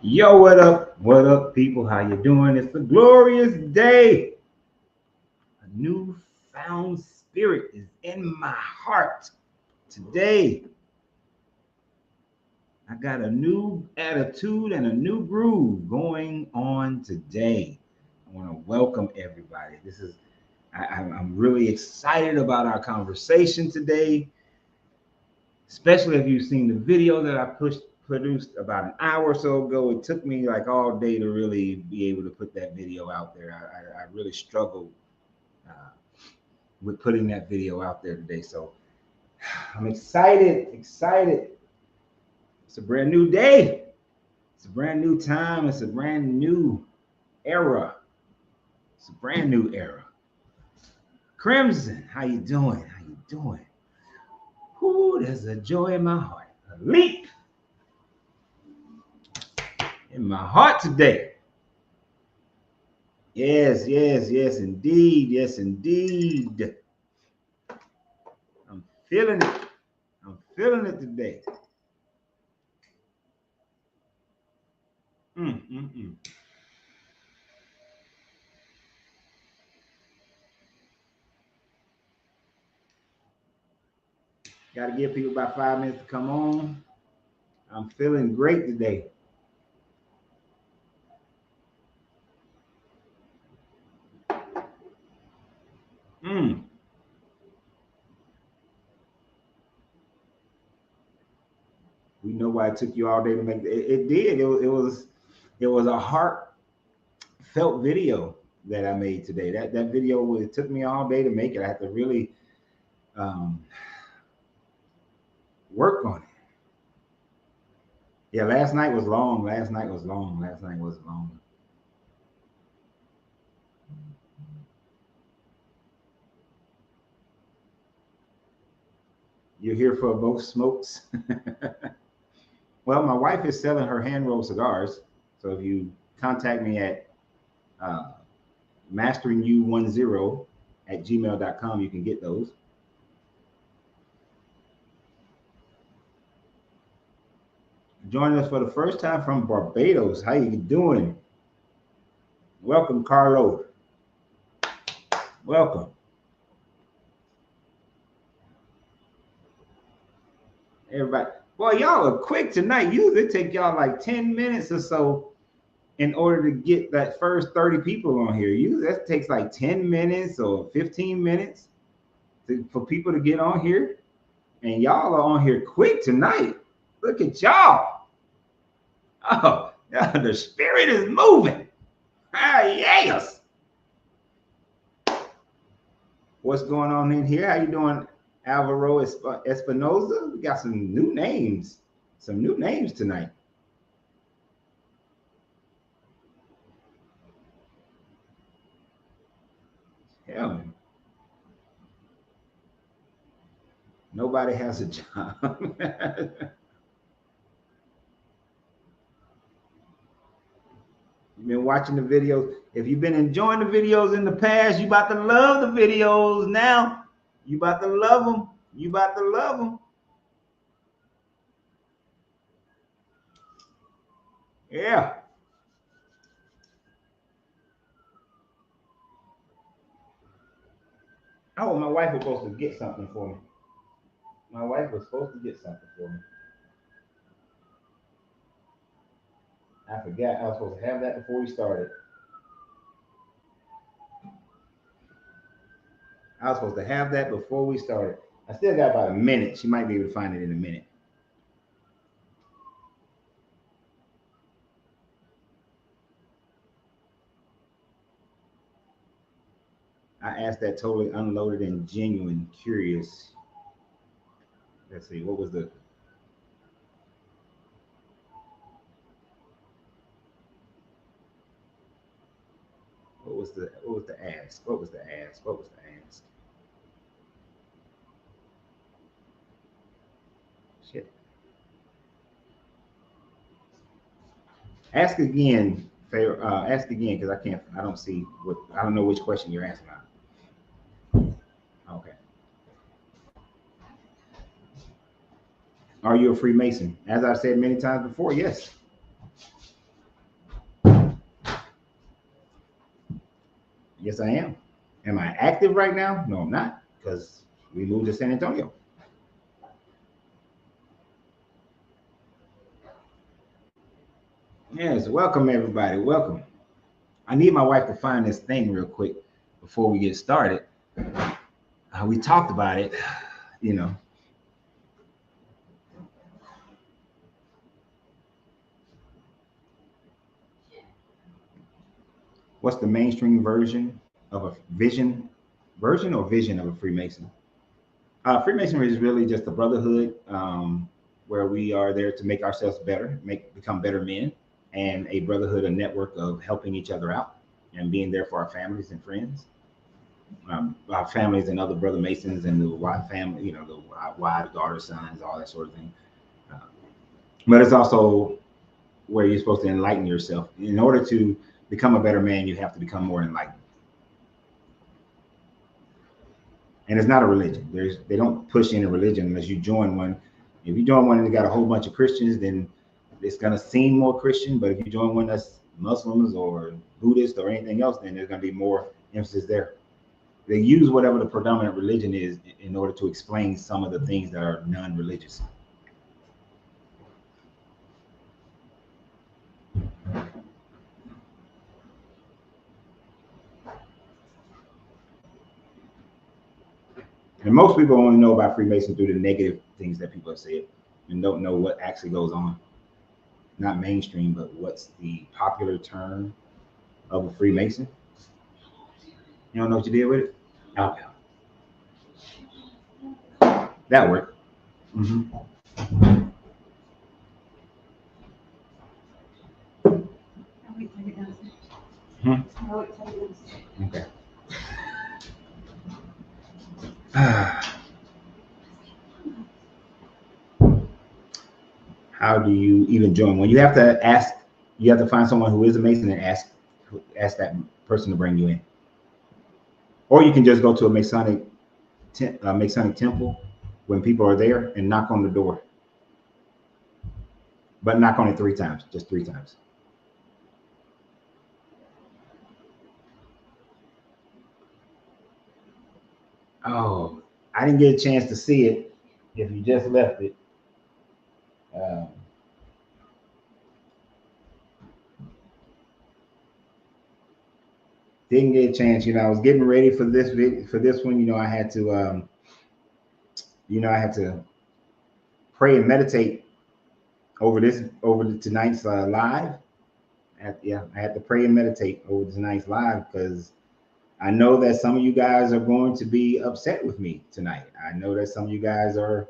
Yo, what up? What up, people? How you doing? It's a glorious day. A newfound spirit is in my heart today. I got a new attitude and a new groove going on today. I want to welcome everybody. I'm really excited about our conversation today, especially if you've seen the video that I produced about an hour or so ago. It took me like all day to really be able to put that video out there. I really struggled uh, with putting that video out there today. So I'm excited. It's a brand new day. It's a brand new time. It's a brand new era. It's a brand new era. Crimson, how you doing? How you doing? Ooh, there's a joy in my heart. A leap in my heart today. Yes, indeed. Yes, indeed. I'm feeling it. I'm feeling it today. Mm, mm, mm. Got to give people about 5 minutes to come on. I'm feeling great today. Mm. We know why it took you all day to make it. It did. It was a heartfelt video that I made today. That video, it took me all day to make it. I had to really um, work on it. Yeah, last night was long. Last night was long. You're here for both smokes. Well, my wife is selling her hand rolled cigars. So if you contact me at uh, masteringyou10 at gmail.com, you can get those. Joining us for the first time from Barbados. How you doing? Welcome, Carlo. Welcome. Everybody. Boy, y'all are quick tonight. Usually it take y'all like 10 minutes or so in order to get that first 30 people on here. Usually that takes like 10 minutes or 15 minutes for people to get on here. And y'all are on here quick tonight. Look at y'all. Oh, the spirit is moving. Ah, yes. What's going on in here? How you doing, Alvaro Espinoza? We got some new names. Some new names tonight. Hell, nobody has a job. You've been watching the videos. If you've been enjoying the videos in the past, you about to love the videos now. You about to love them. You about to love them. Yeah. Oh, my wife was supposed to get something for me. My wife was supposed to get something for me. I forgot I was supposed to have that before we started. I was supposed to have that before we started. I still got about a minute. She might be able to find it in a minute. I asked that totally unloaded and genuine, curious. Let's see, what was the ask? What was the ask? What was the ask? Shit. Ask again, ask again because I don't see what, I don't know which question you're asking about. Okay. Are you a Freemason? As I've said many times before, yes. Yes, I am. Am I active right now? No, I'm not, because we moved to San Antonio. Yes, welcome everybody. Welcome. I need my wife to find this thing real quick before we get started. We talked about it, you know. What's the mainstream version of a vision of a Freemason? Freemasonry is really just a brotherhood where we are there to make ourselves better, become better men, and a brotherhood, a network of helping each other out and being there for our families and friends, our families and other brother Masons and the wife family, the wives, daughters, sons, all that sort of thing. Uh, but it's also where you're supposed to enlighten yourself. In order to become a better man, you have to become more enlightened. And it's not a religion. They don't push any religion unless you join one. If you join one and got a whole bunch of Christians, then it's gonna seem more Christian. But if you join one that's Muslims or Buddhist or anything else, then there's gonna be more emphasis there. They use whatever the predominant religion is in order to explain some of the things that are non-religious. And most people only know about Freemasons through the negative things that people have said and don't know what actually goes on. Not mainstream, but what's the popular term of a Freemason? You don't know what you did with it? Okay. That worked. Mm-hmm. Hmm? Okay. How do you even join one? You have to ask. You have to find someone who is a Mason and ask that person to bring you in. Or you can just go to a Masonic temple when people are there and knock on the door. But knock on it 3 times, just 3 times. Oh, I didn't get a chance to see it. If you just left it, um, didn't get a chance. I was getting ready for this one. I had to pray and meditate over tonight's live. I had to pray and meditate over tonight's live because I know that some of you guys are going to be upset with me tonight. I know that some of you guys are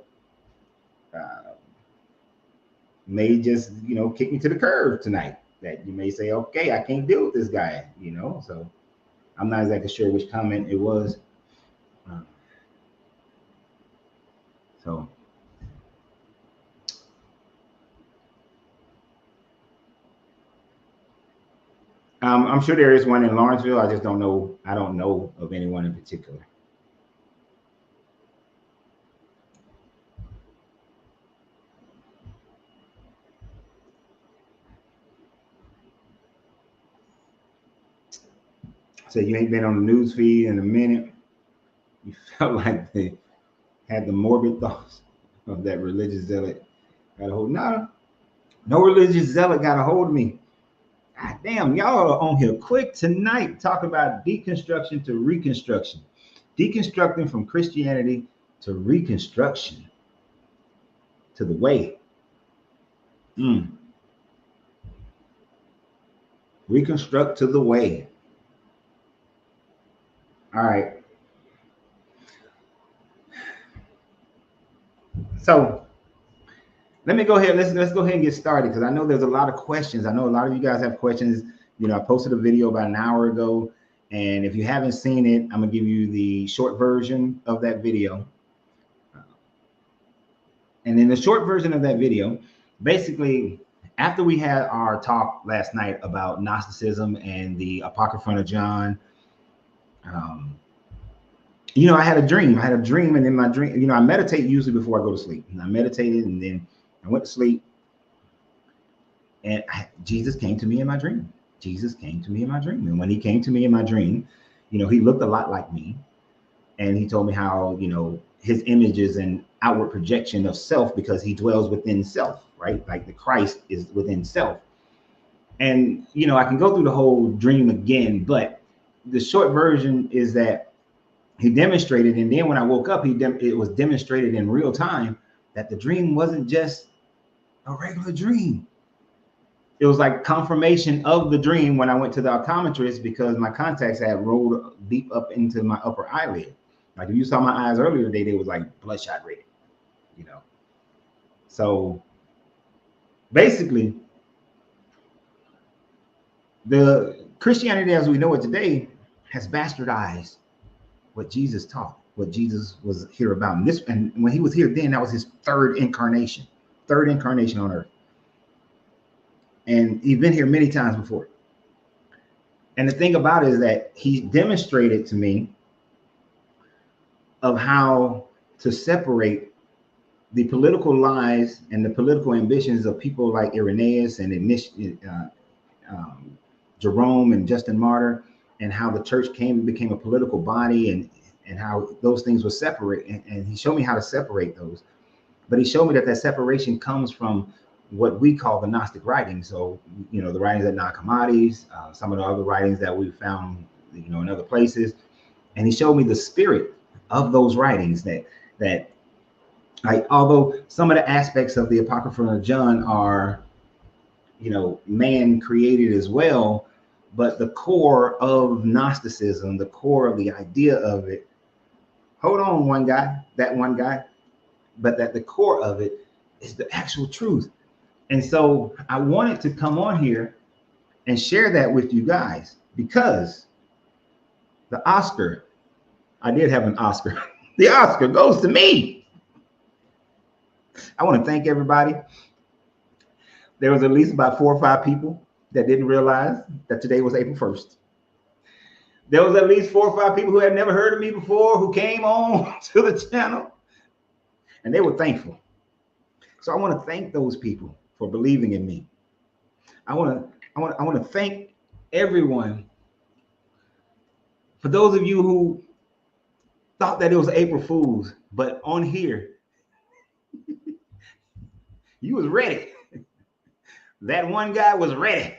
may just kick me to the curb tonight. That you may say, okay, I can't deal with this guy. So I'm not exactly sure which comment it was. So I'm sure there is one in Lawrenceville. I just don't know. I don't know of anyone in particular. So you ain't been on the news feed in a minute. You felt like they had the morbid thoughts of that religious zealot got a hold. No religious zealot got a hold of me. God damn, y'all are on here quick tonight talking about deconstruction to reconstruction. Deconstructing from Christianity to Reconstruction to the way. Reconstruct to the way. All right. So let me go ahead. Let's go ahead and get started because I know there's a lot of questions. I know a lot of you guys have questions. I posted a video about an hour ago, and if you haven't seen it, I'm gonna give you the short version of that video. And in the short version of that video, basically, after we had our talk last night about Gnosticism and the Apocrypha of John, I had a dream. And in my dream, I meditate usually before I go to sleep. And I meditated, and then I went to sleep. And Jesus came to me in my dream. Jesus came to me in my dream. And when he came to me in my dream, He looked a lot like me, and he told me how, his image is an outward projection of self because he dwells within self, right? Like the Christ is within self. And, I can go through the whole dream again, but the short version is that he demonstrated, and then when I woke up, it was demonstrated in real time that the dream wasn't just a regular dream. It was like confirmation of the dream when I went to the optometrist because my contacts had rolled deep up into my upper eyelid. Like if you saw my eyes earlier today, they was like bloodshot red, you know. So basically, the Christianity as we know it today has bastardized what Jesus taught, what Jesus was here about. And when he was here then, that was his third incarnation on earth. And he's been here many times before. And the thing about it is that he demonstrated to me of how to separate the political lies and the political ambitions of people like Irenaeus and Jerome and Justin Martyr, and how the church became a political body, and how those things were separate. And he showed me how to separate those. But he showed me that separation comes from what we call the Gnostic writings. So, the writings at Nag Hammadi's, some of the other writings that we found, in other places. And he showed me the spirit of those writings that like, although some of the aspects of the Apocrypha of John are, man created as well, but the core of Gnosticism, the core of the idea of it, hold on, that one guy, but that the core of it is the actual truth. And so I wanted to come on here and share that with you guys because the Oscar, I did have an Oscar. The Oscar goes to me. I want to thank everybody. There was at least about 4 or 5 people that didn't realize that today was April 1st. There was at least 4 or 5 people who had never heard of me before who came on to the channel, and they were thankful. So I want to thank those people for believing in me. I want to thank everyone. For those of you who thought that it was April Fool's, but on here, you was ready. That one guy was ready.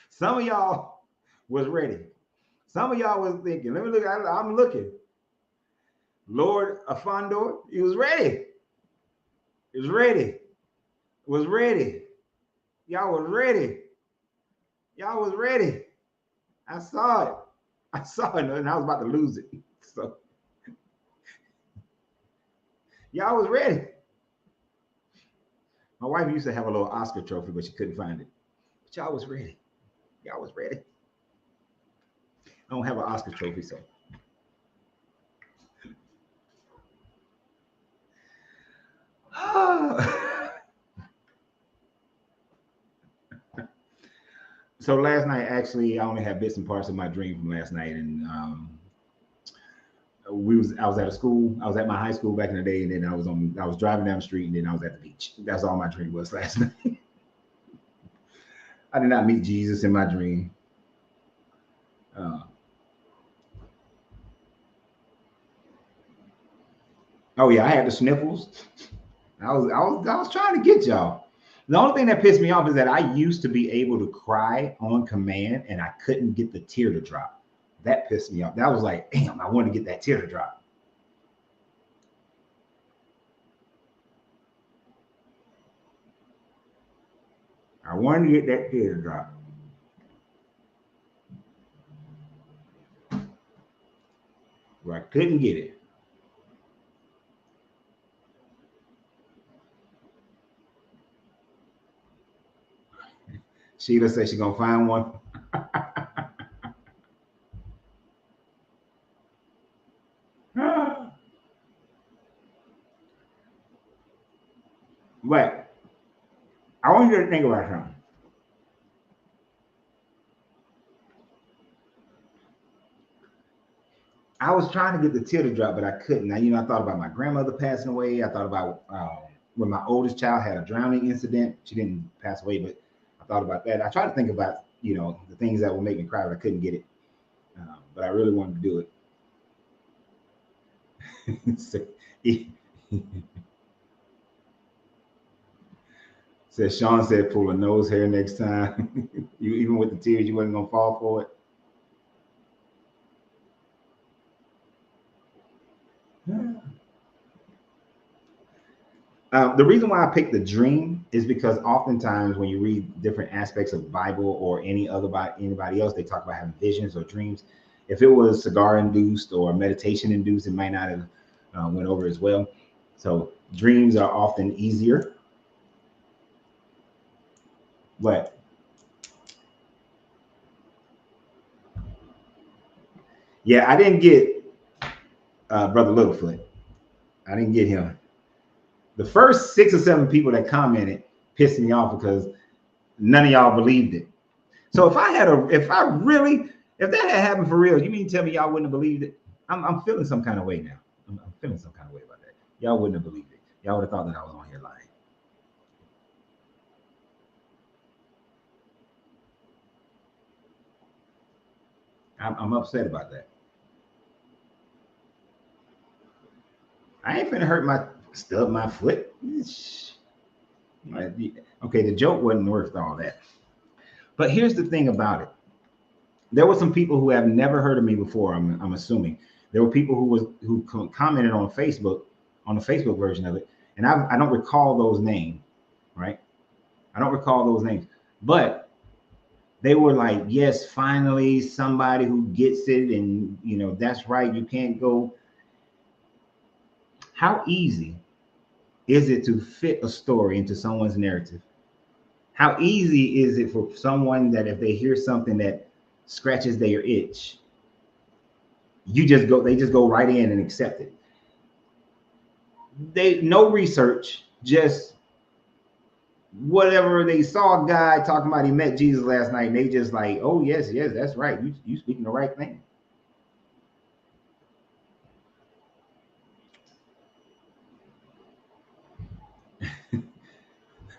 Some of y'all was ready. Some of y'all was thinking, let me look, I'm looking. Lord Afondor, he was ready. He was ready. Was ready. Y'all was ready. Y'all was ready. I saw it. And I was about to lose it. So y'all was ready. My wife used to have a little Oscar trophy, but she couldn't find it. But y'all was ready. Y'all was ready. I don't have an Oscar trophy, so. So last night, actually, I only had bits and parts of my dream from last night, and I was at a school. I was at my high school back in the day, and then I was driving down the street, and then I was at the beach. That's all my dream was last night. I did not meet Jesus in my dream. Oh yeah, I had the sniffles. I was trying to get y'all. The only thing that pissed me off is that I used to be able to cry on command, and I couldn't get the tear to drop. That pissed me off. That was like, damn, I wanted to get that tear to drop. I wanted to get that tear to drop. But I couldn't get it. Sheila said she's gonna find one. But I want you to think about something. I was trying to get the tear to drop, but I couldn't. Now, I thought about my grandmother passing away. I thought about when my oldest child had a drowning incident. She didn't pass away, but thought about that. I tried to think about, the things that would make me cry, but I couldn't get it. But I really wanted to do it. So, said Sean said, pull a nose hair next time. You even with the tears, you wasn't gonna fall for it. The reason why I picked the dream is because oftentimes when you read different aspects of Bible or anybody else, they talk about having visions or dreams. If it was cigar induced or meditation induced, it might not have went over as well. So dreams are often easier. But yeah, I didn't get Brother Littlefoot. I didn't get him. The first 6 or 7 people that commented pissed me off because none of y'all believed it. So if that had happened for real, you mean tell me y'all wouldn't have believed it? I'm feeling some kind of way now. I'm feeling some kind of way about that. Y'all wouldn't have believed it. Y'all would have thought that I was on here lying. I'm upset about that. I ain't finna stub my foot. Okay, the joke wasn't worth all that. But here's the thing about it. There were some people who have never heard of me before. I'm assuming there were people who commented on Facebook, on the Facebook version of it, and I don't recall those names, right? I don't recall those names, but they were like, yes, finally somebody who gets it, and that's right. You can't go. How easy is it to fit a story into someone's narrative? How easy is it for someone that if they hear something that scratches their itch, they just go right in and accept it. They no research, just whatever they saw a guy talking about he met Jesus last night, and they just like, oh yes, that's right. You speaking the right thing.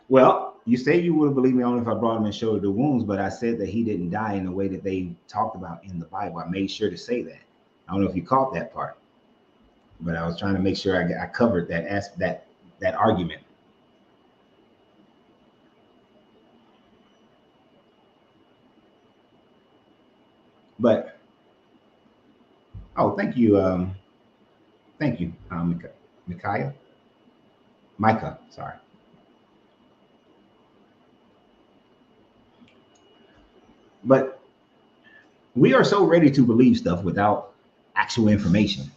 Well, you say you would have believed me only if I brought him and showed the wounds, but I said that he didn't die in the way that they talked about in the Bible. I made sure to say that. I don't know if you caught that part, but I was trying to make sure I covered that argument. But thank you, Micah. Sorry. But we are so ready to believe stuff without actual information.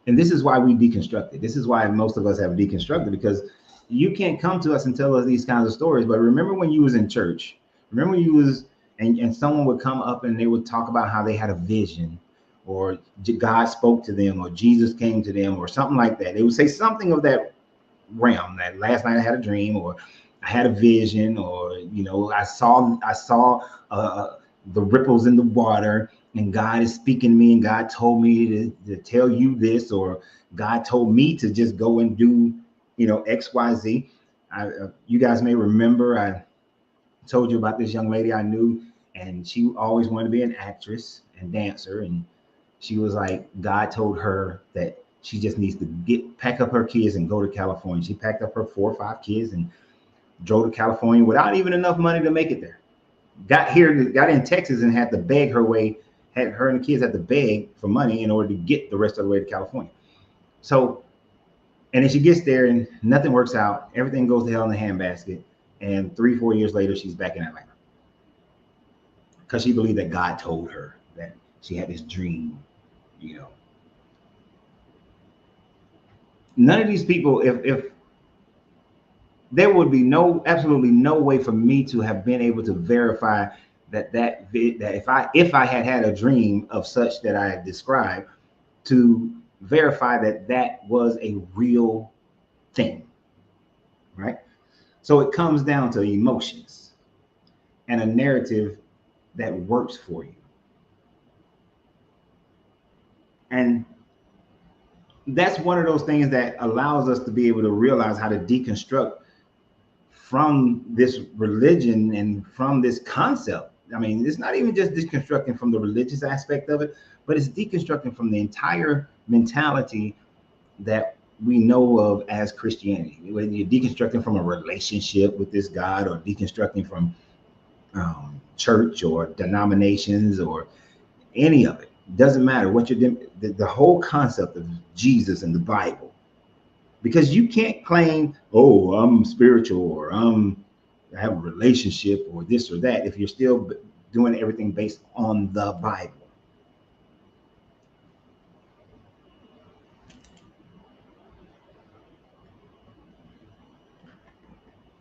And this is why we deconstructed. This is why most of us have deconstructed, because you can't come to us and tell us these kinds of stories. But remember when you was in church, remember when you was, and someone would come up and they would talk about how they had a vision, or God spoke to them, or Jesus came to them, or something like that. They would say something of that realm, that last night I had a dream, or I had a vision, or I saw the ripples in the water, and God is speaking to me, and God told me to tell you this, or God told me to just go and do XYZ. You guys may remember I told you about this young lady I knew, and she always wanted to be an actress and dancer, and she was like, God told her that she just needs to pack up her kids and go to California. She packed up her 4 or 5 kids and drove to California without even enough money to make it there. Got in Texas and had to beg her way. Had her and the kids had to beg for money in order to get the rest of the way to California. So, and then she gets there and nothing works out. Everything goes to hell in the handbasket. And 3-4 years later, she's back in Atlanta because she believed that God told her that she had this dream. None of these people, if there would be absolutely no way for me to have been able to verify that if I had a dream of such that I described, to verify that was a real thing, right? So it comes down to emotions and a narrative that works for you. And that's one of those things that allows us to be able to realize how to deconstruct from this religion and from this concept. I mean, it's not even just deconstructing from the religious aspect of it, but it's deconstructing from the entire mentality that we know of as Christianity. When you're deconstructing from a relationship with this God, or deconstructing from church or denominations or any of it, doesn't matter what you're the whole concept of Jesus and the Bible. Because you can't claim, oh, I'm spiritual, or I have a relationship, or this or that, if you're still doing everything based on the Bible.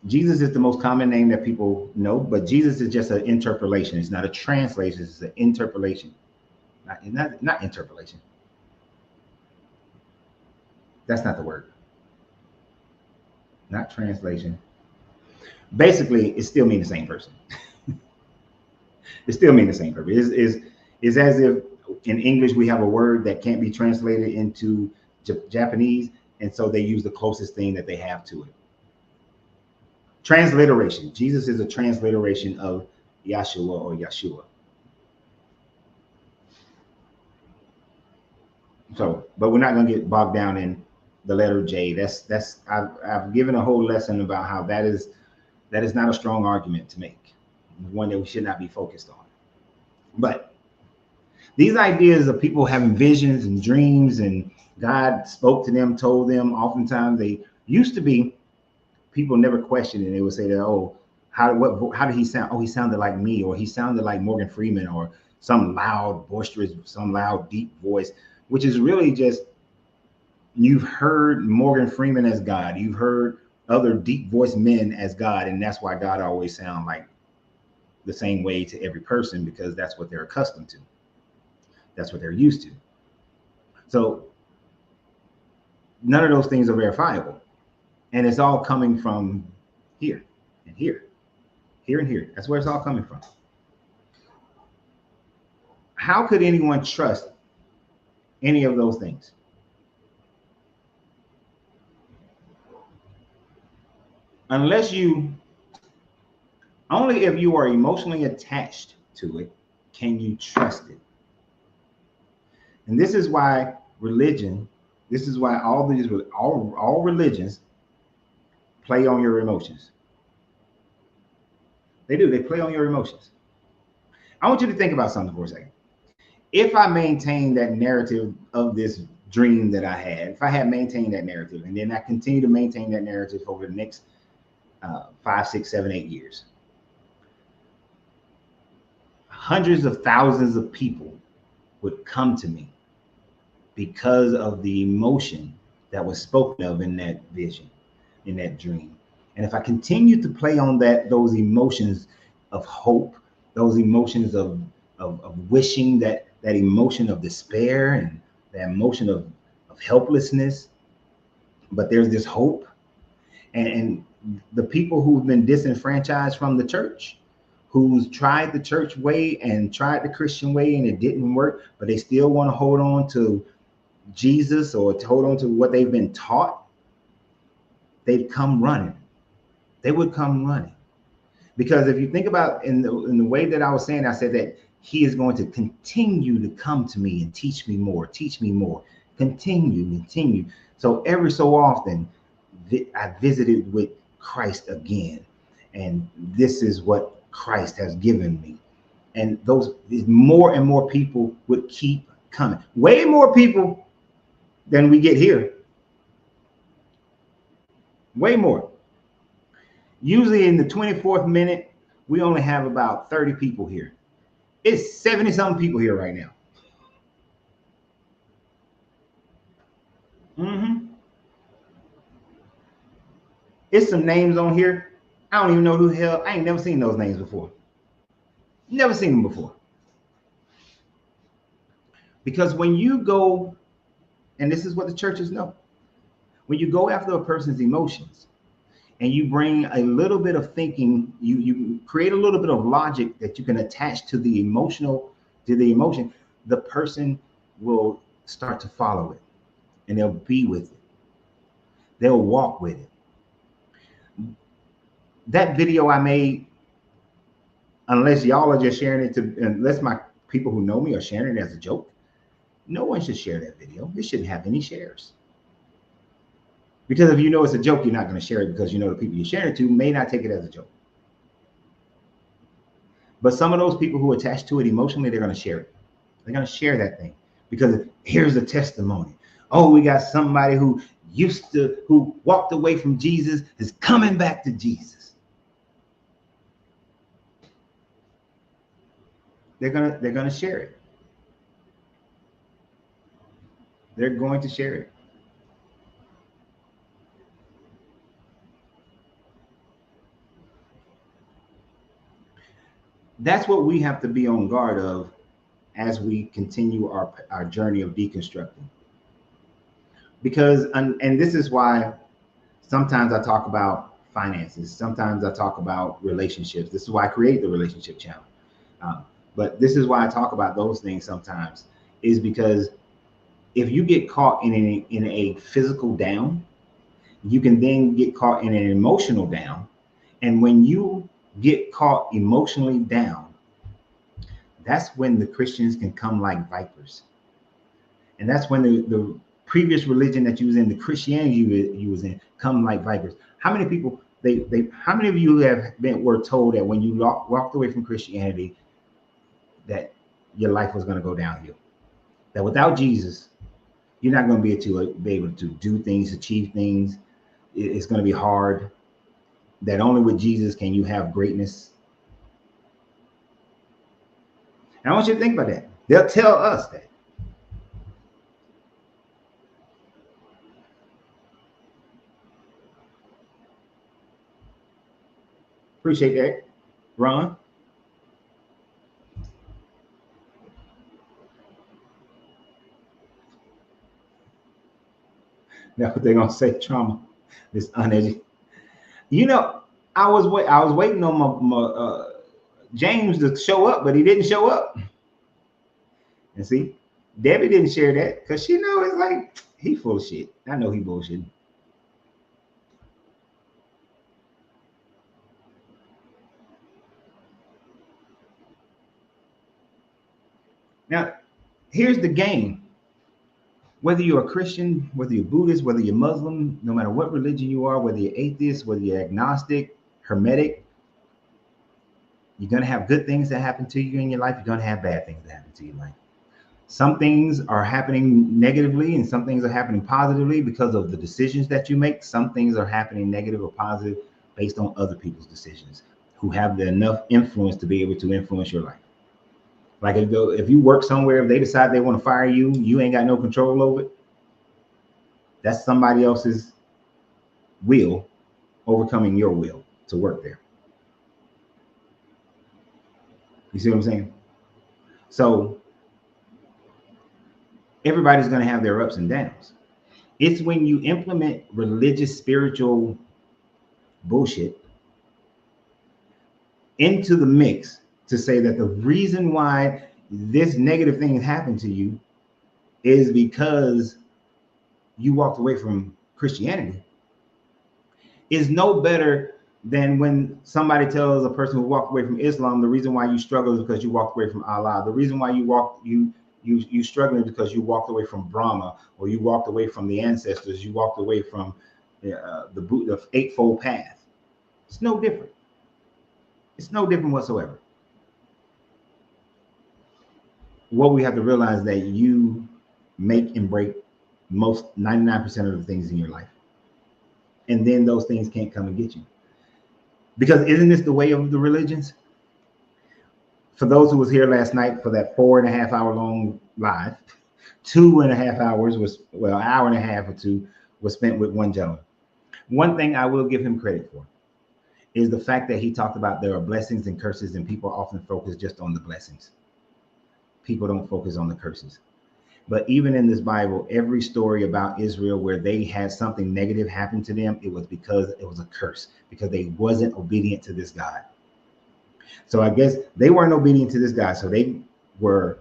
Jesus is the most common name that people know, but Jesus is just an interpolation. It's not a translation, it's an interpolation. Not interpolation. That's not the word. Not translation. Basically, it still means the same person. It still means the same person. It's as if in English we have a word that can't be translated into Japanese, and so they use the closest thing that they have to it. Transliteration. Jesus is a transliteration of Yahshua or Yeshua. So, but we're not going to get bogged down in the letter J. I've given a whole lesson about how that is not a strong argument to make, one that we should not be focused on. But these ideas of people having visions and dreams, and God spoke to them, told them, oftentimes they used to be, people never questioned it. They would say that, oh, how did he sound? Oh, he sounded like me, or he sounded like Morgan Freeman, or some loud, boisterous, some loud, deep voice, which is really just, you've heard Morgan Freeman as God. You've heard other deep voiced men as God. And that's why God always sounds like the same way to every person, because that's what they're accustomed to. That's what they're used to. So none of those things are verifiable. And it's all coming from here and here, here and here. That's where it's all coming from. How could anyone trust any of those things? Unless only if you are emotionally attached to it, can you trust it. And this is why religion, this is why all religions play on your emotions. They do, they play on your emotions. I want you to think about something for a second. If I maintain that narrative of this dream that I had, if I had maintained that narrative, and then I continue to maintain that narrative over the next 5, 6, 7, 8 years, hundreds of thousands of people would come to me because of the emotion that was spoken of in that vision, in that dream. And if I continue to play on those emotions of hope, those emotions of wishing, that emotion of despair, and that emotion of helplessness, but there's this hope, and the people who've been disenfranchised from the church, who's tried the church way and tried the Christian way and it didn't work, but they still want to hold on to Jesus or to hold on to what they've been taught, they'd come running. They would come running. Because if you think about in the way that I was saying, I said that he is going to continue to come to me and teach me more, continue. So every so often, I visited with Christ again. And this is what Christ has given me. And those more and more people would keep coming. Way more people than we get here. Way more. Usually in the 24th minute, we only have about 30 people here. It's 70 something people here right now. It's some names on here. I don't even know who the hell. I ain't never seen those names before. Never seen them before. Because when you go, and this is what the churches know, when you go after a person's emotions and you bring a little bit of thinking, you create a little bit of logic that you can attach to the emotion, the person will start to follow it, and they'll be with it. They'll walk with it. That video I made, unless y'all are just sharing it to, unless my people who know me are sharing it as a joke, no one should share that video. It shouldn't have any shares. Because if you know it's a joke, you're not going to share it because you know the people you're sharing it to may not take it as a joke. But some of those people who attach to it emotionally, they're going to share it. They're going to share that thing because here's a testimony. Oh, we got somebody who walked away from Jesus is coming back to Jesus. They're gonna share it. They're going to share it. That's what we have to be on guard of as we continue our journey of deconstructing. Because, and this is why sometimes I talk about finances. Sometimes I talk about relationships. This is why I created the relationship channel. But this is why I talk about those things sometimes, is because if you get caught in a physical down, you can then get caught in an emotional down. And when you get caught emotionally down, that's when the Christians can come like vipers. And that's when the previous religion that you was in, the Christianity you was in, come like vipers. How many people, how many of you were told that when you walked away from Christianity, that your life was going to go downhill? That without Jesus, you're not going to be able to do things, achieve things. It's going to be hard. That only with Jesus can you have greatness. And I want you to think about that. They'll tell us that. Appreciate that, Ron. That's what they're gonna say. Trauma, this uneducated. You know, I was waiting on my James to show up, but he didn't show up. And see, Debbie didn't share that because she know it's like he full of shit. I know he bullshitting. Now, here's the game. Whether you're a Christian, whether you're Buddhist, whether you're Muslim, no matter what religion you are, whether you're atheist, whether you're agnostic, hermetic, you're going to have good things that happen to you in your life. You're going to have bad things that happen to you in life. Some things are happening negatively and some things are happening positively because of the decisions that you make. Some things are happening negative or positive based on other people's decisions who have enough influence to be able to influence your life. Like if you work somewhere, if they decide they want to fire you, you ain't got no control over it. That's somebody else's will overcoming your will to work there. You see what I'm saying? So everybody's going to have their ups and downs. It's when you implement religious, spiritual bullshit into the mix to say that the reason why this negative thing happened to you is because you walked away from Christianity is no better than when somebody tells a person who walked away from Islam the reason why you struggle is because you walked away from Allah. The reason why you struggling because you walked away from Brahma, or you walked away from the ancestors, you walked away from the eightfold path. It's no different. It's no different whatsoever. What we have to realize is that you make and break most 99% of the things in your life. And then those things can't come and get you. Because isn't this the way of the religions? For those who was here last night for that 4.5 hour long live, 2.5 hours was, well, an hour and a half or two was spent with one gentleman. One thing I will give him credit for is the fact that he talked about there are blessings and curses, and people often focus just on the blessings. People don't focus on the curses. But even in this Bible, every story about Israel where they had something negative happen to them, it was because it was a curse, because they wasn't obedient to this God. So I guess they weren't obedient to this God. So they were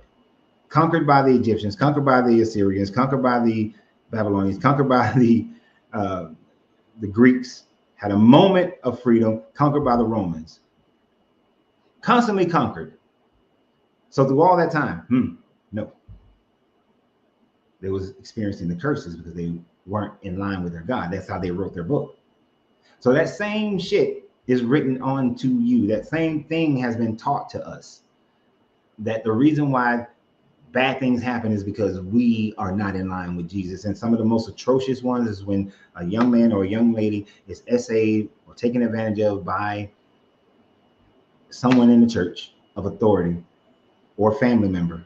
conquered by the Egyptians, conquered by the Assyrians, conquered by the Babylonians, conquered by the Greeks, had a moment of freedom, conquered by the Romans, constantly conquered. So through all that time, no, they was experiencing the curses because they weren't in line with their God. That's how they wrote their book. So that same shit is written onto you. That same thing has been taught to us. That the reason why bad things happen is because we are not in line with Jesus. And some of the most atrocious ones is when a young man or a young lady is essayed or taken advantage of by someone in the church of authority or a family member,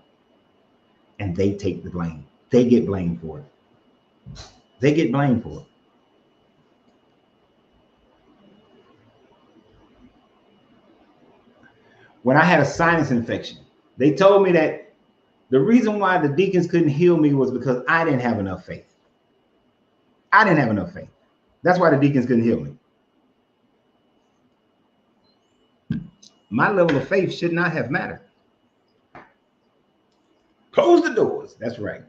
and they take the blame. They get blamed for it. They get blamed for it. When I had a sinus infection, they told me that the reason why the deacons couldn't heal me was because I didn't have enough faith. I didn't have enough faith. That's why the deacons couldn't heal me. My level of faith should not have mattered. Close the doors. That's right.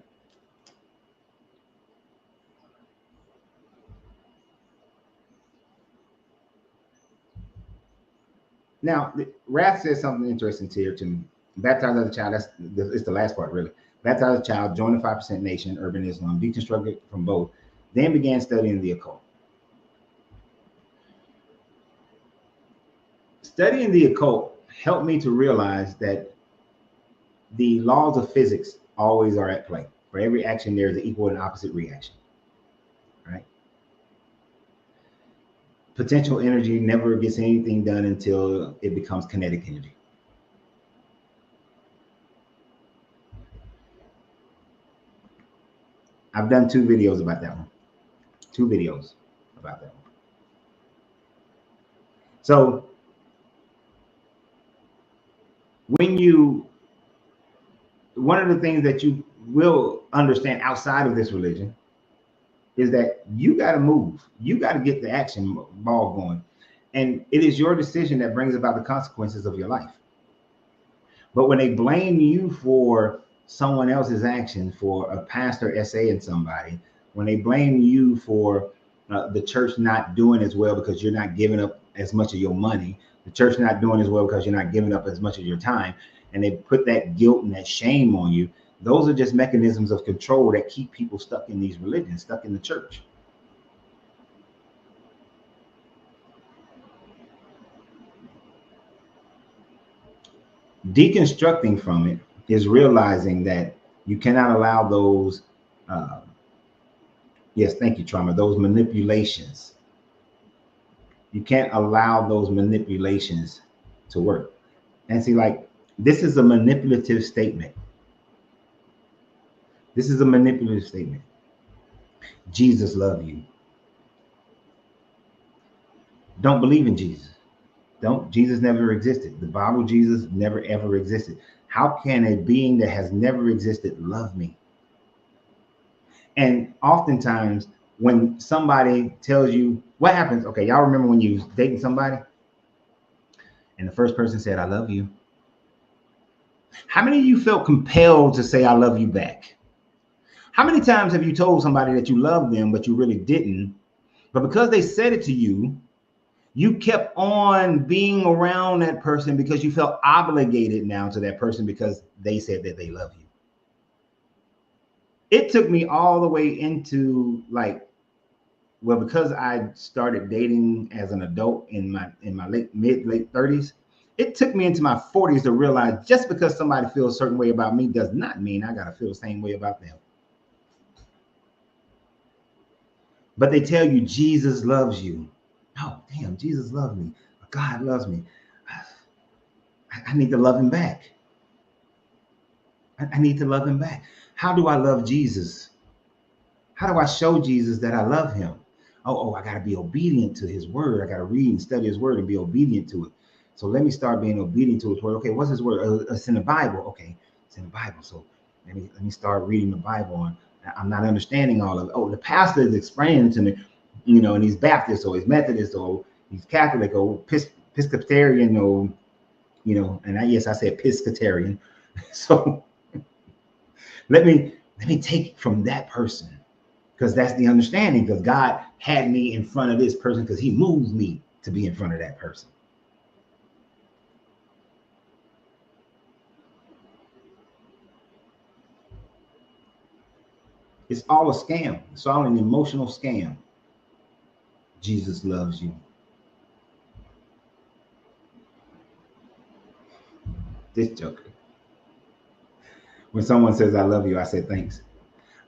Now, Wrath says something interesting here to me. Baptize as a child, it's the last part, really. Baptize as a child, join the 5% Nation, Urban Islam, deconstructed from both, then began studying the occult. Studying the occult helped me to realize that the laws of physics always are at play. For every action, there is an equal and opposite reaction, right? Potential energy never gets anything done until it becomes kinetic energy. I've done 2 videos about that one. 2 videos about that one. So one of the things that you will understand outside of this religion is that you got to move. You got to get the action ball going. And it is your decision that brings about the consequences of your life. But when they blame you for someone else's action, for a pastor essaying somebody, when they blame you for the church not doing as well because you're not giving up as much of your money, the church not doing as well because you're not giving up as much of your time, and they put that guilt and that shame on you, those are just mechanisms of control that keep people stuck in these religions, stuck in the church. Deconstructing from it is realizing that you cannot allow those, yes, thank you, Trauma, those manipulations. You can't allow those manipulations to work. And see, like, this is a manipulative statement. This is a manipulative statement. Jesus loves you. Don't believe in Jesus. Jesus never existed. The Bible, Jesus never ever existed. How can a being that has never existed love me? And oftentimes when somebody tells you what happens, okay, y'all remember when you was dating somebody and the first person said, I love you. How many of you felt compelled to say, I love you back? How many times have you told somebody that you love them, but you really didn't? But because they said it to you, you kept on being around that person because you felt obligated now to that person because they said that they love you. It took me all the way into like, well, because I started dating as an adult in my late 30s, it took me into my 40s to realize just because somebody feels a certain way about me does not mean I got to feel the same way about them. But they tell you Jesus loves you. Oh, damn, Jesus loves me. God loves me. I need to love him back. I need to love him back. How do I love Jesus? How do I show Jesus that I love him? Oh, I got to be obedient to his word. I got to read and study his word and be obedient to it. So let me start being obedient to his word. Okay, what's his word? It's in the Bible. Okay, it's in the Bible. So let me start reading the Bible. And I'm not understanding all of it. Oh, the pastor is explaining to me, and he's Baptist or he's Methodist or he's Catholic or Episcopalian or, and I said Episcopalian. So let me take it from that person. because that's the understanding, because God had me in front of this person because he moved me to be in front of that person. It's all a scam. It's all an emotional scam. Jesus loves you. This joker. When someone says I love you, I say thanks.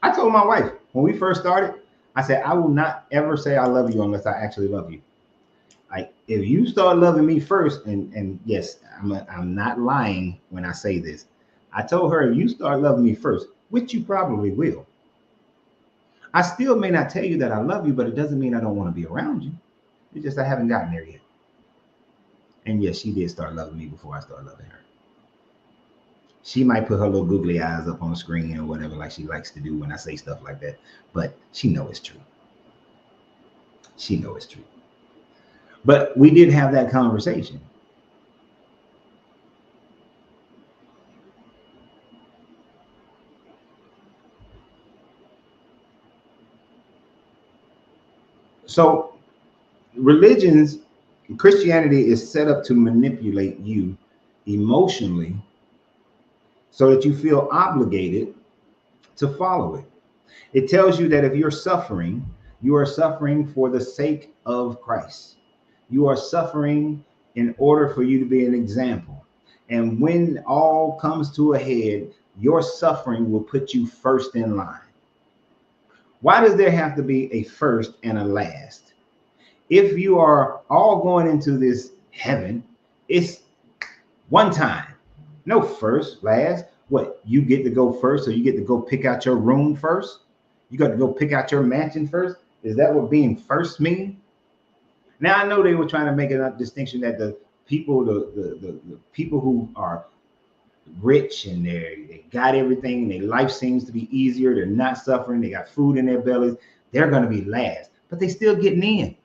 I told my wife when we first started, I said, I will not ever say I love you unless I actually love you. Like, if you start loving me first, and yes, I'm not lying when I say this. I told her, if you start loving me first, which you probably will, I still may not tell you that I love you, but it doesn't mean I don't want to be around you. It's just I haven't gotten there yet. And yes, she did start loving me before I started loving her. She might put her little googly eyes up on the screen or whatever, like she likes to do when I say stuff like that. But she knows it's true. She knows it's true. But we did have that conversation. So religions, Christianity is set up to manipulate you emotionally so that you feel obligated to follow it. It tells you that if you're suffering, you are suffering for the sake of Christ. You are suffering in order for you to be an example. And when all comes to a head, your suffering will put you first in line. Why does there have to be a first and a last? If you are all going into this heaven, it's one time. No first, last. What? You get to go first, so you get to go pick out your room first? You got to go pick out your mansion first? Is that what being first means? Now I know they were trying to make a distinction that the people, the people who are rich and they got everything, their life seems to be easier, they're not suffering, they got food in their bellies, they're going to be last, but they still getting in.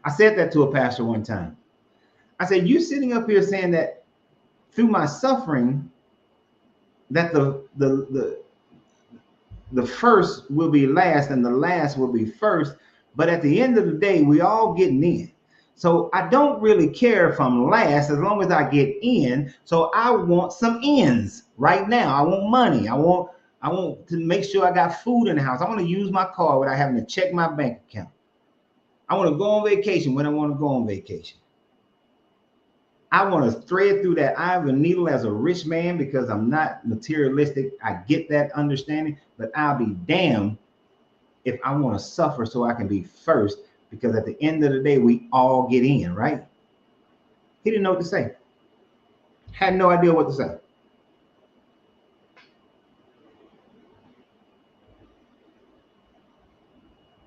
I said that to a pastor one time. I said, you sitting up here saying that through my suffering, that the first will be last and the last will be first. But at the end of the day, we all getting in. So I don't really care if I'm last as long as I get in. So I want some ends right now. I want money. I want to make sure I got food in the house. I want to use my car without having to check my bank account. I want to go on vacation when I want to go on vacation. I want to thread through that eye of a needle as a rich man because I'm not materialistic. I get that understanding, but I'll be damned if I want to suffer so I can be first, because at the end of the day, we all get in, right? He didn't know what to say. Had no idea what to say.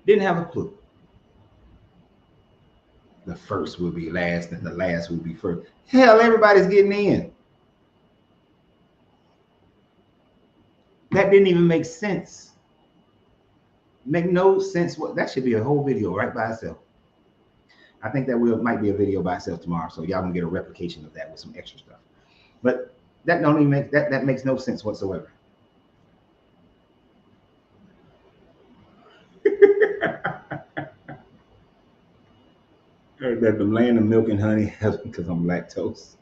Didn't have a clue. The first will be last and the last will be first. Hell, everybody's getting in. That didn't even make sense. Make no sense. What that should be a whole video right by itself. I think that might be a video by itself tomorrow, so y'all can get a replication of that with some extra stuff. But that don't even make that makes no sense whatsoever. That the land of milk and honey because I'm lactose.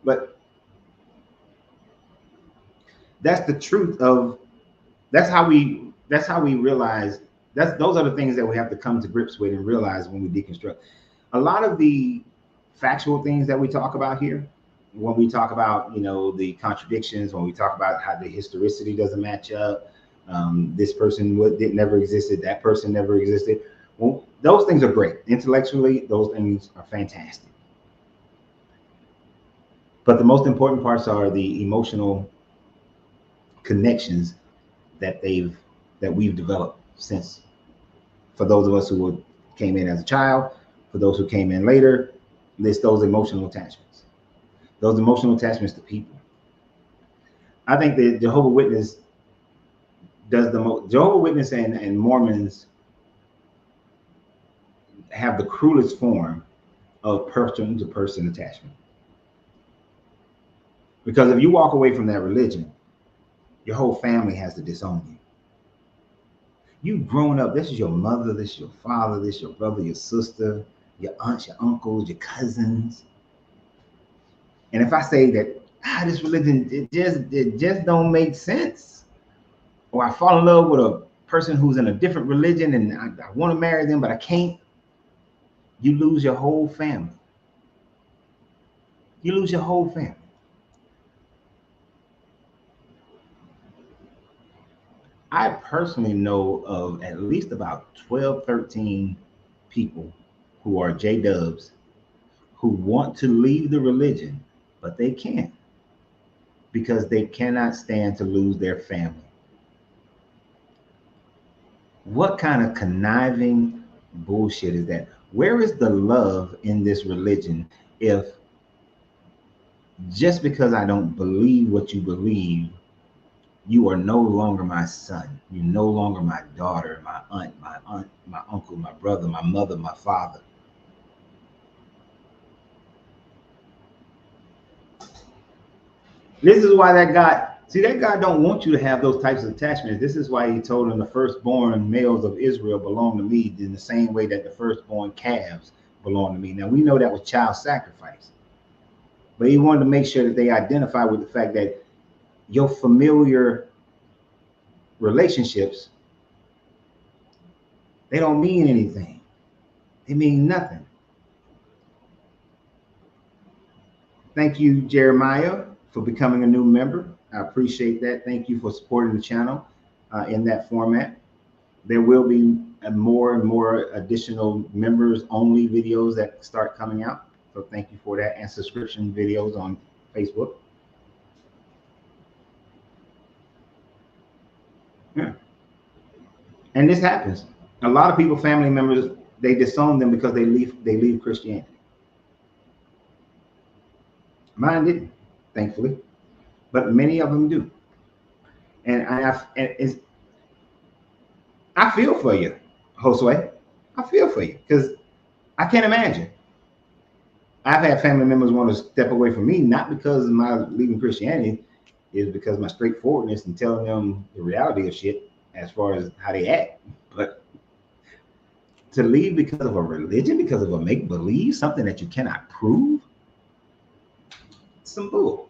But that's the truth of that's how we realize those are the things that we have to come to grips with and realize when we deconstruct. A lot of the factual things that we talk about here, when we talk about the contradictions, when we talk about how the historicity doesn't match up, this person did never existed, that person never existed. Well, those things are great intellectually. Those things are fantastic. But the most important parts are the emotional connections that we've developed since. For those of us who came in as a child, for those who came in later, it's those emotional attachments. Those emotional attachments to people. I think that Jehovah Witness does the most. Jehovah Witness and Mormons have the cruelest form of person to person attachment. Because if you walk away from that religion, your whole family has to disown you. You've grown up, this is your mother, this is your father, this is your brother, your sister, your aunts, your uncles, your cousins. And if I say that this religion, it just don't make sense, or I fall in love with a person who's in a different religion and I want to marry them, but I can't, you lose your whole family. You lose your whole family. I personally know of at least about 12, 13 people who are J Dubs who want to leave the religion, but they can't because they cannot stand to lose their family. What kind of conniving bullshit is that? Where is the love in this religion if just because I don't believe what you believe, you are no longer my son, you're no longer my daughter, my aunt, my uncle, my brother, my mother, my father? This is why that God, see, that God don't want you to have those types of attachments. This is why he told him the firstborn males of Israel belong to me in the same way that the firstborn calves belong to me. Now we know that was child sacrifice, but he wanted to make sure that they identify with the fact that your familiar relationships, they don't mean anything. They mean nothing. Thank you, Jeremiah, for becoming a new member. I appreciate that. Thank you for supporting the channel in that format. There will be more and more additional members only videos that start coming out. So thank you for that, and subscription videos on Facebook. Yeah. And this happens. A lot of people, family members, they disown them because they leave Christianity. Mine didn't, thankfully, but many of them do. And I feel for you, Josue. I feel for you because I can't imagine. I've had family members want to step away from me, not because of my leaving Christianity, is because my straightforwardness and telling them the reality of shit as far as how they act. But to leave because of a religion, because of a make believe, something that you cannot prove, some bull.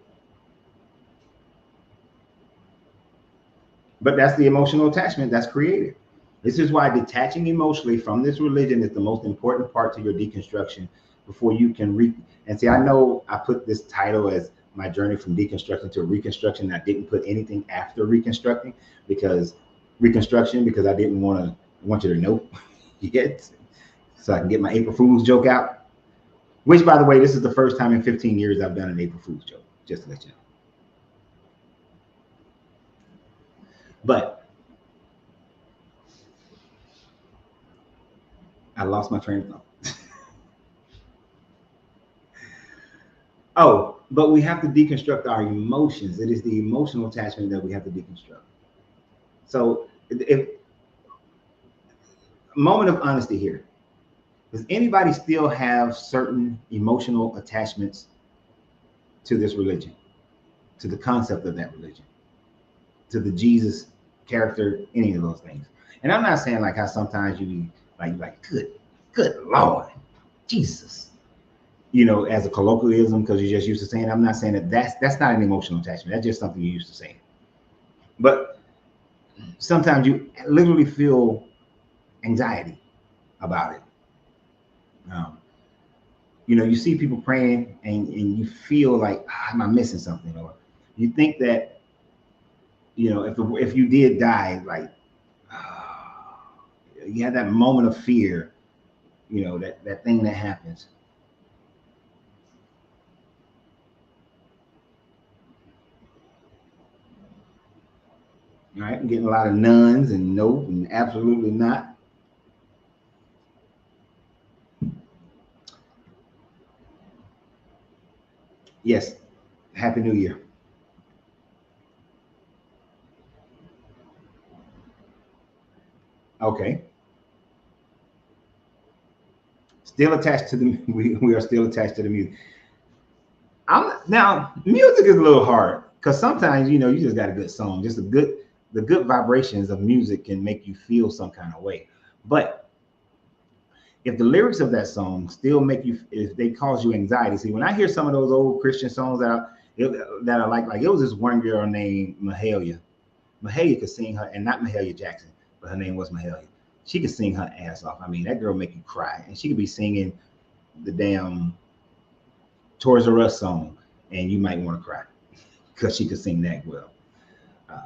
But that's the emotional attachment that's created. This is why detaching emotionally from this religion is the most important part to your deconstruction before you can and see, I know I put this title as my journey from deconstruction to reconstruction. I didn't put anything after reconstructing because I didn't want you to know yet, so I can get my April Fool's joke out. Which, by the way, this is the first time in 15 years I've done an April Fool's joke, just to let you know. But I lost my train of thought. Oh, but we have to deconstruct our emotions. It is the emotional attachment that we have to deconstruct. So, if moment of honesty here, does anybody still have certain emotional attachments to this religion, to the concept of that religion, to the Jesus character, any of those things? And I'm not saying like how sometimes you be like good Lord, Jesus, as a colloquialism because you're just used to saying. I'm not saying that's not an emotional attachment. That's just something you're used to saying. But sometimes you literally feel anxiety about it. You see people praying and you feel like, am I missing something? Or you think that, if you did die, like, you have that moment of fear, that thing that happens. All right, I'm getting a lot of nuns and nope and absolutely not. Yes, Happy New Year. Okay. Still attached to the we are still attached to the music. I'm Now, music is a little hard because sometimes you just got a good song, just the good vibrations of music can make you feel some kind of way. But if the lyrics of that song still make you, if they cause you anxiety, see, when I hear some of those old Christian songs that I like it was this one girl named Mahalia. Mahalia could sing her, and not Mahalia Jackson, but her name was Mahalia. She could sing her ass off. I mean, that girl make you cry, and she could be singing the damn Toys R Us song, and you might want to cry because she could sing that well. Uh,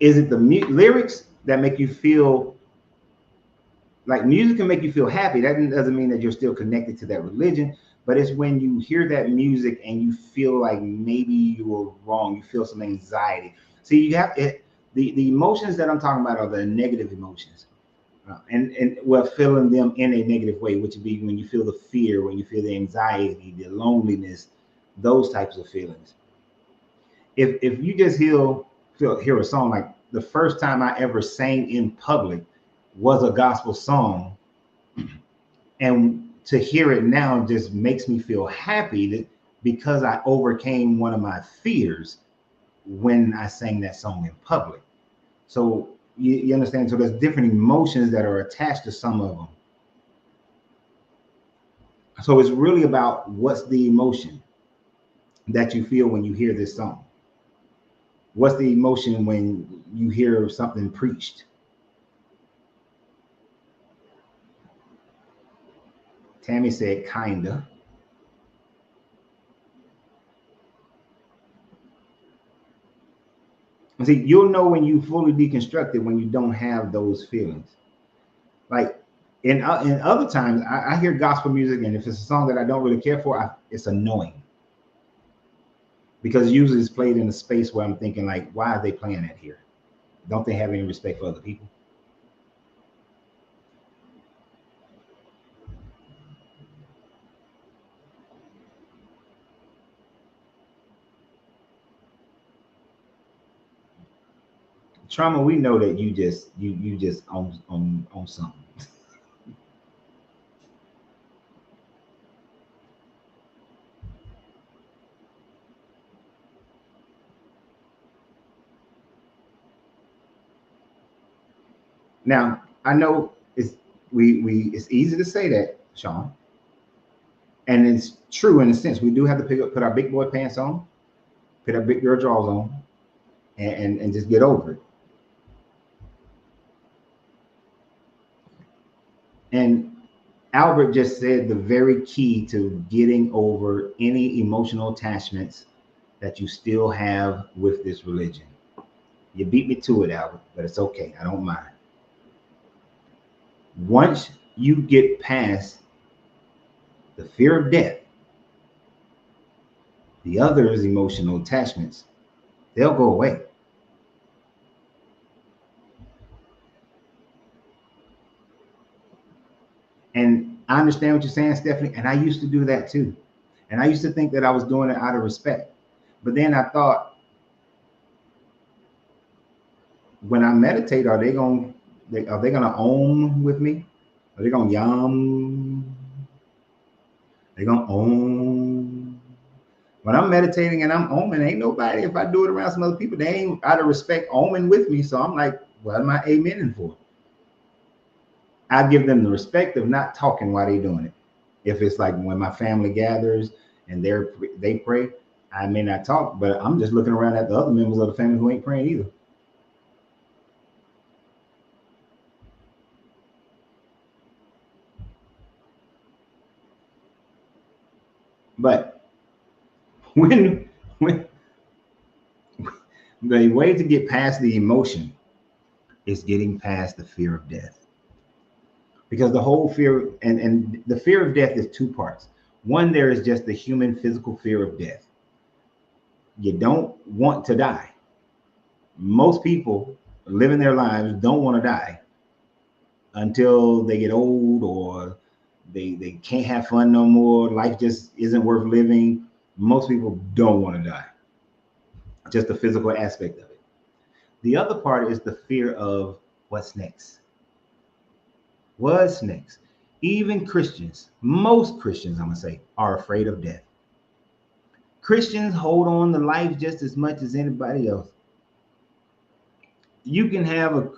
is it the lyrics that make you feel like music can make you feel happy? That doesn't mean that you're still connected to that religion, but it's when you hear that music and you feel like maybe you were wrong, you feel some anxiety. See, you have it, the emotions that I'm talking about are the negative emotions. And we're feeling them in a negative way, which would be when you feel the fear, when you feel the anxiety, the loneliness, those types of feelings. If you just hear a song, like the first time I ever sang in public was a gospel song, and to hear it now just makes me feel happy because I overcame one of my fears when I sang that song in public. So you understand? So there's different emotions that are attached to some of them. So it's really about what's the emotion that you feel when you hear this song. What's the emotion when you hear something preached? Tammy said, kinda. See, you'll know when you fully deconstructed when you don't have those feelings. Like in other times, I hear gospel music, and if it's a song that I don't really care for, it's annoying because usually it's played in a space where I'm thinking like, why are they playing that here? Don't they have any respect for other people? Trauma, we know that you just on something. Now I know it's easy to say that, Sean, and it's true in a sense. We do have to put our big boy pants on, put our big girl drawers on, and just get over it. And Albert just said the very key to getting over any emotional attachments that you still have with this religion. You beat me to it, Albert, but it's okay. I don't mind. Once you get past the fear of death, the others emotional attachments, they'll go away. And I understand what you're saying, Stephanie. And I used to do that too. And I used to think that I was doing it out of respect. But then I thought, when I meditate, are they gonna own with me? Are they gonna yum? They gonna own? When I'm meditating and I'm oming, ain't nobody. If I do it around some other people, they ain't out of respect oming with me. So I'm like, what am I amening for? I give them the respect of not talking while they doing it. If it's like when my family gathers and they pray, I may not talk, but I'm just looking around at the other members of the family who ain't praying either. But when the way to get past the emotion is getting past the fear of death. Because the whole fear and the fear of death is two parts. One, there is just the human physical fear of death. You don't want to die. Most people living their lives don't want to die until they get old, or they can't have fun no more. Life just isn't worth living. Most people don't want to die. Just the physical aspect of it. The other part is the fear of what's next. What's next? Even Christians, most Christians, I'm going to say, are afraid of death. Christians hold on to life just as much as anybody else. You can have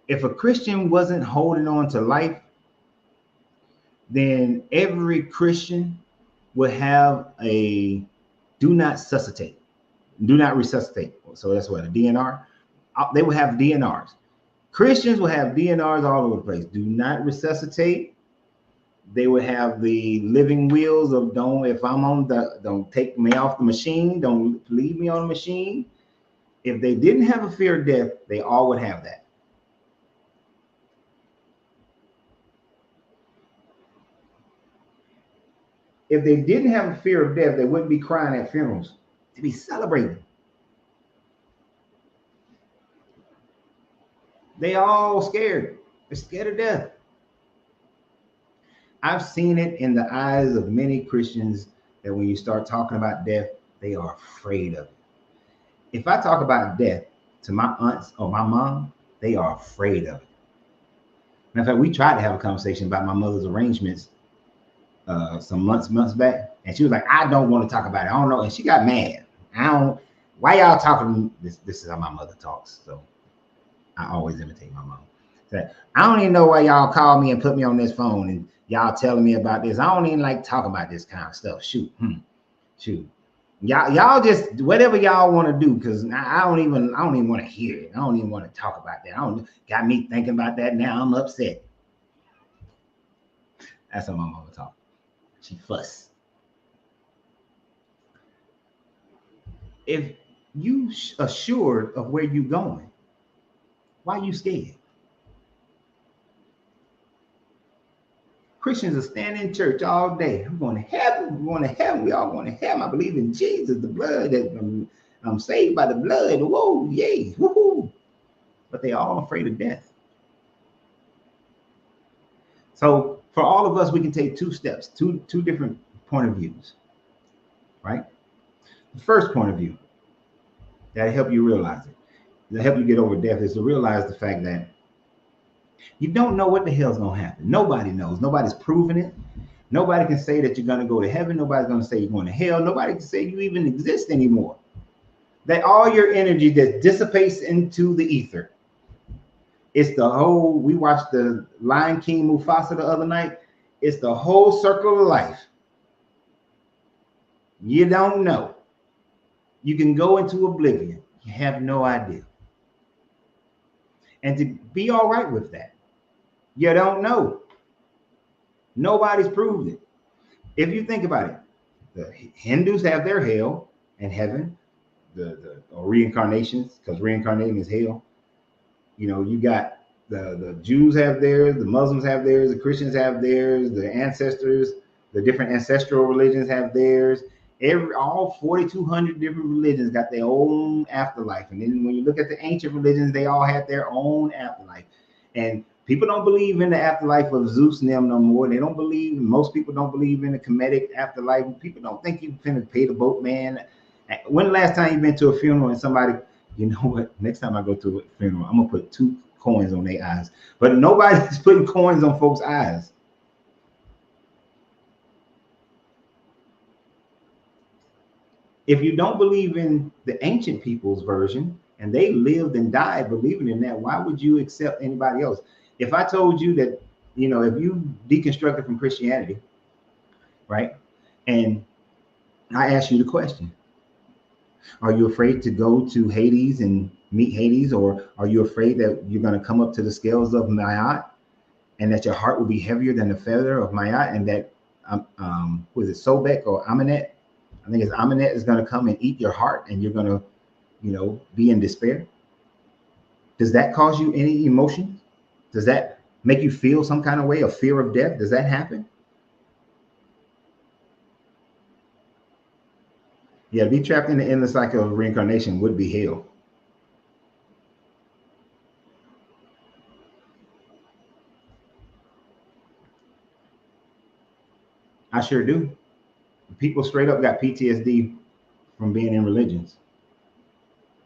if a Christian wasn't holding on to life, then every Christian would have a do not resuscitate. Do not resuscitate. So that's what a DNR. They would have DNRs. Christians will have DNRs all over the place. Do not resuscitate. They would have the living wheels of don't take me off the machine. Don't leave me on the machine. If they didn't have a fear of death, they all would have that. If they didn't have a fear of death, they wouldn't be crying at funerals. They'd be celebrating. They all scared. They're scared of death. I've seen it in the eyes of many Christians that when you start talking about death, they are afraid of it. If I talk about death to my aunts or my mom, they are afraid of it. Matter of fact, we tried to have a conversation about my mother's arrangements some months back, and she was like, "I don't want to talk about it. I don't know," and she got mad. Why y'all talking? This is how my mother talks, so I always imitate my mom. So, I don't even know why y'all called me and put me on this phone and y'all telling me about this. I don't even like talking about this kind of stuff. Shoot. Y'all just whatever y'all want to do, because I don't even want to hear it. I don't even want to talk about that. Got me thinking about that now. I'm upset. That's how my mama talks. She fuss. If you assured of where you going, why are you scared? Christians are standing in church all day. I'm going to heaven. We're going to heaven. We all going to heaven. I believe in Jesus, the blood. That I'm saved by the blood. Whoa, yay, woohoo! But they're all afraid of death. So for all of us, we can take two steps, two different point of views, right? The first point of view that'll help you realize it, that'll help you get over death, is to realize the fact that you don't know what the hell's gonna happen. Nobody knows. Nobody's proven it. Nobody can say that you're gonna go to heaven. Nobody's gonna say you're going to hell. Nobody can say you even exist anymore. That all your energy that dissipates into the ether. It's the whole, we watched the Lion King Mufasa the other night. It's the whole circle of life. You don't know. You can go into oblivion. You have no idea. And to be all right with that, you don't know. Nobody's proved it. If you think about it, the Hindus have their hell and heaven, the reincarnations, because reincarnating is hell. You know, you got the Jews have theirs, the Muslims have theirs, the Christians have theirs, the ancestors, the different ancestral religions have theirs. All 4,200 different religions got their own afterlife. And then when you look at the ancient religions, they all had their own afterlife. And people don't believe in the afterlife of Zeus and them no more. They don't believe, most people don't believe in the Kemetic afterlife. People don't think you can pay the boatman. When the last time you've been to a funeral and somebody, you know what, next time I go to a funeral, I'm going to put 2 coins on their eyes. But nobody's putting coins on folks' eyes. If you don't believe in the ancient people's version, and they lived and died believing in that, why would you accept anybody else? If I told you that, you know, if you deconstructed from Christianity, right, and I asked you the question, are you afraid to go to Hades and meet Hades, or are you afraid that you're going to come up to the scales of Ma'at, and that your heart will be heavier than the feather of Ma'at, and that was it Sobek or Amenet? I think it's Amenet is going to come and eat your heart, and you're going to, you know, be in despair. Does that cause you any emotion? Does that make you feel some kind of way, a fear of death? Does that happen? Yeah, be trapped in the endless cycle of reincarnation would be hell. I sure do. People straight up got PTSD from being in religions.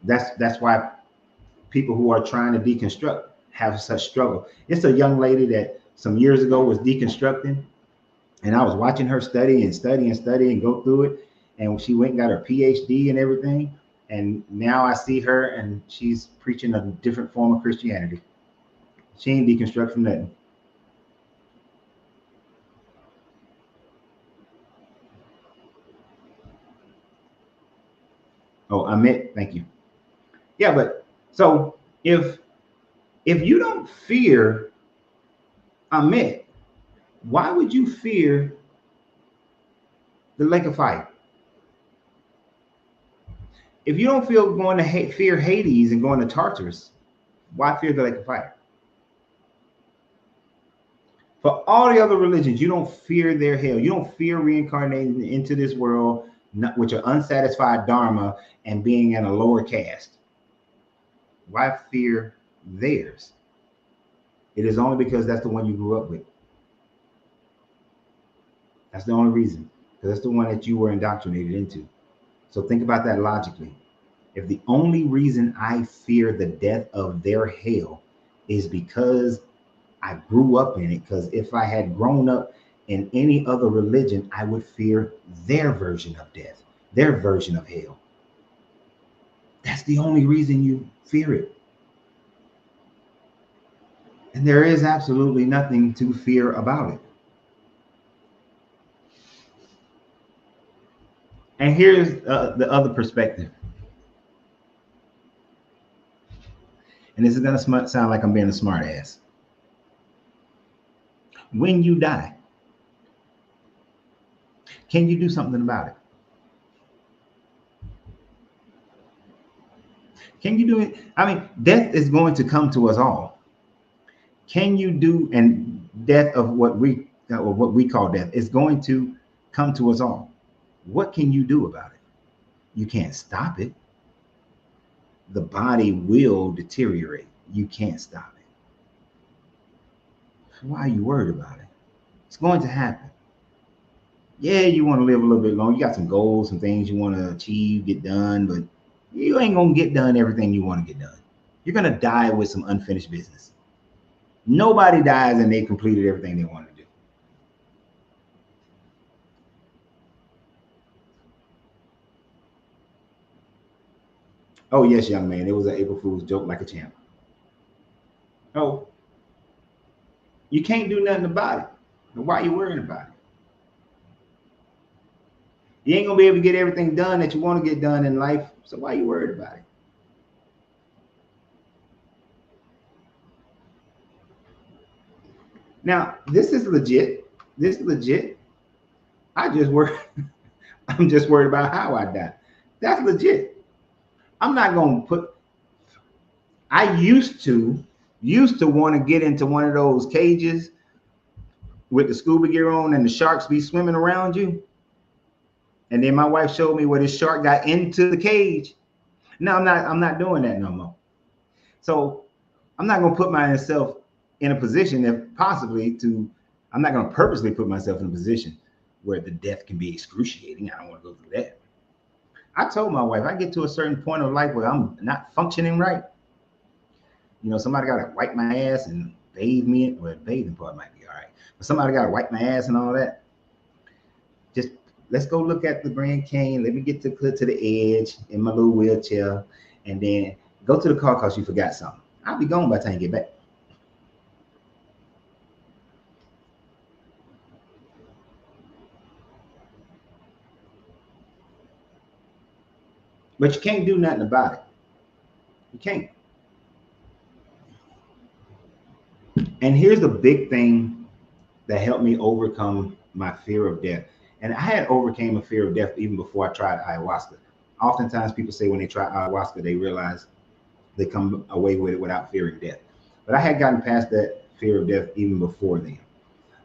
That's why people who are trying to deconstruct have such struggle. It's a young lady that some years ago was Deconstructing, and I was watching her study and go through it. And she went and got her PhD and everything. And now I see her and she's preaching a different form of Christianity. She ain't deconstructing nothing. Oh, Amit, thank you. Yeah, but so if you don't fear Amit, why would you fear the lake of fire? If you don't feel going to fear Hades and going to Tartarus, why fear the lake of fire? For all the other religions, you don't fear their hell. You don't fear reincarnating into this world with your unsatisfied dharma and being in a lower caste. Why fear theirs? It is only because that's the one you grew up with. That's the only reason, because that's the one that you were indoctrinated into. So think about that logically. If the only reason I fear the death of their hell is because I grew up in it, because if I had grown up in any other religion, I would fear their version of death, their version of hell. That's the only reason you fear it. And there is absolutely nothing to fear about it. And here's the other perspective. And this is going to sound like I'm being a smart ass. When you die, can you do something about it? Can you do it? I mean, death is going to come to us all. Can you do, and death of what we call death is going to come to us all. What can you do about it? You can't stop it. The body will deteriorate. You can't stop it. Why are you worried about it? It's going to happen. Yeah, you want to live a little bit long. You got some goals, some things you want to achieve, get done, but you ain't going to get done everything you want to get done. You're going to die with some unfinished business. Nobody dies and they completed everything they wanted to do. Oh, yes, young man. It was an April Fool's joke like a champ. Oh, you can't do nothing about it. Why are you worrying about it? You ain't going to be able to get everything done that you want to get done in life. So why are you worried about it? Now, this is legit. This is legit. I'm just worried about how I die. That's legit. I'm not going to put. I used to want to get into one of those cages with the scuba gear on and the sharks be swimming around you. And then my wife showed me where this shark got into the cage. No, I'm not doing that no more. So I'm not going to put myself in a position that I'm not going to purposely put myself in a position where the death can be excruciating. I don't want to go through that. I told my wife, I get to a certain point of life where I'm not functioning right. You know, somebody got to wipe my ass and bathe me. Well, the bathing part might be all right. But somebody got to wipe my ass and all that. Just let's go look at the Grand Canyon. Let me get to the edge in my little wheelchair. And then go to the car because you forgot something. I'll be gone by the time you get back. But you can't do nothing about it. You can't. And here's the big thing that helped me overcome my fear of death. And I had overcame a fear of death even before I tried ayahuasca. Oftentimes people say when they try ayahuasca, they realize they come away with it without fearing death. But I had gotten past that fear of death even before then.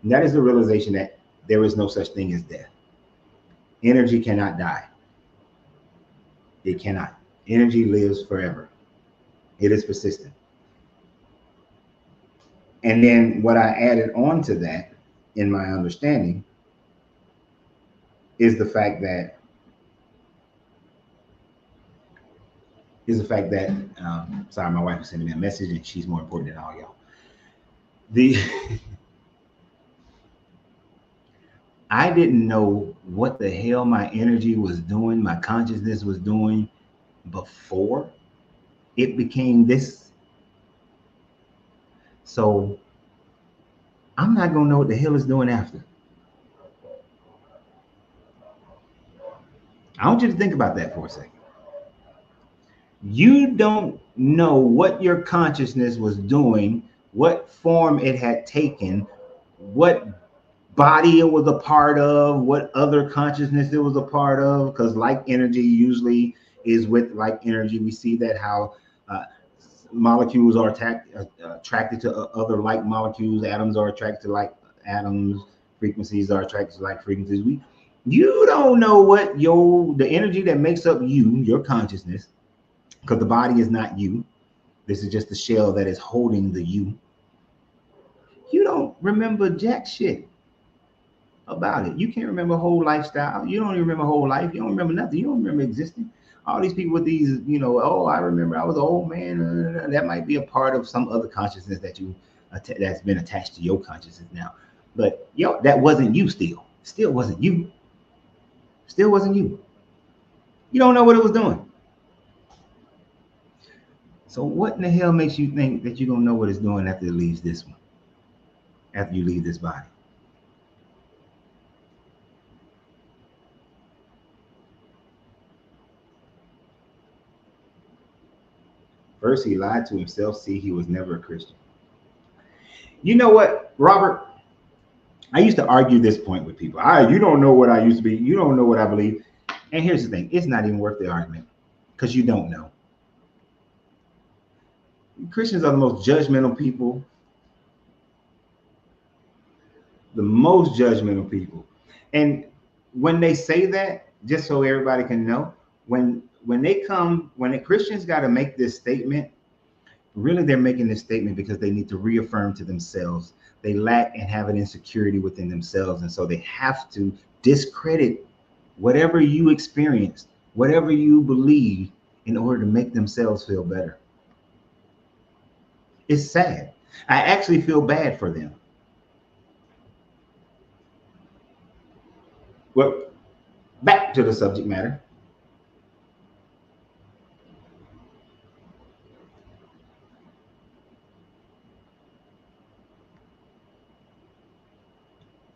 And that is the realization that there is no such thing as death. Energy cannot die. It cannot. Energy lives forever. It is persistent. And then what I added on to that in my understanding is the fact that sorry, my wife was sending me a message and she's more important than all y'all. I didn't know what the hell my energy was doing, my consciousness was doing before it became this. So I'm not gonna know what the hell it's doing after. I want you to think about that for a second. You don't know what your consciousness was doing, what form it had taken, what body it was a part of, what other consciousness it was a part of, because like energy usually is with like energy. We see that how molecules are attracted to other like molecules, atoms are attracted to like atoms, frequencies are attracted to like frequencies. You don't know what the energy that makes up you, your consciousness, because the body is not you. This is just the shell that is holding the you. You don't remember jack shit about it. You can't remember whole lifestyle. You don't even remember whole life. You don't remember nothing. You don't remember existing. All these people with these, oh, I remember I was an old man. That might be a part of some other consciousness that's been attached to your consciousness now. But that wasn't you still. Still wasn't you. Still wasn't you. You don't know what it was doing. So what in the hell makes you think that you're gonna know what it's doing after it leaves this one? After you leave this body? First, he lied to himself. See, he was never a Christian. You know what, Robert? I used to argue this point with people. You don't know what I used to be. You don't know what I believe. And here's the thing. It's not even worth the argument because you don't know. Christians are the most judgmental people. The most judgmental people. And when they say that, just so everybody can know, when the Christians got to make this statement, really they're making this statement because they need to reaffirm to themselves they lack and have an insecurity within themselves, and so they have to discredit whatever you experienced, whatever you believe, in order to make themselves feel better. It's sad. I actually feel bad for them. Well, back to the subject matter.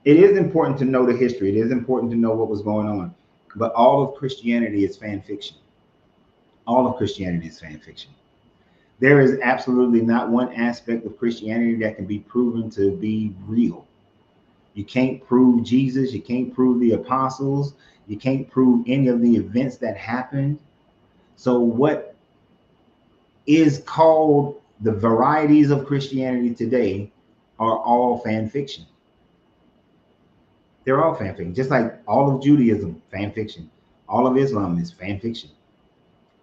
It is important to know the history. It is important to know what was going on. But all of Christianity is fan fiction. All of Christianity is fan fiction. There is absolutely not one aspect of Christianity that can be proven to be real. You can't prove Jesus. You can't prove the apostles. You can't prove any of the events that happened. So what is called the varieties of Christianity today are all fan fiction. They're all fan fiction. Just like all of Judaism, fan fiction. All of Islam is fan fiction.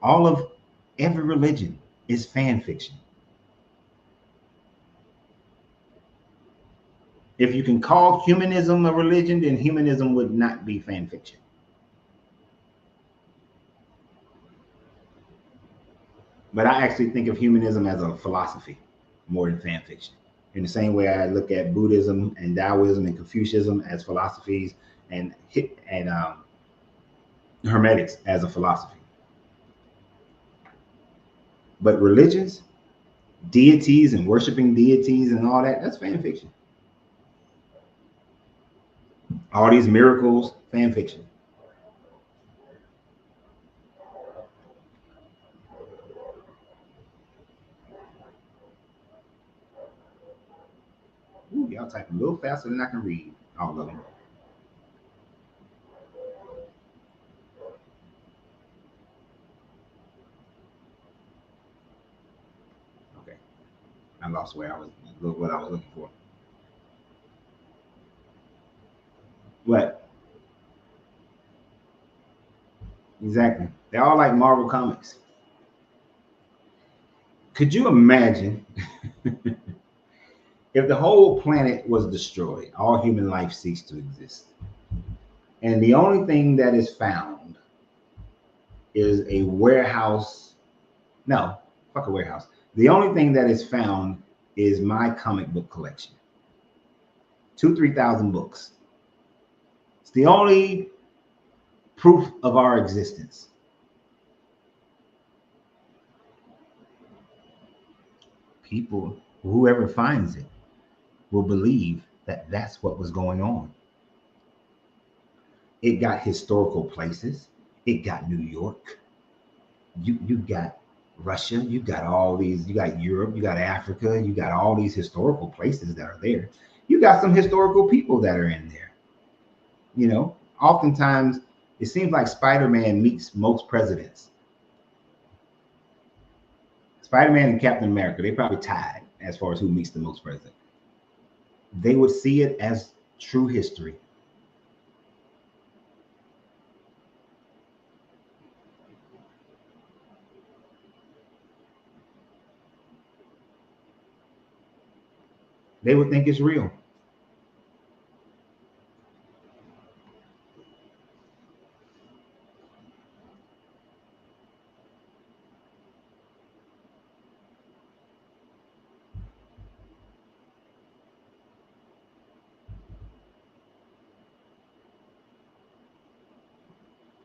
All of every religion is fan fiction. If you can call humanism a religion, then humanism would not be fan fiction. But I actually think of humanism as a philosophy more than fan fiction. In the same way I look at Buddhism and Taoism and Confucianism as philosophies, and Hermetics as a philosophy. But religions, deities and worshiping deities and all that, that's fan fiction. All these miracles, fan fiction. Ooh, y'all type a little faster than I can read all of them. Okay, I lost what I was looking for. What? Exactly. They're all like Marvel comics. Could you imagine if the whole planet was destroyed, all human life ceased to exist, and the only thing that is found is a warehouse? No, fuck a warehouse. The only thing that is found is my comic book collection. 2,000-3,000 books. the only proof of our existence. People, whoever finds it, will believe that that's what was going on. It got historical places. It got New York. You got Russia. You got all these. You got Europe. You got Africa. You got all these historical places that are there. You got some historical people that are in there. You know, oftentimes it seems like Spider-Man meets most presidents. Spider-Man and Captain America, they probably tied as far as who meets the most presidents. They would see it as true history. They would think it's real.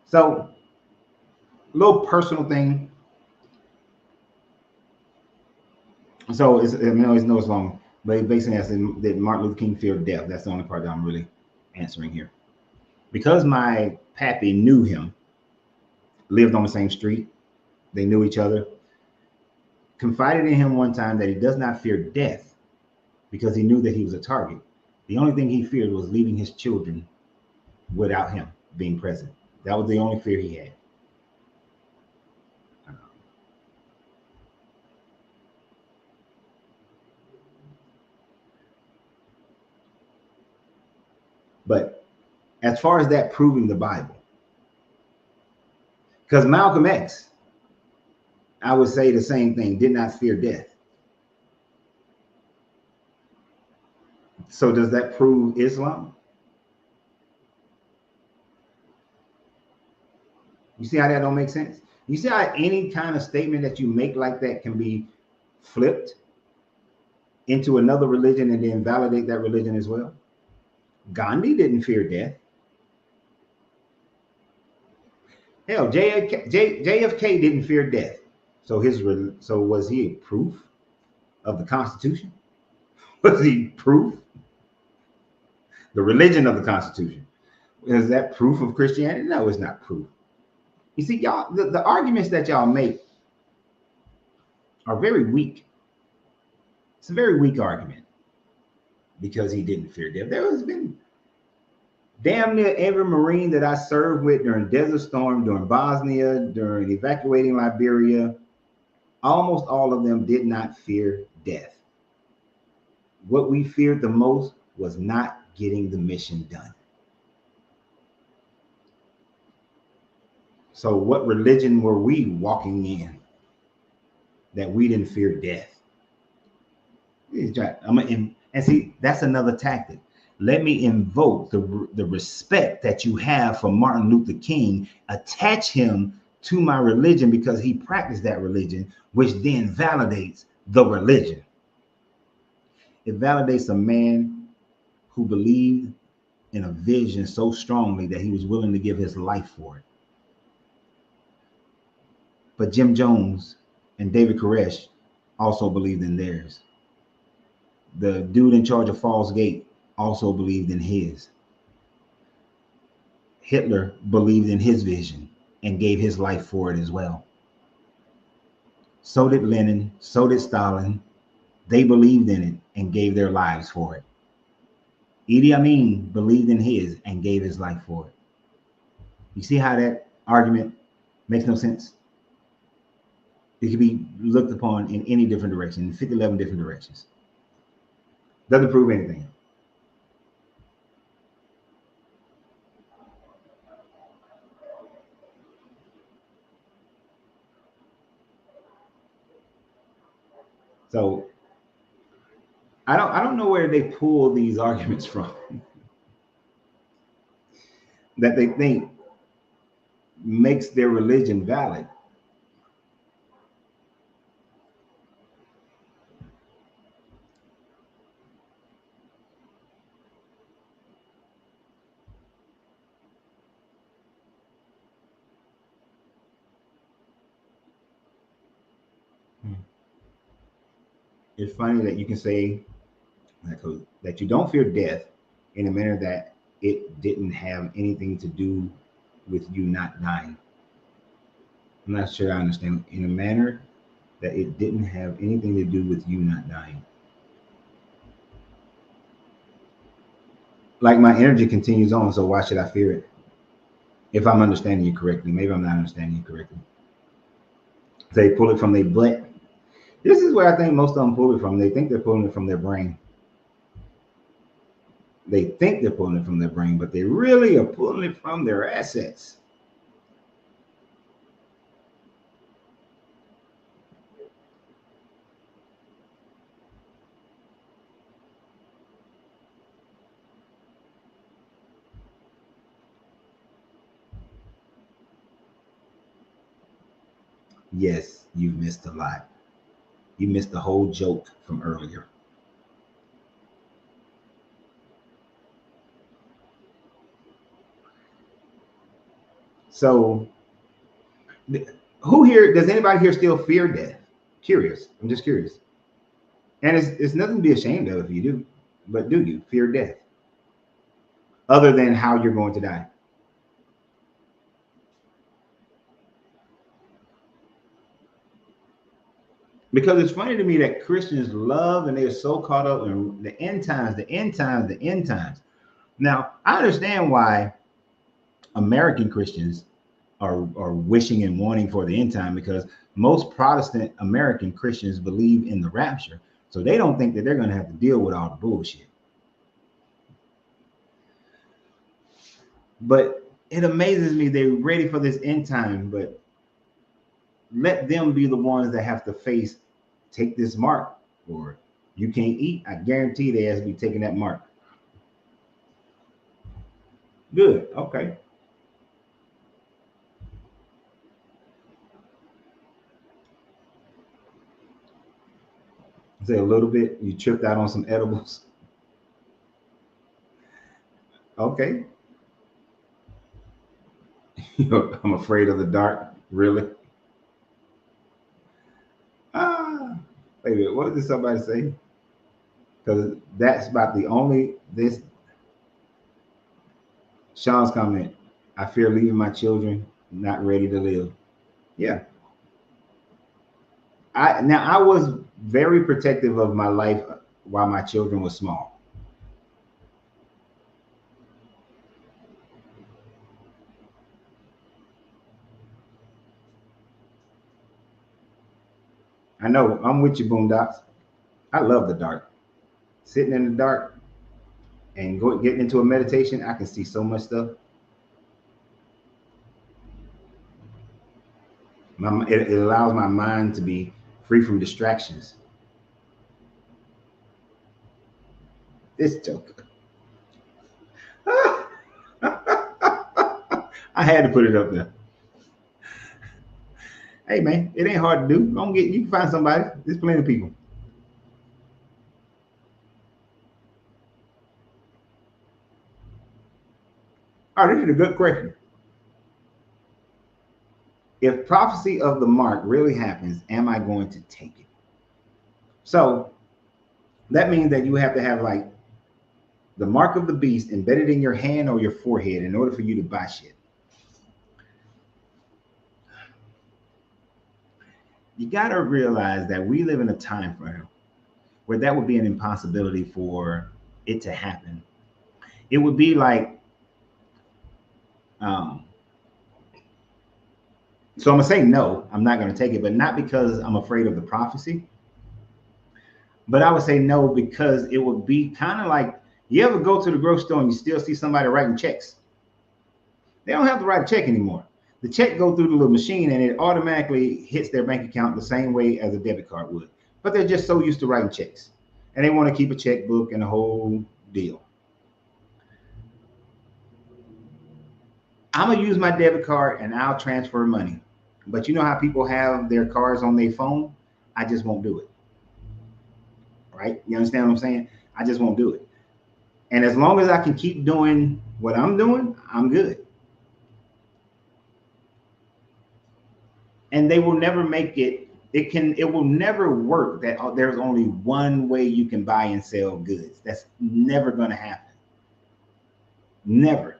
So, a little personal thing. So, it's, I know it's long, but it basically has that Martin Luther King feared death. That's the only part that I'm really answering here. Because my pappy knew him, lived on the same street, they knew each other, confided in him one time that he does not fear death because he knew that he was a target. The only thing he feared was leaving his children without him being present. That was the only fear he had. But as far as that proving the Bible, because Malcolm X, I would say the same thing, did not fear death. So does that prove Islam? You see how that don't make sense? You see how any kind of statement that you make like that can be flipped into another religion and then validate that religion as well? Gandhi didn't fear death. Hell, JFK didn't fear death. So was he a proof of the Constitution? Was he proof? The religion of the Constitution. Is that proof of Christianity? No, it's not proof. You see, y'all, the arguments that y'all make are very weak. It's a very weak argument because he didn't fear death. There has been damn near every Marine that I served with during Desert Storm, during Bosnia, during evacuating Liberia, almost all of them did not fear death. What we feared the most was not getting the mission done. So what religion were we walking in that we didn't fear death? And see, that's another tactic. Let me invoke the respect that you have for Martin Luther King, attach him to my religion because he practiced that religion, which then validates the religion. It validates a man who believed in a vision so strongly that he was willing to give his life for it. But Jim Jones and David Koresh also believed in theirs. The dude in charge of Falls Gate also believed in his. Hitler believed in his vision and gave his life for it as well. So did Lenin, so did Stalin. They believed in it and gave their lives for it. Idi Amin believed in his and gave his life for it. You see how that argument makes no sense? It can be looked upon in any different direction, in 11 different directions. Doesn't prove anything. So I don't know where they pull these arguments from that they think makes their religion valid. it's funny that you can say that you don't fear death in a manner that it didn't have anything to do with you not dying. I'm not sure I understand. In a manner that it didn't have anything to do with you not dying. Like my energy continues on, so why should I fear it? If I'm understanding you correctly, maybe I'm not understanding you correctly. They pull it from their butt. This is where I think most of them pull it from. They think they're pulling it from their brain. They think they're pulling it from their brain, but they really are pulling it from their assets. Yes, you missed a lot. You missed the whole joke from earlier. So, who here, does anybody here still fear death? Curious. I'm just curious. And it's nothing to be ashamed of if you do. But do you fear death? Other than how you're going to die? Because it's funny to me that Christians love and they're so caught up in the end times, the end times, the end times. Now, I understand why American Christians are wishing and wanting for the end time, because most Protestant American Christians believe in the rapture. So they don't think that they're going to have to deal with all the bullshit. But it amazes me they're ready for this end time, but let them be the ones that have to face, take this mark, or you can't eat. I guarantee they have to be taking that mark. Good. Okay. Say a little bit. You tripped out on some edibles. Okay. I'm afraid of the dark. Really? Ah. Wait a minute. What did somebody say? Because that's about the only this Sean's comment. I fear leaving my children not ready to live. Yeah. I was very protective of my life while my children were small. I know I'm with you, Boondocks. I love the dark. Sitting in the dark and getting into a meditation, I can see so much stuff. It allows my mind to be free from distractions. This joke. I had to put it up there. Hey man, it ain't hard to do. Don't get you can find somebody. There's plenty of people. All right, this is a good question. If prophecy of the mark really happens, am I going to take it? So that means that you have to have like the mark of the beast embedded in your hand or your forehead in order for you to buy shit. You got to realize that we live in a time frame where that would be an impossibility for it to happen. It would be like, um, so I'm gonna say no, I'm not gonna take it, but not because I'm afraid of the prophecy, but I would say no because it would be kind of like, you ever go to the grocery store and you still see somebody writing checks? They don't have to write a check anymore. The check go through the little machine and it automatically hits their bank account the same way as a debit card would. But they're just so used to writing checks, and they want to keep a checkbook and a whole deal. I'm gonna use my debit card and I'll transfer money. But you know how people have their cards on their phone? I just won't do it. Right? You understand what I'm saying? I just won't do it. And as long as I can keep doing what I'm doing, I'm good. And they will never make it It will never work that there's only one way you can buy and sell goods. That's never going to happen. Never.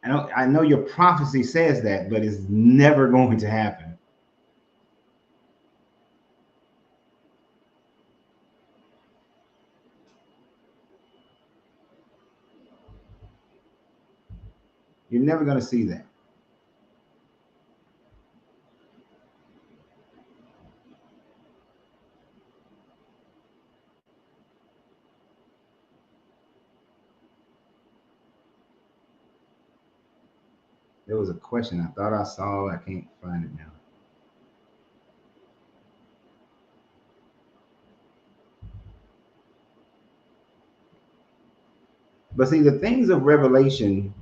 I know your prophecy says that, but it's never going to happen. You're never going to see that. There was a question I thought I saw. I can't find it now. But see, the things of Revelation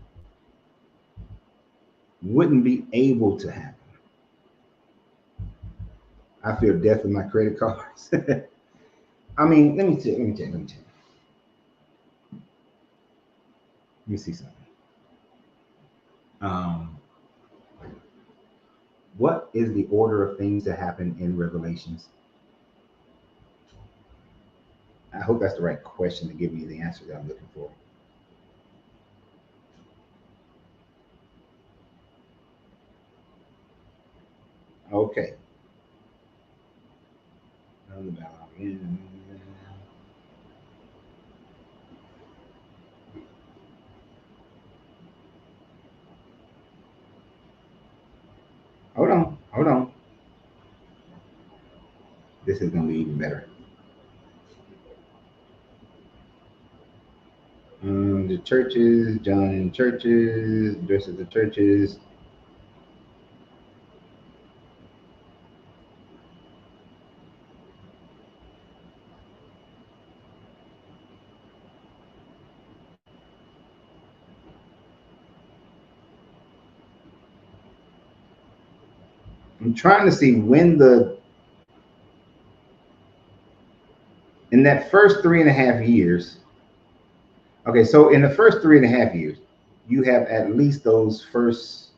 wouldn't be able to happen. I feel death with my credit cards. I mean, let me check. Let me see something. Um, what is the order of things to happen in Revelations? I hope that's the right question to give me the answer that I'm looking for. Okay. Hold on. This is going to be even better. The churches, John in churches, addresses the churches. I'm trying to see when in that first 3.5 years. Okay, so in the first 3.5 years, you have at least those first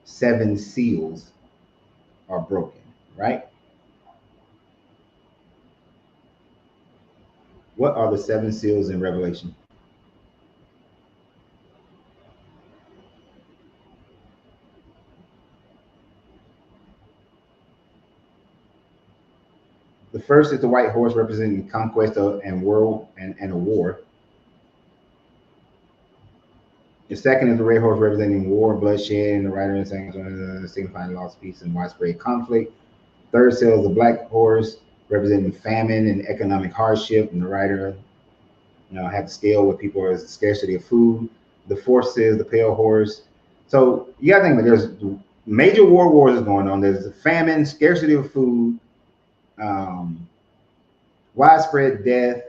7 seals are broken, right? What are the 7 seals in Revelation? The first is the white horse representing conquest and world and a war. The second is the red horse representing war, bloodshed, and the rider and signifying loss, peace, and widespread conflict. Third seal is the black horse representing famine and economic hardship, and the rider, had to scale with people as scarcity of food. The fourth is the pale horse. So you gotta think about there's major wars is going on. There's a famine, scarcity of food, widespread death,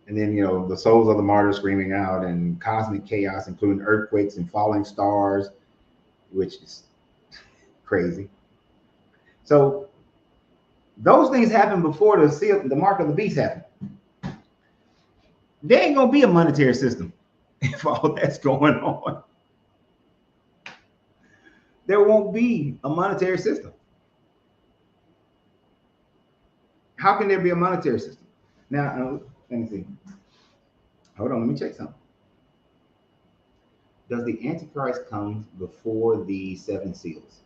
and then the souls of the martyrs screaming out, and cosmic chaos, including earthquakes and falling stars, which is crazy. So those things happen before the mark of the beast happened. There ain't gonna be a monetary system if all that's going on. There won't be a monetary system. How can there be a monetary system? Now, let me see. Hold on, let me check something. Does the Antichrist come before the 7 seals?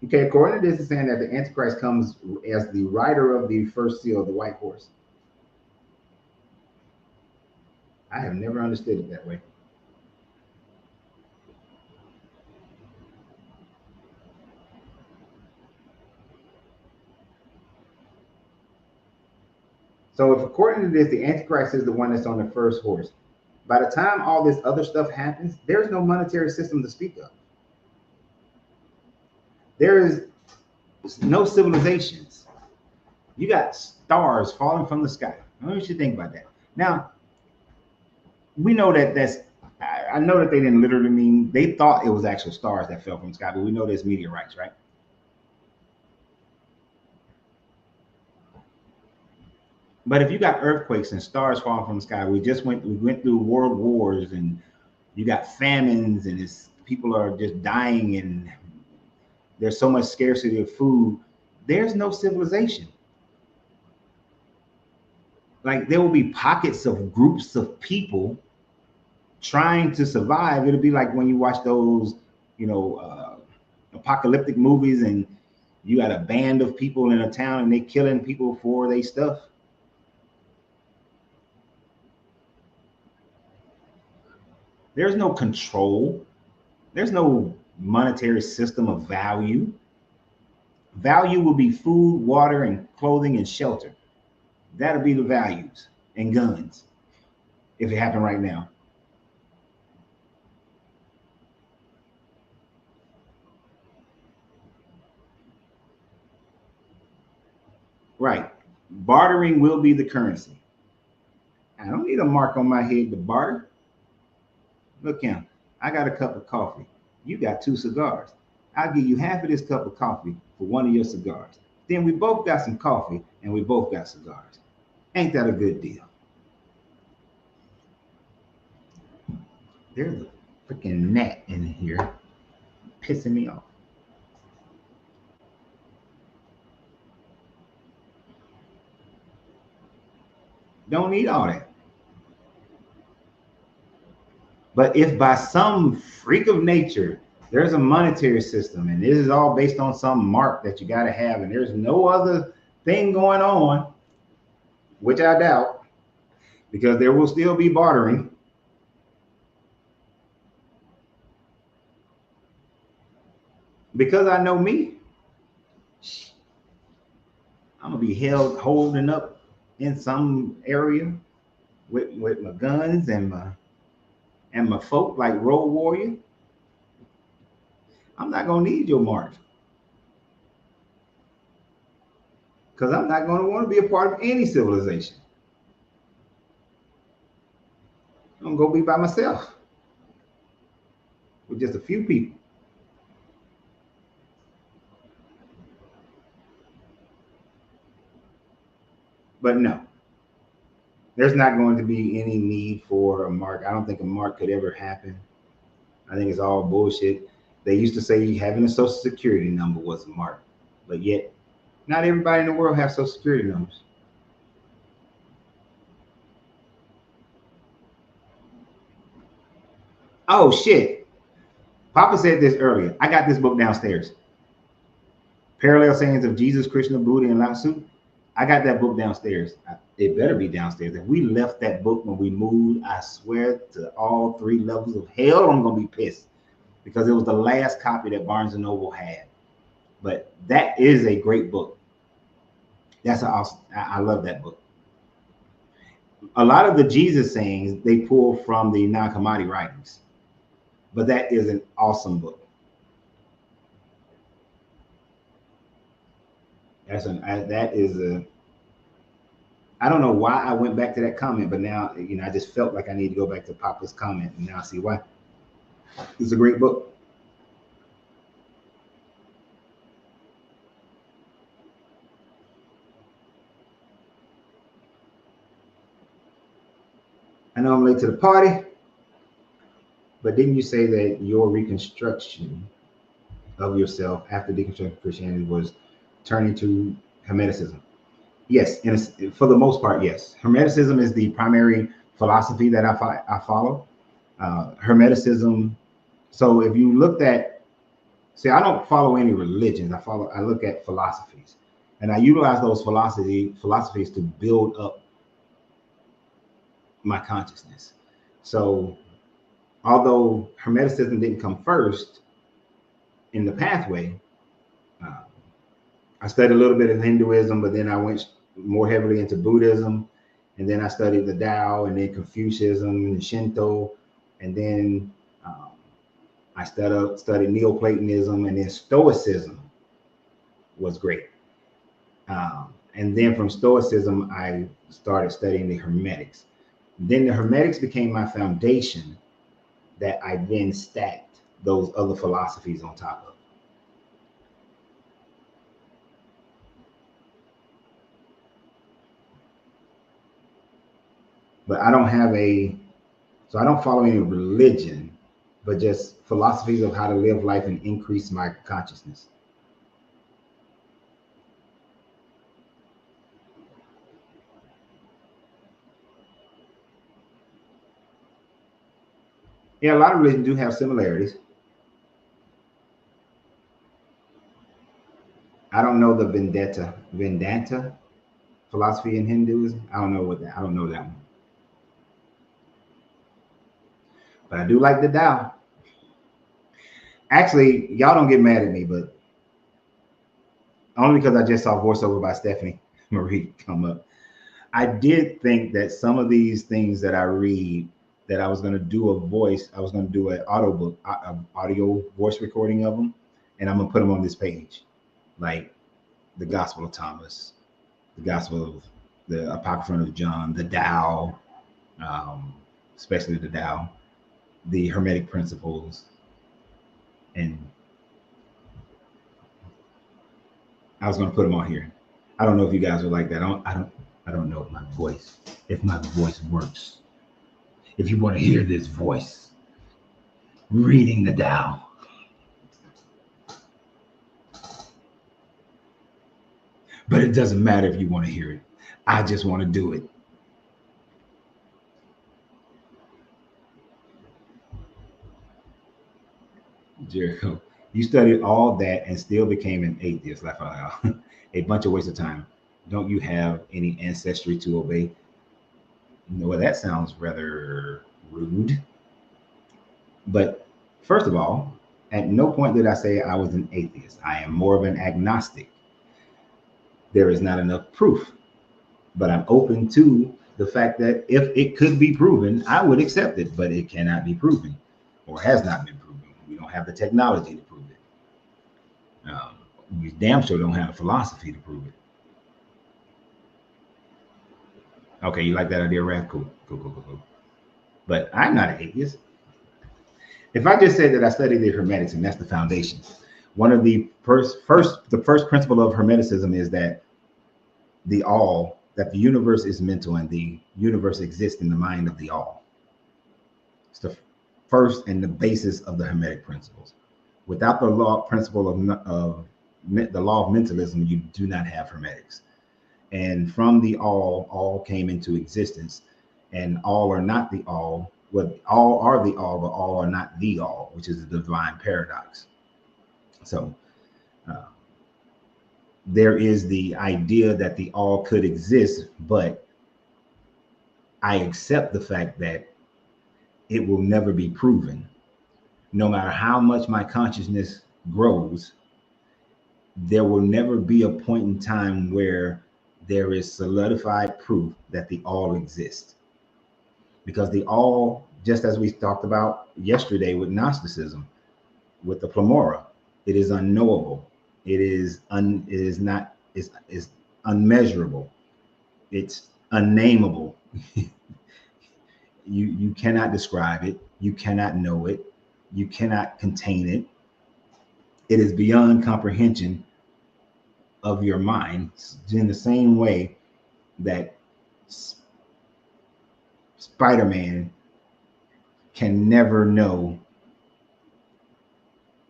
Okay, according to this, it's saying that the Antichrist comes as the rider of the first seal, the white horse. I have never understood it that way. So if according to this, the Antichrist is the one that's on the first horse, by the time all this other stuff happens, there's no monetary system to speak of. There is no civilizations. You got stars falling from the sky. What do you think about that? Now, we know I know that they didn't literally mean, they thought it was actual stars that fell from the sky, but we know there's meteorites, right? But if you got earthquakes and stars falling from the sky, we went through world wars, and you got famines, and people are just dying, and there's so much scarcity of food. There's no civilization. Like there will be pockets of groups of people trying to survive. It'll be like when you watch those, apocalyptic movies, and you got a band of people in a town and they killing people for their stuff. There's no control. There's no monetary system of value. Value will be food, water, and clothing and shelter. That'll be the values, and guns, if it happened right now. Right. Bartering will be the currency. I don't need a mark on my head to barter. Look, him. I got a cup of coffee. You got 2 cigars. I'll give you half of this cup of coffee for one of your cigars. Then we both got some coffee and we both got cigars. Ain't that a good deal? There's a freaking gnat in here pissing me off. Don't need all that. But if by some freak of nature there's a monetary system and this is all based on some mark that you got to have, and there's no other thing going on, which I doubt, because there will still be bartering. Because I know me, I'm gonna be holding up in some area with my guns and my folk like Road Warrior. I'm not gonna need your mark, because I'm not gonna want to be a part of any civilization. I'm gonna go be by myself with just a few people. But no, there's not going to be any need for a mark. I don't think a mark could ever happen. I think it's all bullshit. They used to say having a social security number was a mark, but yet not everybody in the world has social security numbers. Oh shit. Papa said this earlier. I got this book downstairs. Parallel Sayings of Jesus, Krishna, Buddha, and Lao Tzu. I got that book downstairs. It better be downstairs. If we left that book when we moved, I swear to all 3 levels of hell, I'm gonna be pissed, because it was the last copy that Barnes and Noble had. But that is a great book. That's awesome. I love that book. A lot of the Jesus sayings they pull from the Nag Hammadi writings, but that is an awesome book. That is a. I don't know why I went back to that comment, but now I just felt like I need to go back to Papa's comment, and now I see why. It's a great book. I know I'm late to the party, but didn't you say that your reconstruction of yourself after deconstructing Christianity was turning to Hermeticism? Yes, and for the most part, yes. Hermeticism is the primary philosophy that I follow. Hermeticism. So if you looked at, see, I don't follow any religions. I look at philosophies, and I utilize those philosophies to build up my consciousness. So although Hermeticism didn't come first in the pathway, uh, I studied a little bit of Hinduism, but then I went more heavily into Buddhism, and then I studied the Tao, and then Confucianism and Shinto, and then I studied Neoplatonism, and then Stoicism was great. And then from Stoicism, I started studying the Hermetics. Then the Hermetics became my foundation that I then stacked those other philosophies on top of. but I don't have so I don't follow any religion, but just philosophies of how to live life and increase my consciousness. Yeah, a lot of religions do have similarities. I don't know the Vedanta philosophy in Hinduism. I don't know I don't know that one. But I do like the Tao. Actually, y'all don't get mad at me, but only because I just saw voiceover by Stephanie Marie come up. I did think that some of these things that I read, that I was going to do I was going to do an audio voice recording of them, and I'm going to put them on this page, like the Gospel of Thomas, the Gospel of the Apocrypha of John, the Tao, especially the Tao, the Hermetic principles, and I was going to put them on here. I don't know if you guys would like that. I don't know if my voice works. If you want to hear this voice reading the Tao, but it doesn't matter if you want to hear it. I just want to do it. Jericho, you studied all that and still became an atheist. Laugh out loud. A bunch of waste of time. Don't you have any ancestry to obey? Well, that sounds rather rude. But first of all, at no point did I say I was an atheist. I am more of an agnostic. There is not enough proof, but I'm open to the fact that if it could be proven, I would accept it, but it cannot be proven or has not been proven. We don't have the technology to prove it. We damn sure don't have a philosophy to prove it. Okay, you like that idea, Raph? Cool. But I'm not an atheist. If I just said that I studied the Hermetics and that's the foundation, one of the first principle of Hermeticism is that that the universe is mental and the universe exists in the mind of the all. It's the first and the basis of the Hermetic principles. Without the principle of the law of mentalism, you do not have Hermetics. And from the all came into existence, and all are not the all. Well, all are the all, but all are not the all, which is the divine paradox. So there is the idea that the all could exist, but I accept the fact that it will never be proven. No matter how much my consciousness grows, there will never be a point in time where there is solidified proof that the all exists. Because the all, just as we talked about yesterday with Gnosticism, with the Pleroma, it is unknowable. It is unmeasurable. It's unnameable. You cannot describe it. You cannot know it. You cannot contain it. It is beyond comprehension of your mind, in the same way that Spider-Man can never know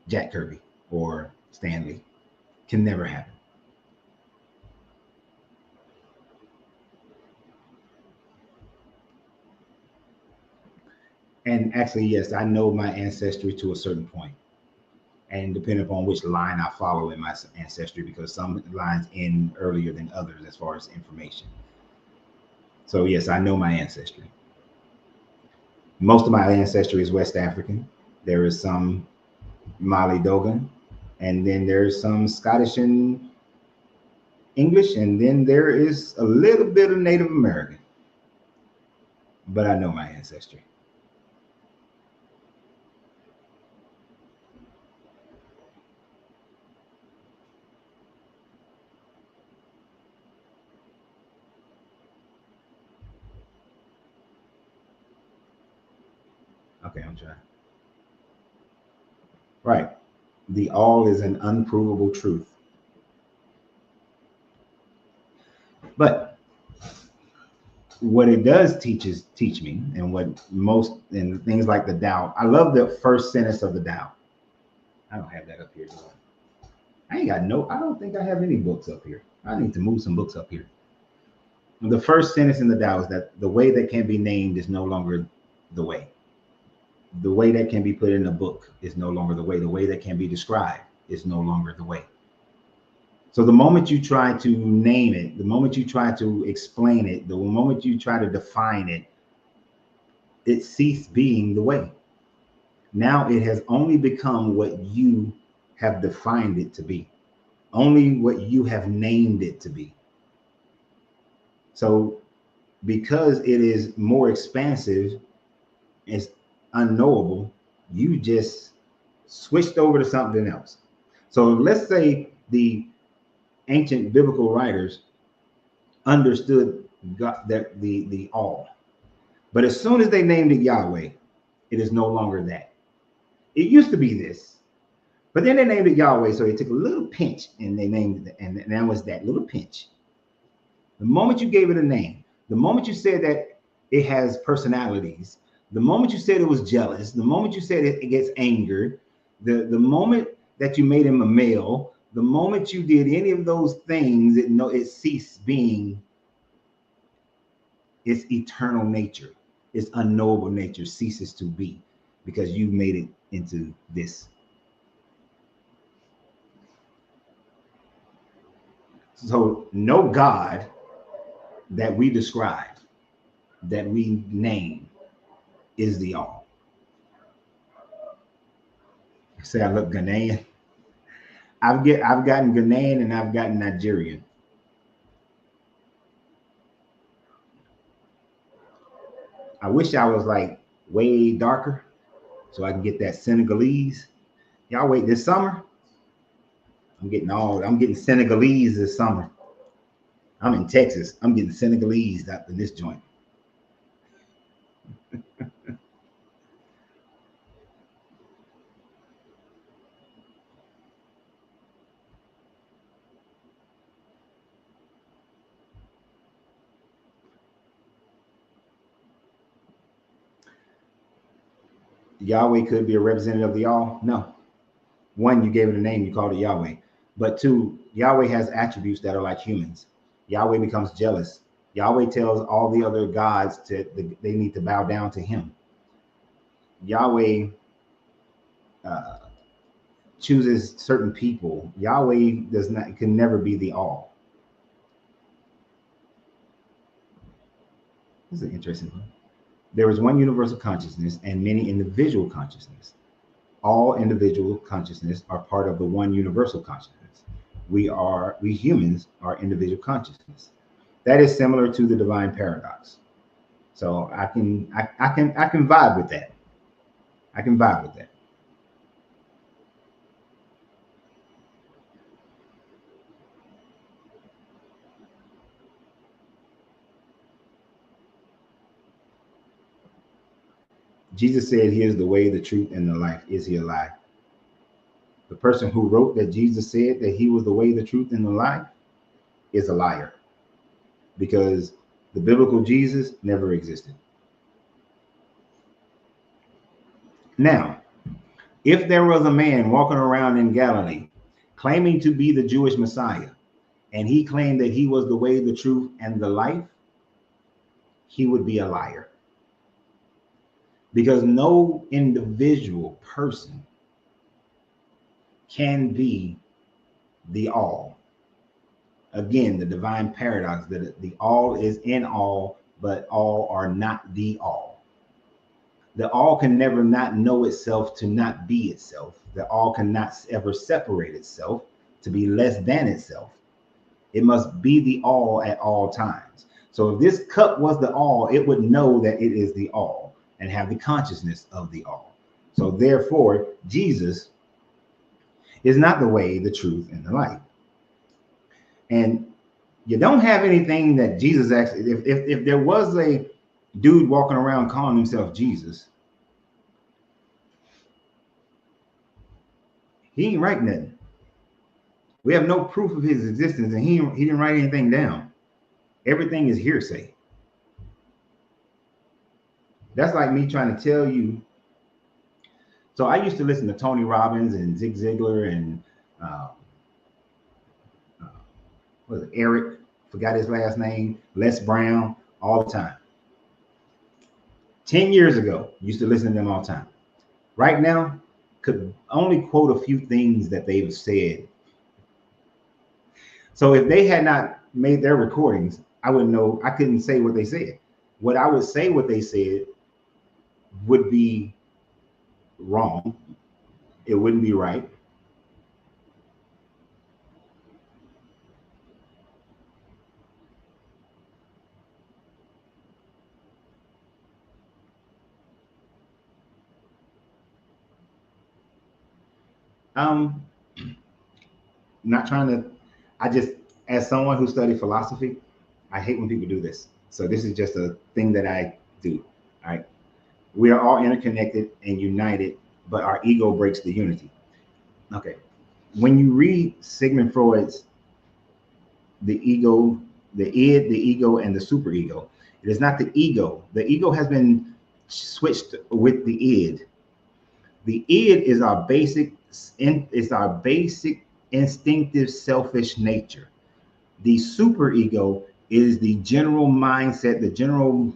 Jack Kirby or Stan Lee. Can never happen. And actually, yes, I know my ancestry to a certain point, and depending upon which line I follow in my ancestry, because some lines end earlier than others as far as information. So yes, I know my ancestry. Most of my ancestry is West African. There is some Mali Dogon, and then there's some Scottish and English, and then there is a little bit of Native American. But I know my ancestry. Okay, I'm trying. Right. The all is an unprovable truth. But what it does teach me, and what most and things like the Tao. I love the first sentence of the Tao. I don't have that up here. I ain't got no. I don't think I have any books up here. I need to move some books up here. The first sentence in the Tao is that the way that can be named is no longer the way. The way that can be put in a book is no longer the way. The way that can be described is no longer the way. So the moment you try to name it, the moment you try to explain it, the moment you try to define it, it ceased being the way. Now it has only become what you have defined it to be, only what you have named it to be. So because it is more expansive, it's unknowable, you just switched over to something else. So let's say the ancient biblical writers understood God, that the all, but as soon as they named it Yahweh, it is no longer that. It used to be this, but then they named it Yahweh, so they took a little pinch and they named it, and that was that little pinch. The moment you gave it a name, the moment you said that it has personalities, the moment you said it was jealous, the moment you said it gets angered, the moment that you made him a male, the moment you did any of those things, it ceased being its eternal nature. Its unknowable nature ceases to be because you made it into this. So no God that we describe, that we name, is the all. Say I look Ghanaian. I've gotten Ghanaian and I've gotten Nigerian. I wish I was like way darker so I can get that Senegalese. Y'all wait this summer. I'm getting Senegalese this summer. I'm in Texas. I'm getting Senegalese up in this joint. Yahweh could be a representative of the all. No. One, you gave it a name, you called it Yahweh. But two, Yahweh has attributes that are like humans. Yahweh becomes jealous. Yahweh tells all the other gods they need to bow down to him. Yahweh chooses certain people. Yahweh can never be the all. This is an interesting one. There is one universal consciousness and many individual consciousness. All individual consciousness are part of the one universal consciousness. We humans are individual consciousness. That is similar to the divine paradox. So I can vibe with that. I can vibe with that. Jesus said, he is the way, the truth, and the life. Is he a lie? The person who wrote that Jesus said that he was the way, the truth, and the life is a liar, because the biblical Jesus never existed. Now, if there was a man walking around in Galilee claiming to be the Jewish Messiah, and he claimed that he was the way, the truth, and the life, he would be a liar. Because no individual person can be the all. Again, the divine paradox that the all is in all, but all are not the all. The all can never not know itself to not be itself. The all cannot ever separate itself to be less than itself. It must be the all at all times. So if this cup was the all, it would know that it is the all and have the consciousness of the all. So therefore, Jesus is not the way, the truth, and the life. And you don't have anything that Jesus actually, if there was a dude walking around calling himself Jesus, he ain't write nothing. We have no proof of his existence, and he didn't write anything down. Everything is hearsay. That's like me trying to tell you. So I used to listen to Tony Robbins and Zig Ziglar and uh, uh, what was it, Eric, forgot his last name, Les Brown, all the time. 10 years ago, used to listen to them all the time. Right now, could only quote a few things that they've said. So if they had not made their recordings, I wouldn't know. I couldn't say what they said. What I would say, what they said, would be wrong. It wouldn't be right. Um, not trying to. I just, as someone who studied philosophy, I hate when people do this. So this is just a thing that I do. All right, we are all interconnected and united, but our ego breaks the unity. Okay, when you read Sigmund Freud's The Ego, the id, the ego, and the superego, it is not the ego. The ego has been switched with the id. The id is our basic instinctive selfish nature. The superego is the general mindset, the general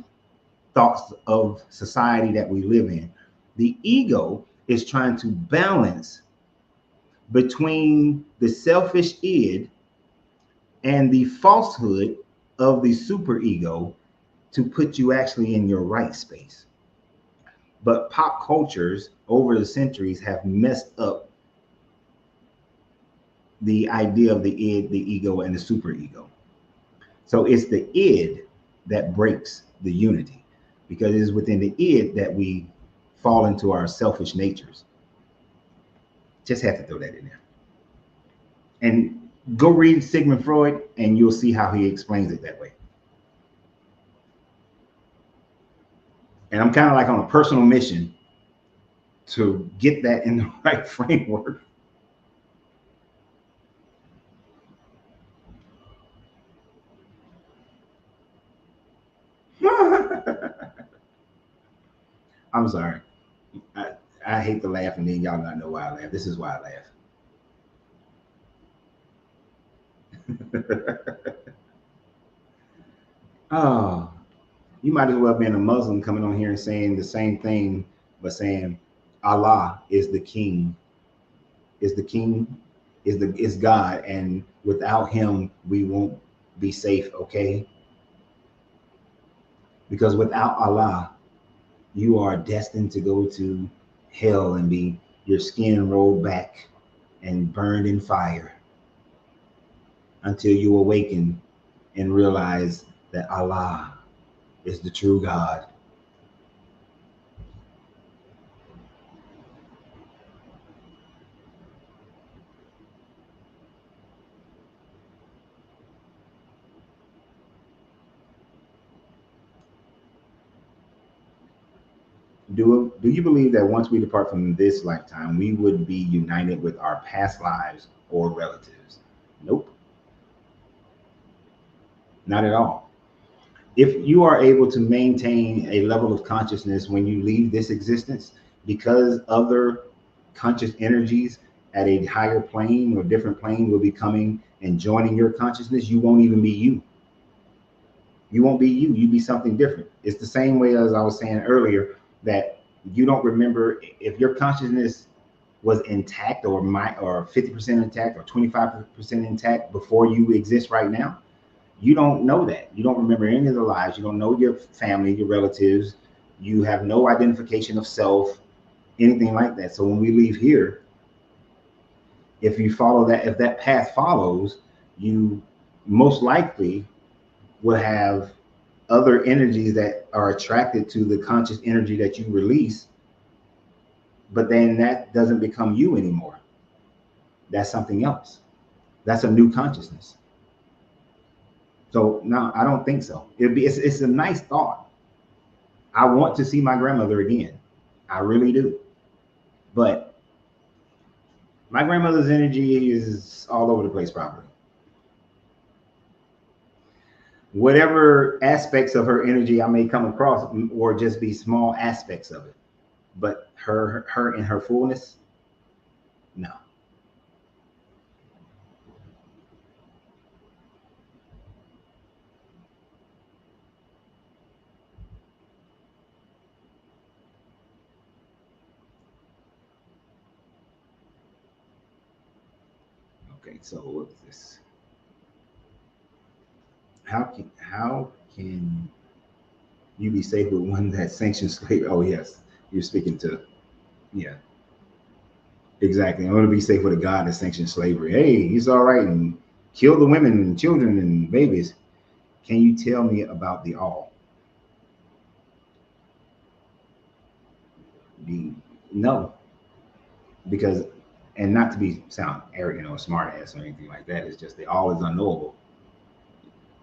thoughts of society that we live in. The ego is trying to balance between the selfish id and the falsehood of the superego to put you actually in your right space. But pop cultures over the centuries have messed up the idea of the id, the ego, and the superego. So it's the id that breaks the unity because it is within the id that we fall into our selfish natures. Just have to throw that in there. And go read Sigmund Freud and you'll see how he explains it that way. And I'm kind of like on a personal mission to get that in the right framework. I'm sorry. I, I hate to laugh and then y'all not know why I laugh. This is why I laugh. Oh, you might as well have been a Muslim coming on here and saying the same thing, but saying Allah is the king, is the king, is God, and without him we won't be safe, okay? Because without Allah, you are destined to go to hell and be your skin rolled back and burned in fire until you awaken and realize that Allah is the true God. Do you believe that once we depart from this lifetime, we would be united with our past lives or relatives? Nope, not at all. If you are able to maintain a level of consciousness when you leave this existence, because other conscious energies at a higher plane or different plane will be coming and joining your consciousness, you won't even be you. You won't be you. You be something different. It's the same way as I was saying earlier that you don't remember if your consciousness was intact or 50% intact or 25% intact before you exist right now. You don't know that. You don't remember any of the lives. You don't know your family, your relatives. You have no identification of self, anything like that. So when we leave here, if you follow that, if that path follows, you most likely will have other energies that are attracted to the conscious energy that you release, but then that doesn't become you anymore. That's something else. That's a new consciousness. So no, I don't think so. It's a nice thought. I want to see my grandmother again. I really do. But my grandmother's energy is all over the place probably. whatever aspects of her energy I may come across, or just be small aspects of it. But her in her fullness, no. Okay, so what's this? How can you be safe with one that sanctions slavery? Oh yes, you're speaking to, yeah, exactly. I want to be safe with a God that sanctions slavery. Hey, he's all right and kill the women and children and babies. Can you tell me about the all? The no, because, and not to be sound arrogant or smart ass or anything like that. It's just the all is unknowable.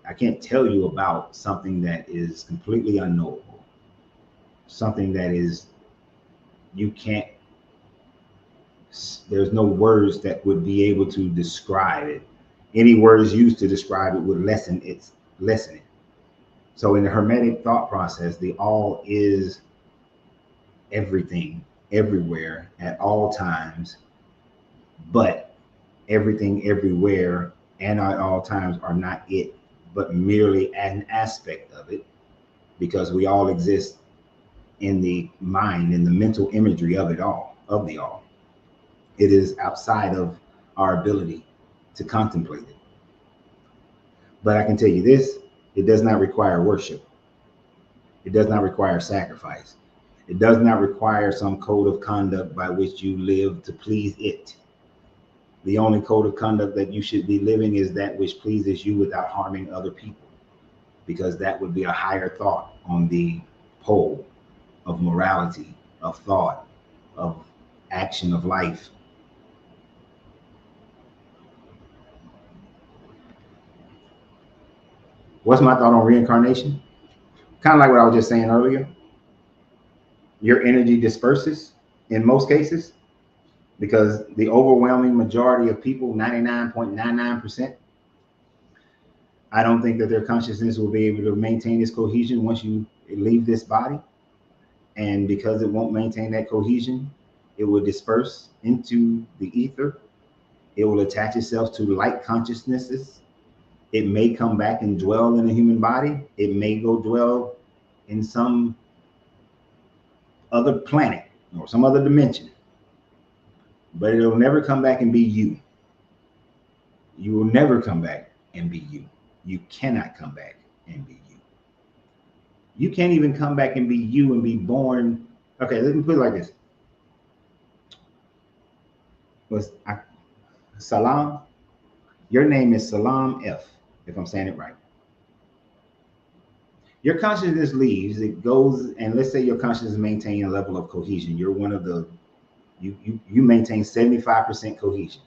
I can't tell you about something that is completely unknowable, something that is, you can't, there's no words that would be able to describe it. Any words used to describe it would lessen it. So in the Hermetic thought process, the all is everything, everywhere, at all times, but everything, everywhere, and at all times are not it, but merely an aspect of it, because we all exist in the mind, in the mental imagery of it all, of the all. It is outside of our ability to contemplate it. But I can tell you this, it does not require worship. It does not require sacrifice. It does not require some code of conduct by which you live to please it. The only code of conduct that you should be living is that which pleases you without harming other people, because that would be a higher thought on the pole of morality, of thought, of action, of life. What's my thought on reincarnation? Kind of like what I was just saying earlier. Your energy disperses in most cases, because the overwhelming majority of people, 99.99%, I don't think that their consciousness will be able to maintain its cohesion once you leave this body. And because it won't maintain that cohesion, it will disperse into the ether. It will attach itself to light consciousnesses. It may come back and dwell in a human body. It may go dwell in some other planet or some other dimension, but it'll never come back and be you. You will never come back and be you. You cannot come back and be you. You can't even come back and be you and be born. Okay, let me put it like this. Was Salam? Your name is Salam F, if I'm saying it right. Your consciousness leaves, it goes, and let's say your consciousness maintain a level of cohesion. You're one of the, you maintain 75% cohesion.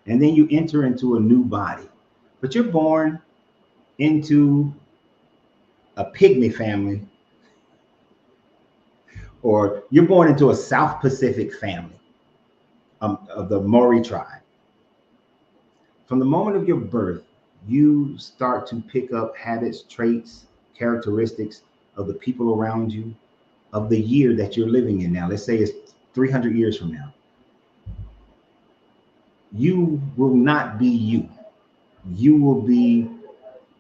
And then you enter into a new body. But you're born into a pygmy family, or you're born into a South Pacific family of the Maori tribe. From the moment of your birth, you start to pick up habits, traits, characteristics of the people around you, of the year that you're living in now. Let's say it's 300 years from now. You will not be you. You will be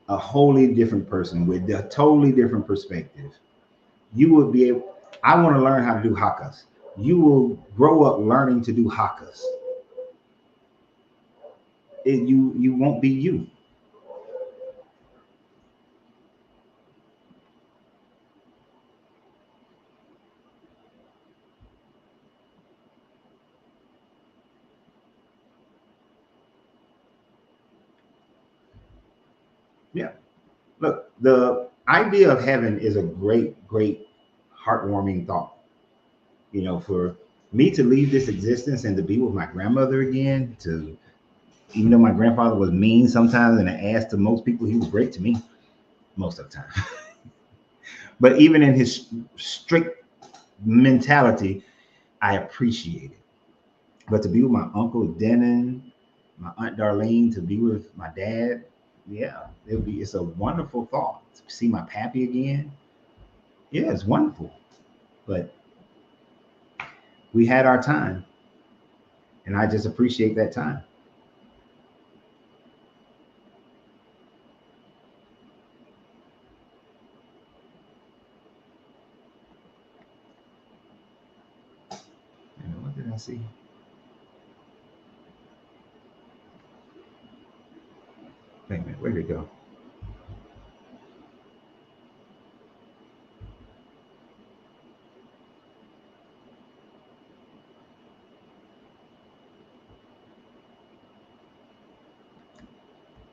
a wholly different person with a totally different perspective. You will be able, I want to learn how to do hakas. You will grow up learning to do hakas. You won't be you. Yeah. Look, the idea of heaven is a great, great, heartwarming thought. You know, for me to leave this existence and to be with my grandmother again, to, even though my grandfather was mean sometimes and an ass to most people, he was great to me most of the time. But even in his strict mentality, I appreciate it. But to be with my uncle Denon, my aunt Darlene, to be with my dad, Yeah, it's a wonderful thought to see my pappy again. Yeah, it's wonderful. But we had our time, and I just appreciate that time. What did I see? Wait a minute, where did it go?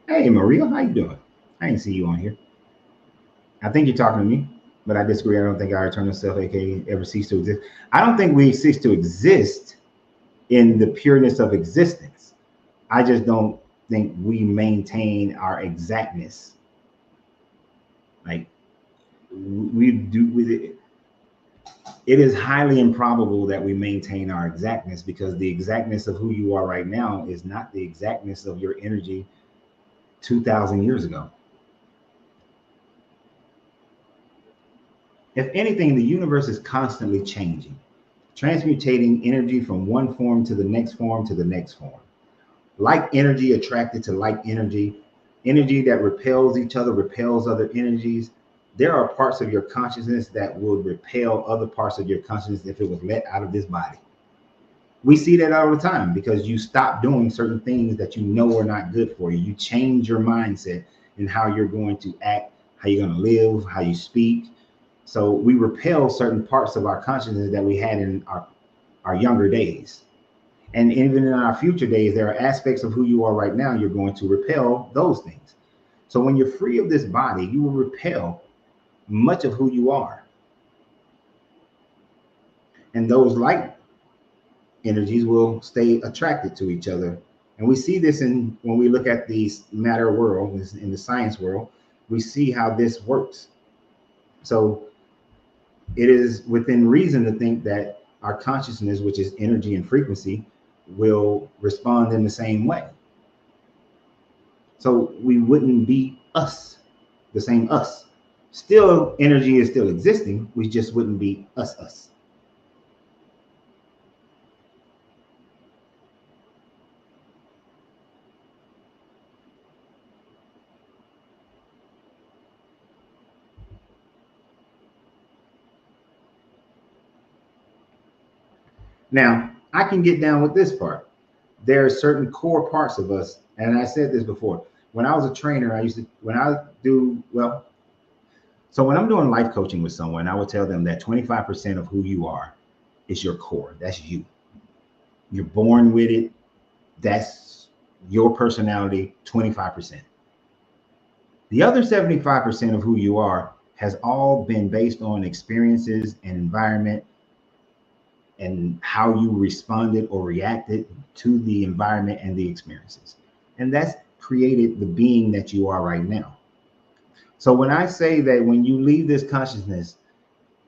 Hey, Maria, how you doing? I didn't see you on here. I think you're talking to me, but I disagree. I don't think our eternal self, aka, ever cease to exist. I don't think we cease to exist in the pureness of existence. I just don't think we maintain our exactness. Like we do with it. It is highly improbable that we maintain our exactness because the exactness of who you are right now is not the exactness of your energy 2,000 years ago. If anything, the universe is constantly changing, transmutating energy from one form to the next form to the next form. Like energy attracted to like energy, energy that repels each other, repels other energies. There are parts of your consciousness that will repel other parts of your consciousness if it was let out of this body. We see that all the time because you stop doing certain things that you know are not good for you. You change your mindset and how you're going to act, how you're going to live, how you speak. So we repel certain parts of our consciousness that we had in our younger days. And even in our future days, there are aspects of who you are right now, you're going to repel those things. So when you're free of this body, you will repel much of who you are. And those light energies will stay attracted to each other. And we see this in when we look at the matter world, in the science world, we see how this works. So it is within reason to think that our consciousness, which is energy and frequency, will respond in the same way. So we wouldn't be us, the same us. Still, energy is still existing. We just wouldn't be us. Now, I can get down with this part. There are certain core parts of us, and I said this before. When I was a trainer, when I do, well, so when I'm doing life coaching with someone, I would tell them that 25% of who you are is your core. That's you. You're born with it. That's your personality, 25%. The other 75% of who you are has all been based on experiences and environment and how you responded or reacted to the environment and the experiences. And that's created the being that you are right now. So when I say that when you leave this consciousness,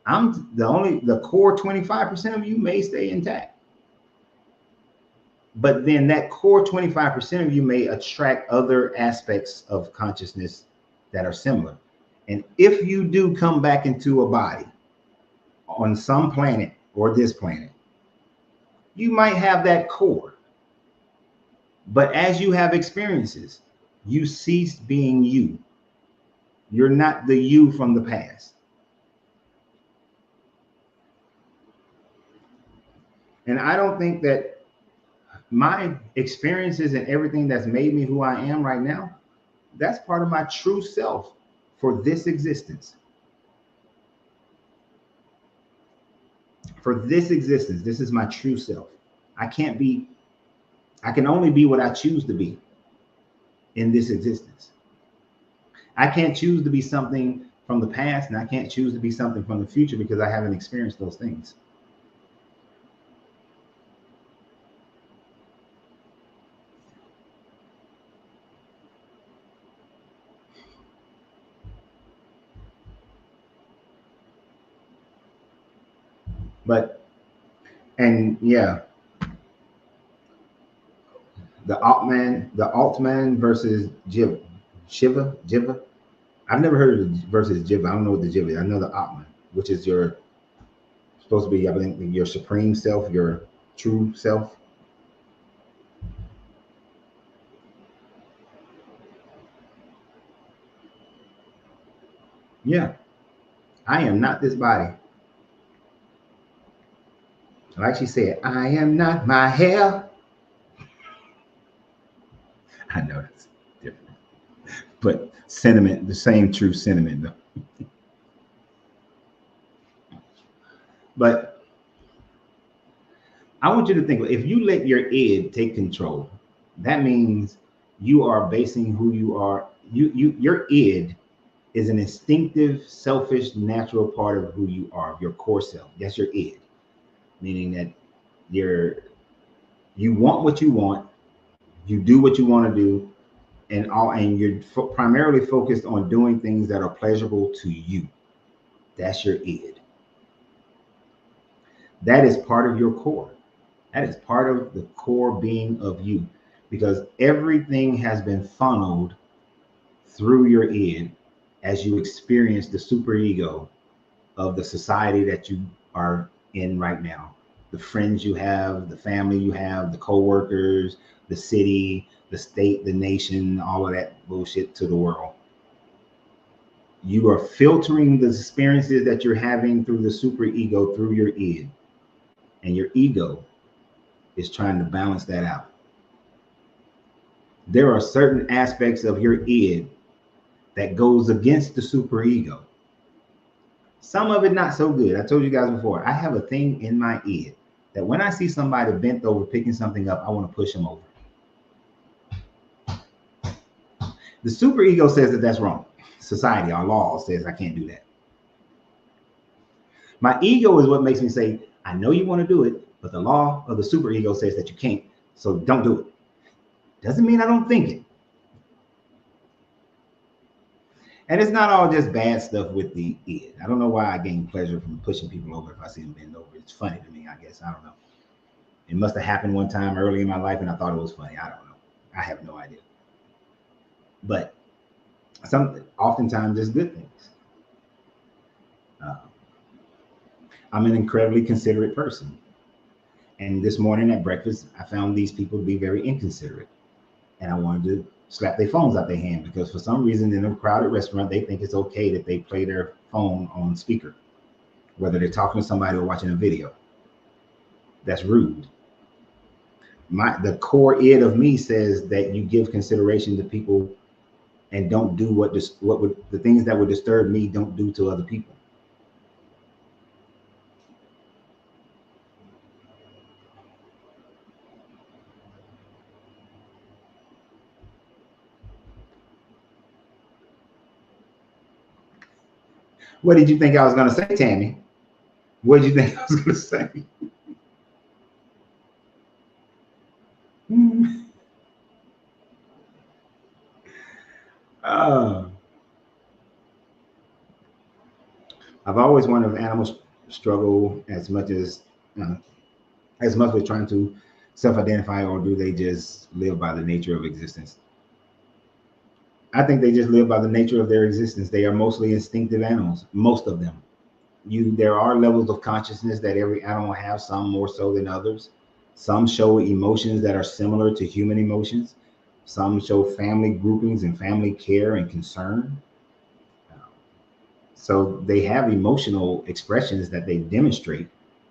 the core 25% of you may stay intact. But then that core 25% of you may attract other aspects of consciousness that are similar. And if you do come back into a body on some planet or this planet, you might have that core. But as you have experiences, you cease being you. You're not the you from the past. And I don't think that my experiences and everything that's made me who I am right now, that's part of my true self for this existence. For this existence, this is my true self. I can only be what I choose to be in this existence. I can't choose to be something from the past, and I can't choose to be something from the future because I haven't experienced those things. But, and yeah, the Altman versus Jiva. I've never heard of the versus Jiva. I don't know what the Jiva is. I know the Atman, which is your supposed to be, I think, your supreme self, your true self. Yeah, I am not this body. Like she said, I am not my hair. I know that's different, but sentiment, the same true sentiment though. But I want you to think, if you let your id take control, that means you are basing who you are. Your id is an instinctive, selfish, natural part of who you are, your core self. That's your id, meaning that you're you want what you want, you do what you want to do, and you're primarily focused on doing things that are pleasurable to you. That's your id. That is part of your core. That is part of the core being of you, because everything has been funneled through your id as you experience the superego of the society that you are in right now. The friends you have, the family you have, the co-workers, the city, the state, the nation, all of that bullshit to the world. You are filtering the experiences that you're having through the superego, through your id. And your ego is trying to balance that out. There are certain aspects of your id that goes against the superego. Some of it not so good. I told you guys before, I have a thing in my id that when I see somebody bent over picking something up, I want to push them over. The superego says that that's wrong. Society, our law says I can't do that. My ego is what makes me say, I know you want to do it, but the law of the superego says that you can't, so don't do it. Doesn't mean I don't think it. And it's not all just bad stuff with the id. I don't know why I gain pleasure from pushing people over if I see them bend over. It's funny to me, I guess. I don't know. It must have happened one time early in my life and I thought it was funny. I don't know. I have no idea. But oftentimes there's good things. I'm an incredibly considerate person. And this morning at breakfast, I found these people to be very inconsiderate. And I wanted to slap their phones out their hand because for some reason in a crowded restaurant, they think it's okay that they play their phone on speaker, whether they're talking to somebody or watching a video. That's rude. The core id of me says that you give consideration to people and don't do the things that would disturb me, don't do to other people. What did you think I was going to say, Tammy? What did you think I was going to say? I've always wondered if animals struggle as much with trying to self-identify, or do they just live by the nature of existence? I think they just live by the nature of their existence. They are mostly instinctive animals, most of them. There are levels of consciousness that every animal has, some more so than others. Some show emotions that are similar to human emotions. Some show family groupings and family care and concern. So they have emotional expressions that they demonstrate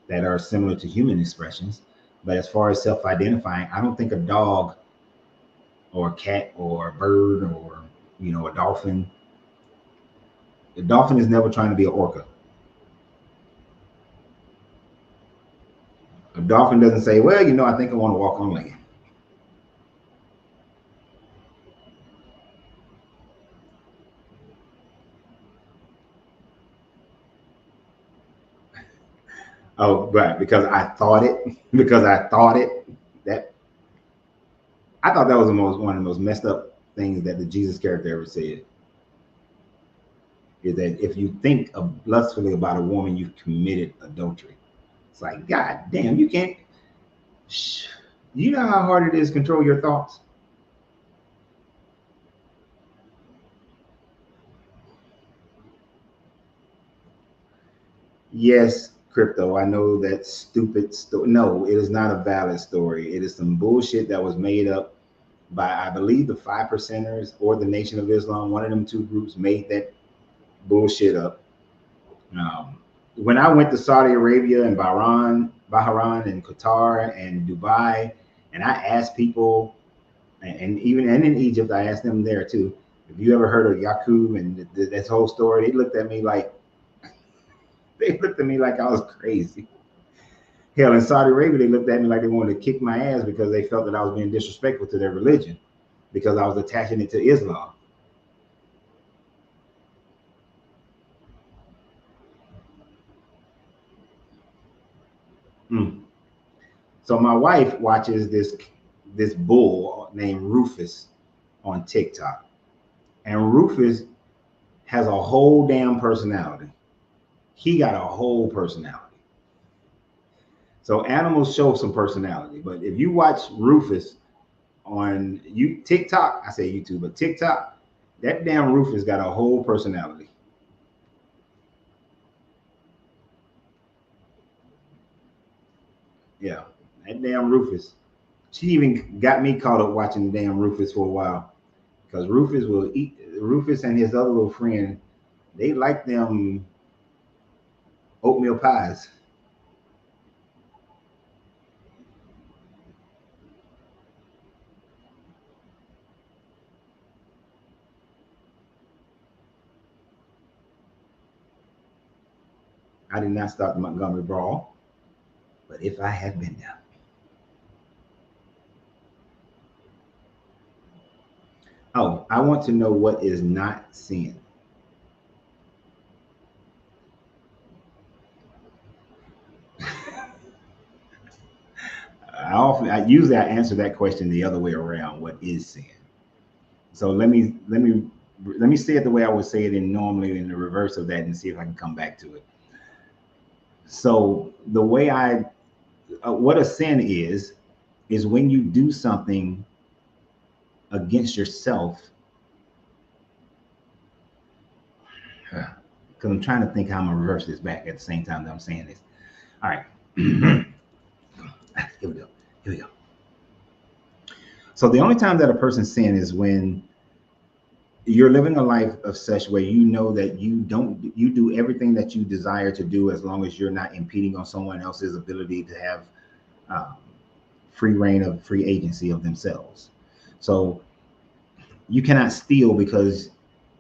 that are similar to human expressions. But as far as self-identifying, I don't think a dog or a cat or a bird or a dolphin. The dolphin is never trying to be an orca. A dolphin doesn't say, well, I think I want to walk on land. Oh, right, because I thought it. Because I thought it. That I thought that was one of the most messed up things that the Jesus character ever said. Is that if you think lustfully about a woman, you've committed adultery. It's like, God damn, you can't. You know how hard it is to control your thoughts? Yes, crypto. I know that stupid story. No, it is not a valid story. It is some bullshit that was made up by, I believe, the Five Percenters or the Nation of Islam. One of them two groups made that bullshit up. When I went to Saudi Arabia and Bahrain and Qatar and Dubai, and I asked people, and even and in Egypt, I asked them there too, have you ever heard of Yaqub and this whole story? They looked at me like I was crazy. Hell, in Saudi Arabia, they looked at me like they wanted to kick my ass because they felt that I was being disrespectful to their religion because I was attaching it to Islam. Mm. So my wife watches this bull named Rufus on TikTok, and Rufus has a whole damn personality. He got a whole personality. So animals show some personality, but if you watch Rufus on TikTok, I say YouTube, but TikTok, that damn Rufus got a whole personality. Yeah, that damn Rufus. She even got me caught up watching the damn Rufus for a while because Rufus and his other little friend. They like them oatmeal pies. I did not start the Montgomery Brawl, but if I had been there. Oh, I want to know what is not sin. I usually I answer that question the other way around. What is sin? So let me say it the way I would say it in normally in the reverse of that and see if I can come back to it. So the way what a sin is when you do something against yourself. Because I'm trying to think how I'm gonna reverse this back at the same time that I'm saying this. All right. Here we go. Here we go. So the only time that a person sin is when you're living a life of such where you know that you do everything that you desire to do as long as you're not impeding on someone else's ability to have uh, free reign of free agency of themselves. So you cannot steal because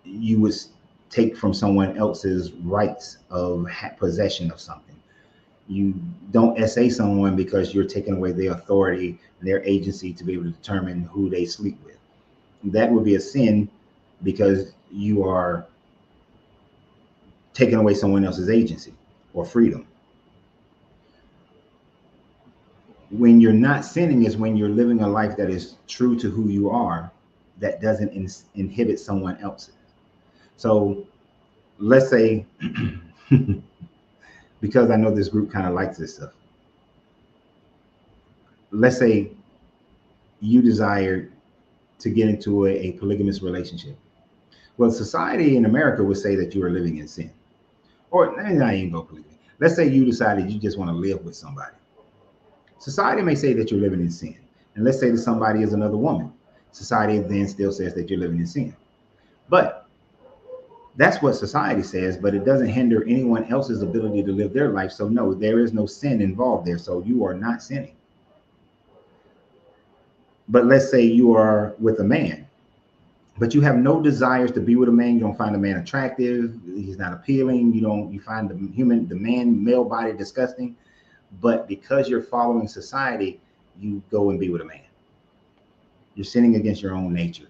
you would take from someone else's rights of possession of something. You don't SA someone because you're taking away their authority and their agency to be able to determine who they sleep with. That would be a sin because you are taking away someone else's agency or freedom. When you're not sinning is when you're living a life that is true to who you are, that doesn't inhibit someone else's. So let's say, because I know this group kind of likes this stuff, let's say you desire to get into a polygamous relationship. Well, society in America would say that you are living in sin. Or let me not even go polygamy. Let's say you decided you just want to live with somebody. Society may say that you're living in sin. And let's say that somebody is another woman. Society then still says that you're living in sin. But that's what society says, but it doesn't hinder anyone else's ability to live their life. So no, there is no sin involved there. So you are not sinning. But let's say you are with a man, but you have no desires to be with a man. You don't find a man attractive. He's not appealing. You find the man male body disgusting. But because you're following society, you go and be with a man. You're sinning against your own nature.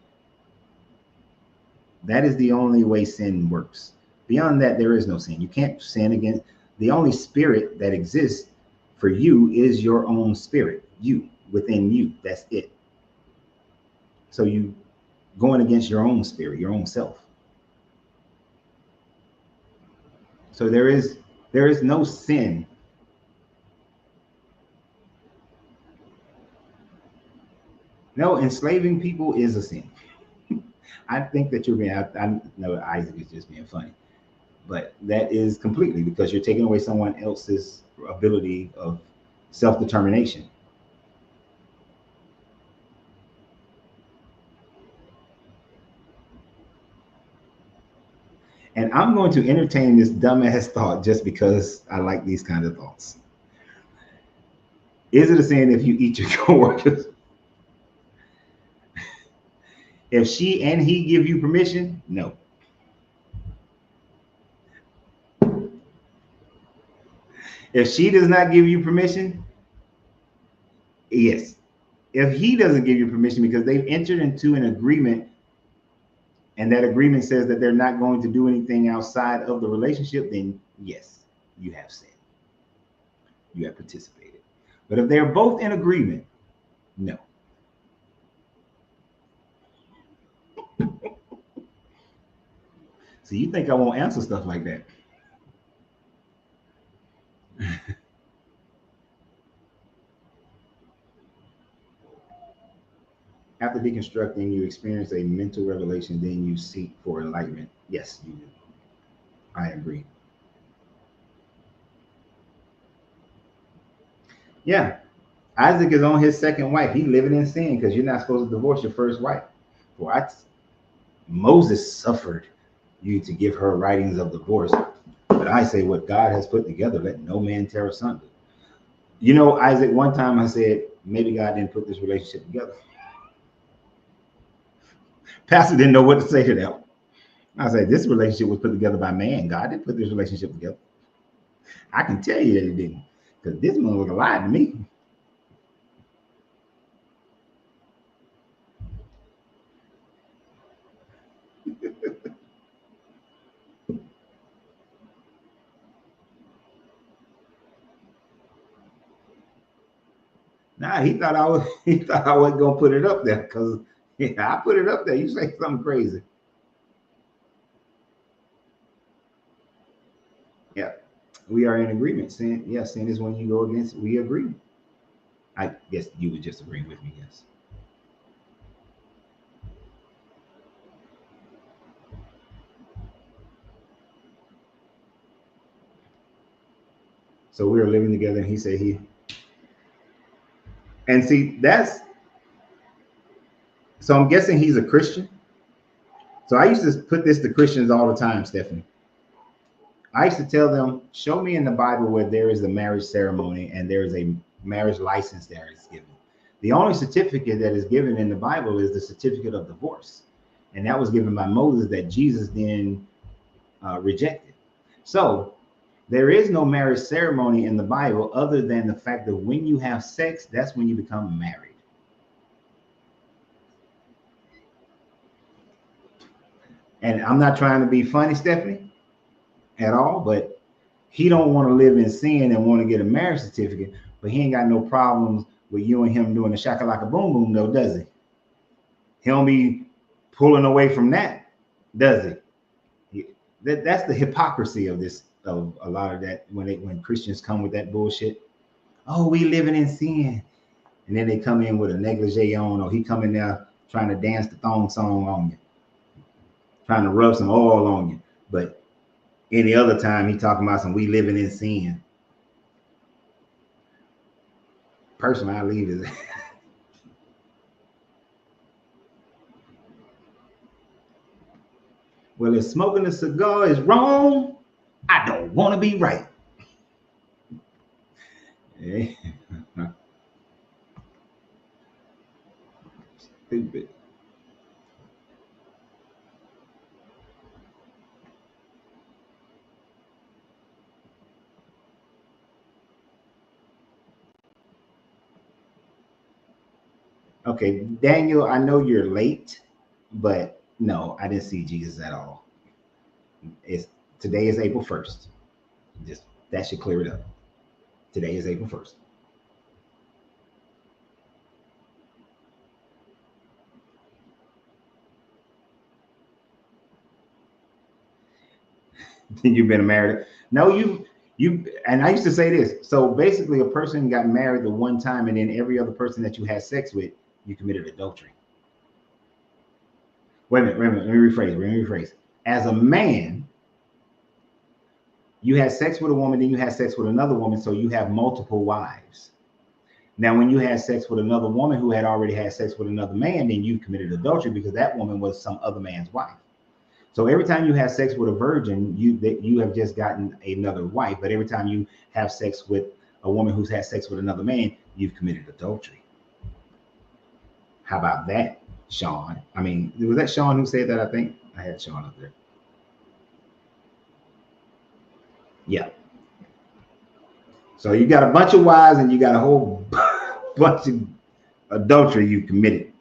That is the only way sin works. Beyond that, there is no sin. You can't sin against the only spirit that exists for you is your own spirit, you within you. That's it. So you going against your own spirit, your own self. So there is no sin. No, enslaving people is a sin. I think that you're being. I know Isaac is just being funny. But that is completely because you're taking away someone else's ability of self-determination. And I'm going to entertain this dumbass thought just because I like these kind of thoughts. Is it a sin if you eat your coworkers? If she and he give you permission, no. If she does not give you permission, yes. If he doesn't give you permission because they've entered into an agreement and that agreement says that they're not going to do anything outside of the relationship, then yes, you have sinned. You have participated. But if they're both in agreement, no. So you think I won't answer stuff like that? After deconstructing, you experience a mental revelation, then you seek for enlightenment. Yes, you do. I agree. Yeah. Isaac is on his second wife. He living in sin because you're not supposed to divorce your first wife. What? Moses suffered you to give her writings of divorce. But I say what God has put together, let no man tear asunder. You know, Isaac, one time I said, maybe God didn't put this relationship together. Pastor didn't know what to say to that. I said, this relationship was put together by man. God didn't put this relationship together. I can tell you that he didn't. Because this motherfucker lied to me. Nah, he thought I wasn't gonna put it up there because yeah, I put it up there. You say something crazy. Yeah. We are in agreement. Sin, yeah, sin is when you go against, we agree. I guess you would just agree with me, yes. So we were living together and he said and see, so I'm guessing he's a Christian. So I used to put this to Christians all the time, Stephanie. I used to tell them, show me in the Bible where there is a marriage ceremony and there is a marriage license that is given. The only certificate that is given in the Bible is the certificate of divorce. And that was given by Moses that Jesus then rejected. So there is no marriage ceremony in the Bible other than the fact that when you have sex, that's when you become married. And I'm not trying to be funny, Stephanie, at all, but he don't want to live in sin and want to get a marriage certificate, but he ain't got no problems with you and him doing the shakalaka boom boom though, does he? He don't be pulling away from that, does he? That's the hypocrisy of this, of a lot of that when Christians come with that bullshit. Oh, we living in sin. And then they come in with a negligee on, or he come in there trying to dance the thong song on you, trying to rub some oil on you. But any other time he talking about some we living in sin. Personally, I leave it. Well, if smoking a cigar is wrong, I don't want to be right. Stupid. Okay, Daniel, I know you're late, but no, I didn't see Jesus at all. It's today is April 1st. Just that should clear it up. Today is April 1st. You've been married. No, you and I used to say this. So basically a person got married the one time and then every other person that you had sex with, you committed adultery. Wait a minute, let me rephrase. As a man, You had sex with a woman, then you had sex with another woman, so you have multiple wives. Now, when you had sex with another woman who had already had sex with another man, then you committed adultery because that woman was some other man's wife. So every time you have sex with a virgin, you have just gotten another wife. But every time you have sex with a woman who's had sex with another man, you've committed adultery. How about that, Sean? I mean, was that Sean who said that? I think I had Sean up there. Yeah. So you got a bunch of wives and you got a whole bunch of adultery you committed.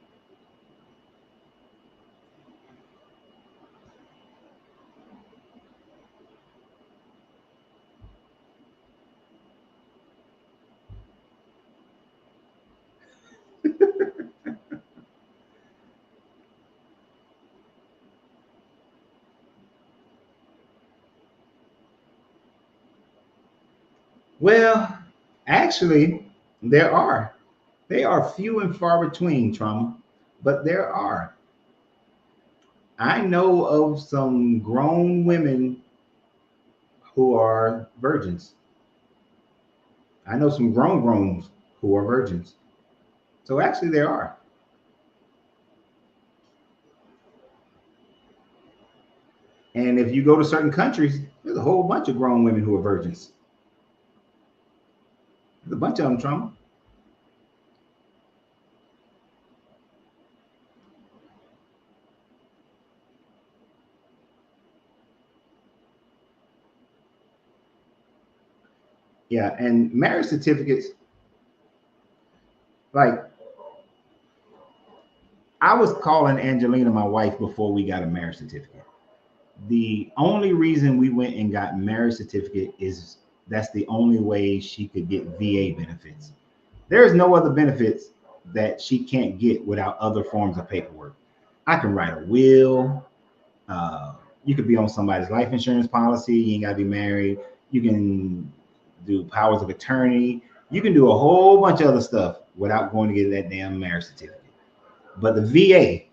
Well, actually, there are. They are few and far between, trauma, but there are. I know of some grown women who are virgins. I know some growns who are virgins. So actually, there are. And if you go to certain countries, there's a whole bunch of grown women who are virgins. There's a bunch of them, trauma. Yeah, and marriage certificates, like I was calling Angelina my wife before we got a marriage certificate. The only reason we went and got marriage certificate is that's the only way she could get VA benefits. There is no other benefits that she can't get without other forms of paperwork. I can write a will. Uh, you could be on somebody's life insurance policy. You ain't got to be married. You can do powers of attorney. You can do a whole bunch of other stuff without going to get that damn marriage certificate. But the VA,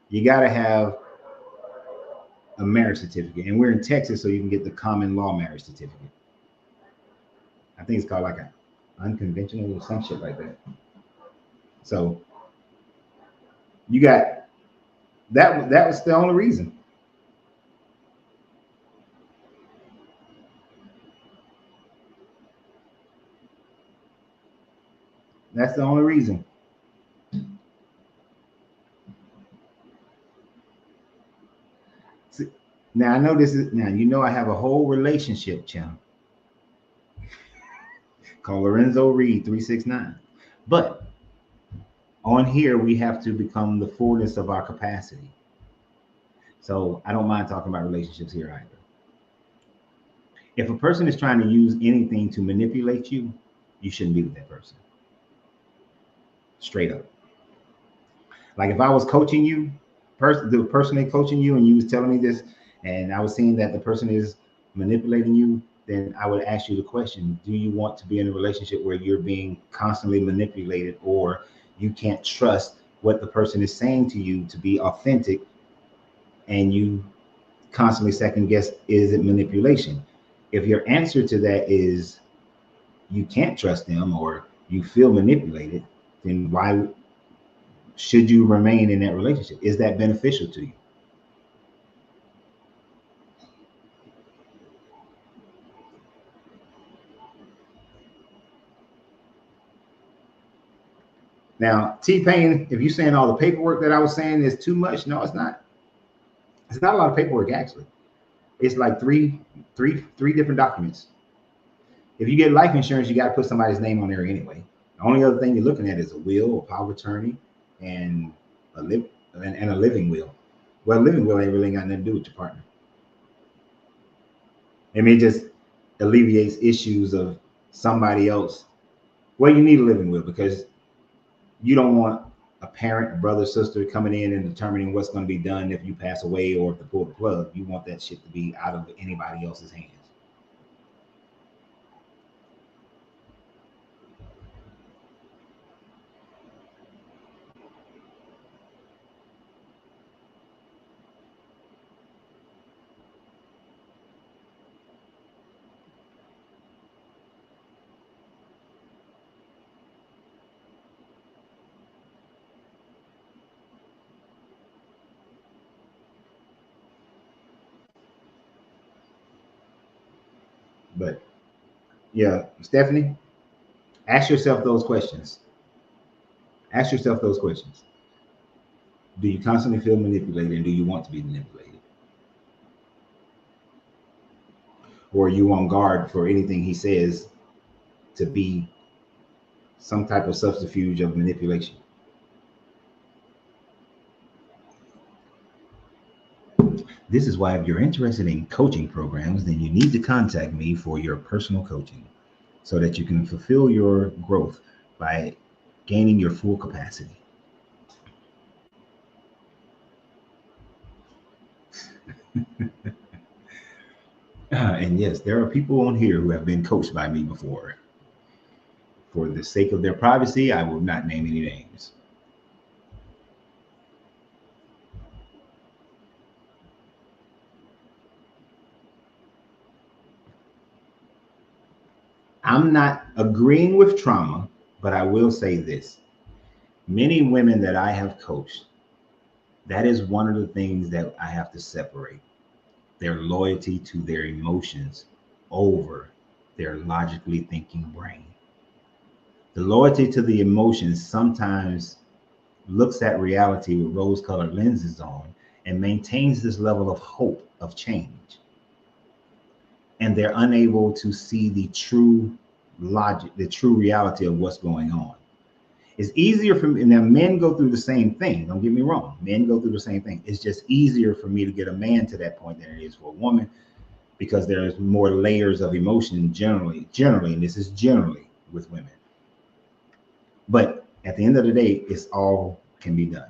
you got to have a marriage certificate. And we're in Texas, so you can get the common law marriage certificate. I think it's called like an unconventional or some shit like that. So you got that. That was the only reason. That's the only reason. See, now I know this is now you know I have a whole relationship channel called Lorenzo Reed 369. But on here we have to become the fullness of our capacity. So I don't mind talking about relationships here either. If a person is trying to use anything to manipulate you, you shouldn't be with that person. Straight up. Like if I was coaching you, the person they coaching you, and you was telling me this, and I was seeing that the person is manipulating you, then I would ask you the question: do you want to be in a relationship where you're being constantly manipulated, or you can't trust what the person is saying to you to be authentic, and you constantly second guess, is it manipulation? If your answer to that is you can't trust them or you feel manipulated, then why should you remain in that relationship? Is that beneficial to you? Now, T Pain, if you're saying all the paperwork that I was saying is too much, no, it's not. It's not a lot of paperwork actually. It's like three different documents. If you get life insurance, you got to put somebody's name on there anyway. The only other thing you're looking at is a will, a power of attorney, and and a living will. Well, a living will ain't really got nothing to do with your partner. I mean, it just alleviates issues of somebody else. Well, you need a living will because you don't want a parent, a brother, sister coming in and determining what's going to be done if you pass away or if to pull the plug. You want that shit to be out of anybody else's hands. But yeah, Stephanie, ask yourself those questions. Ask yourself those questions. Do you constantly feel manipulated, and do you want to be manipulated? Or are you on guard for anything he says to be some type of subterfuge of manipulation? This is why, if you're interested in coaching programs, then you need to contact me for your personal coaching so that you can fulfill your growth by gaining your full capacity. And yes, there are people on here who have been coached by me before. For the sake of their privacy, I will not name any names. I'm not agreeing with trauma, but I will say this. Many women that I have coached, that is one of the things that I have to separate: their loyalty to their emotions over their logically thinking brain. The loyalty to the emotions sometimes looks at reality with rose colored lenses on and maintains this level of hope of change. And they're unable to see the true logic, the true reality of what's going on. It's easier for me. Now, men go through the same thing. Don't get me wrong. Men go through the same thing. It's just easier for me to get a man to that point than it is for a woman, because there's more layers of emotion generally, and this is generally with women. But at the end of the day, it's all can be done.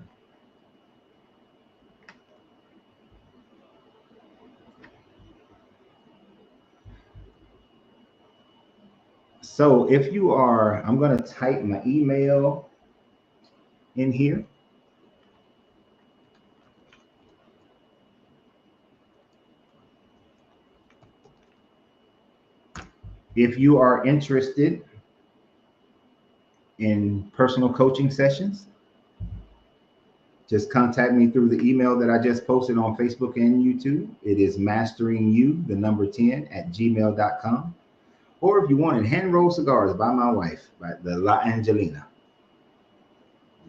So if you are, I'm going to type my email in here. If you are interested in personal coaching sessions, just contact me through the email that I just posted on Facebook and YouTube. It is masteringyou10@gmail.com. Or if you wanted hand rolled cigars by my wife, by the La Angelina,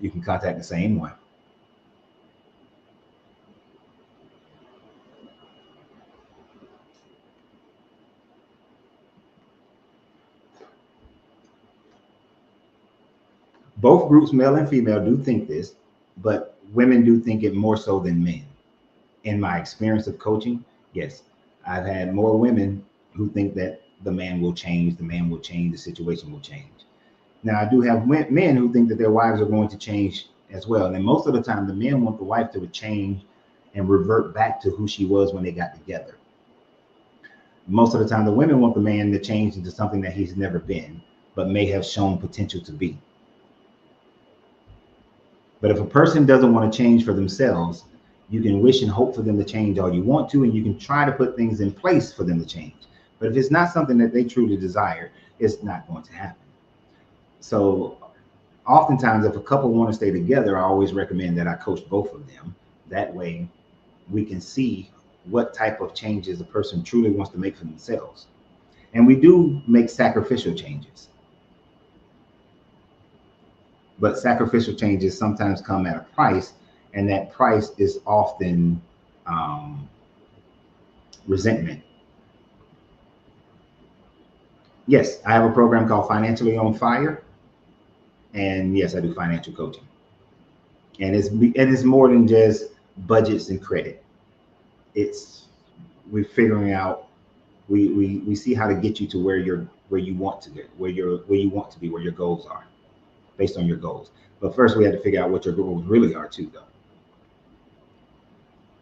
you can contact the same one. Both groups, male and female, do think this, but women do think it more so than men. In my experience of coaching, yes, I've had more women who think that the man will change, the situation will change. Now, I do have men who think that their wives are going to change as well. And most of the time, the men want the wife to change and revert back to who she was when they got together. Most of the time, the women want the man to change into something that he's never been, but may have shown potential to be. But if a person doesn't want to change for themselves, you can wish and hope for them to change all you want to, and you can try to put things in place for them to change. But if it's not something that they truly desire, it's not going to happen. So oftentimes, if a couple want to stay together, I always recommend that I coach both of them. That way we can see what type of changes a person truly wants to make for themselves. And we do make sacrificial changes. But sacrificial changes sometimes come at a price, and that price is often resentment. Yes, I have a program called Financially on Fire, and yes, I do financial coaching. And it's more than just budgets and credit. It's we're figuring out we see how to get you to where you want to get, where you want to be, where your goals are, based on your goals. But first, we had to figure out what your goals really are too, though.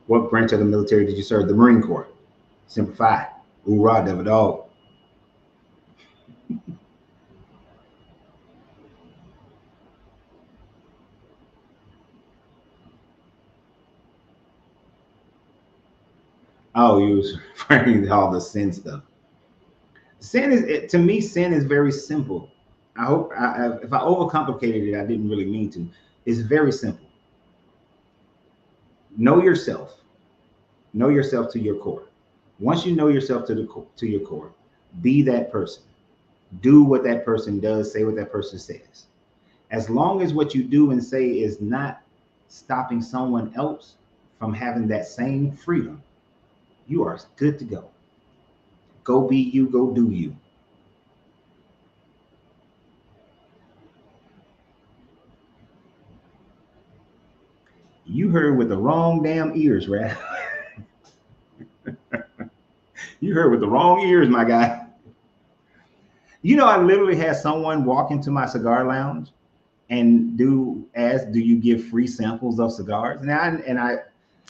What branch of the military did you serve? The Marine Corps. Simplify. Hoorah, devil dog. Oh, you was referring to all the sin stuff. To me, sin is very simple. I hope if I overcomplicated it, I didn't really mean to. It's very simple. Know yourself. Know yourself to your core. Once you know yourself to your core, Be that person. Do what that person does, say what that person says. As long as what you do and say is not stopping someone else from having that same freedom, you are good to go. Go be you, go do you. You heard with the wrong damn ears, right? You heard with the wrong ears, my guy. You know, I literally had someone walk into my cigar lounge and do you give free samples of cigars? And I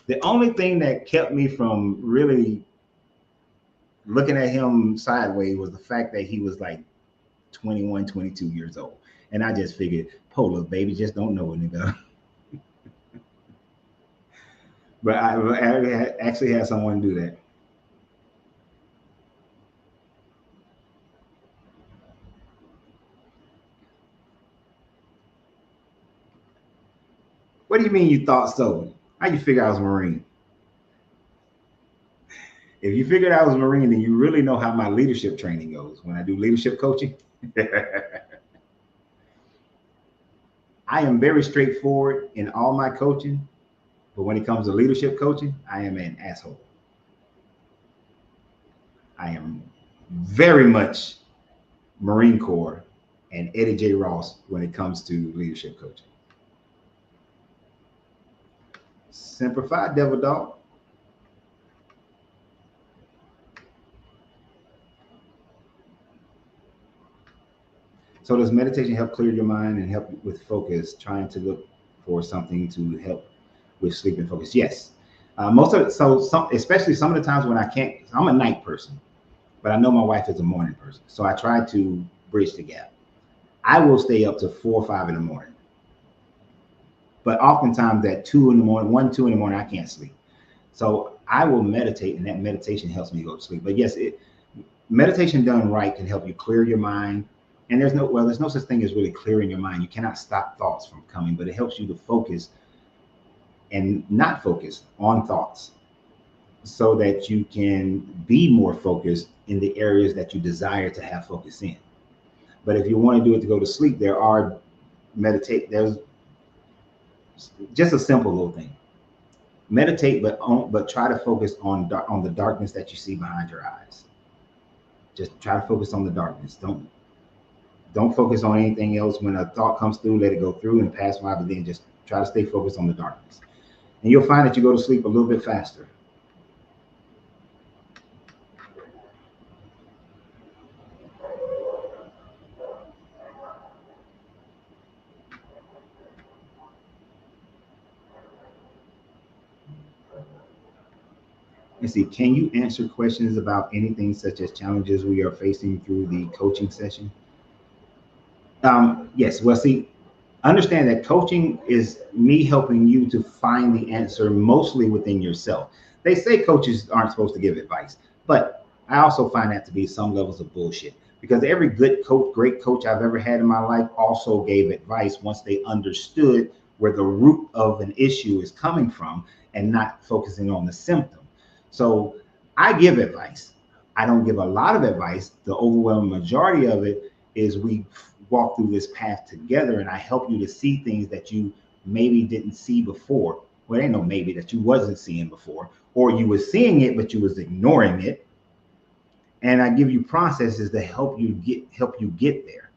the only thing that kept me from really looking at him sideways was the fact that he was like 21, 22 years old. And I just figured, Polo, baby, just don't know any better. But I actually had someone do that. What do you mean you thought so? How you figure I was a Marine? If you figured I was a Marine, then you really know how my leadership training goes when I do leadership coaching. I am very straightforward in all my coaching, but when it comes to leadership coaching, I am an asshole. I am very much Marine Corps and Eddie J. Ross when it comes to leadership coaching. Simplify, devil dog. So does meditation help clear your mind and help with focus, trying to look for something to help with sleep and focus? Yes. Most of it, so some, especially some of the times when I can't, I'm a night person, but I know my wife is a morning person. So I try to bridge the gap. I will stay up to 4 or 5 in the morning. But oftentimes at 2 in the morning, 1, 2 in the morning, I can't sleep. So I will meditate, and that meditation helps me go to sleep. But yes, meditation done right can help you clear your mind. And there's no such thing as really clearing your mind. You cannot stop thoughts from coming, but it helps you to focus and not focus on thoughts so that you can be more focused in the areas that you desire to have focus in. But if you want to do it to go to sleep, there's just a simple little thing. Meditate, but try to focus on the darkness that you see behind your eyes. Just try to focus on the darkness. Don't focus on anything else. When a thought comes through, let it go through and pass by, but then just try to stay focused on the darkness. And you'll find that you go to sleep a little bit faster. Let's see, can you answer questions about anything such as challenges we are facing through the coaching session? Yes, well, see, understand that coaching is me helping you to find the answer mostly within yourself. They say coaches aren't supposed to give advice, but I also find that to be some levels of bullshit because every good coach, great coach I've ever had in my life also gave advice once they understood where the root of an issue is coming from and not focusing on the symptom. So I give advice. I don't give a lot of advice. The overwhelming majority of it is we walk through this path together and I help you to see things that you maybe didn't see before. Well, ain't no maybe that you wasn't seeing before, or you were seeing it, but you was ignoring it. And I give you processes to help you get there.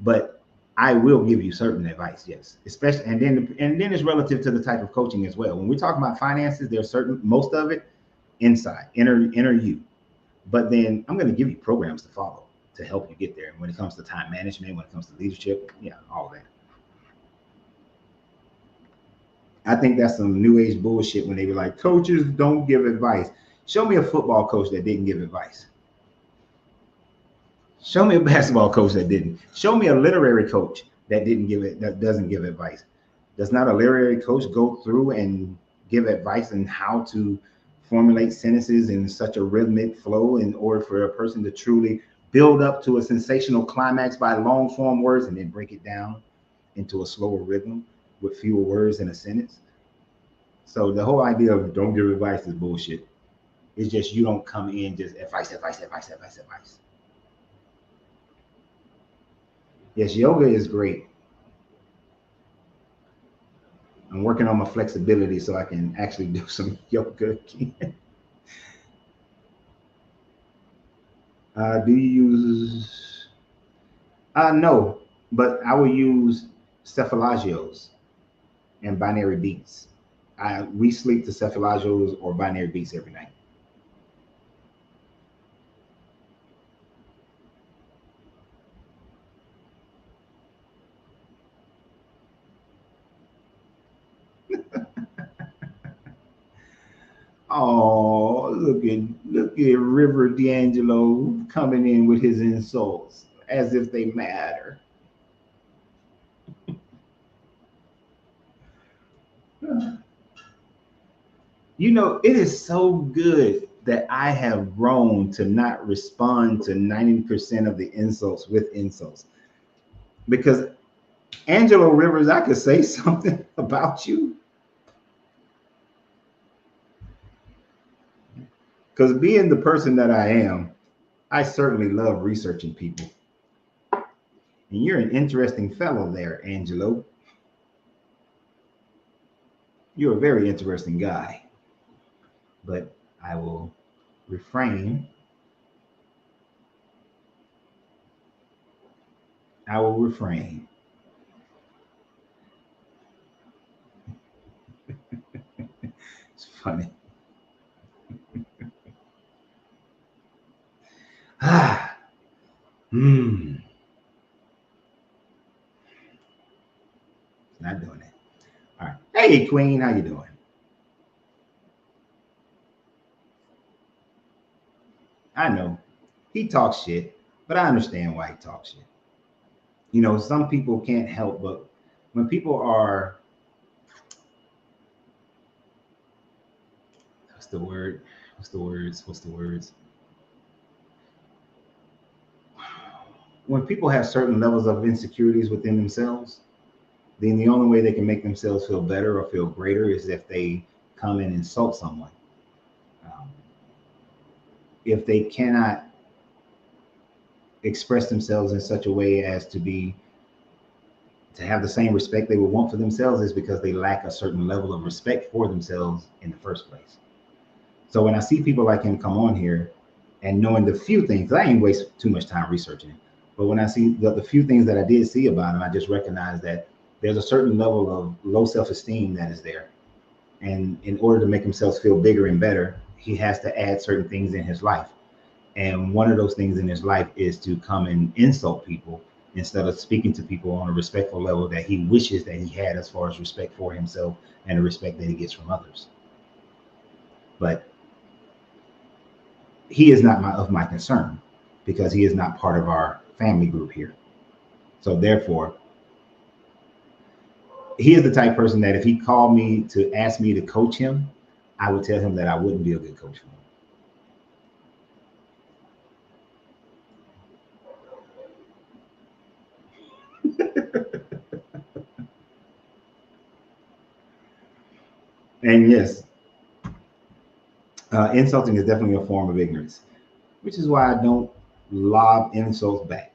But I will give you certain advice, yes. Especially and then it's relative to the type of coaching as well. When we talk about finances, there's certain most of it inside, inner you. But then I'm going to give you programs to follow to help you get there. And when it comes to time management, when it comes to leadership, yeah, all that. I think that's some new age bullshit when they be like, coaches don't give advice. Show me a football coach that didn't give advice. Show me a basketball coach that didn't. Show me a literary coach that doesn't give advice. Does not a literary coach go through and give advice on how to formulate sentences in such a rhythmic flow in order for a person to truly build up to a sensational climax by long form words and then break it down into a slower rhythm with fewer words in a sentence? So the whole idea of don't give advice is bullshit. It's just you don't come in just advice, advice, advice, advice, advice. Yes, yoga is great. I'm working on my flexibility so I can actually do some yoga again. Do you use? No, but I will use cephalagios and binary beats. We sleep to cephalagios or binary beats every night. Oh, look at River D'Angelo coming in with his insults as if they matter. You know, it is so good that I have grown to not respond to 90% of the insults with insults. Because Angelo Rivers, I could say something about you. Because being the person that I am, I certainly love researching people. And you're an interesting fellow there, Angelo. You're a very interesting guy. But I will refrain. I will refrain. It's funny. Ah, hmm. Not doing it. All right. Hey, Queen, how you doing? I know he talks shit, but I understand why he talks shit. You know, some people can't help but when people are, what's the word? What's the words? What's the words? When people have certain levels of insecurities within themselves, then the only way they can make themselves feel better or feel greater is if they come and insult someone. Um, if they cannot express themselves in such a way as to have the same respect they would want for themselves, is because they lack a certain level of respect for themselves in the first place. So when I see people like him come on here and knowing the few things, I ain't waste too much time researching it. But when I see the few things that I did see about him, I just recognize that there's a certain level of low self-esteem that is there. And in order to make himself feel bigger and better, he has to add certain things in his life. And one of those things in his life is to come and insult people instead of speaking to people on a respectful level that he wishes that he had as far as respect for himself and the respect that he gets from others. But he is not of my concern because he is not part of our family group here. So therefore, he is the type of person that if he called me to ask me to coach him, I would tell him that I wouldn't be a good coach for him. And yes, insulting is definitely a form of ignorance, which is why I don't lob insults back.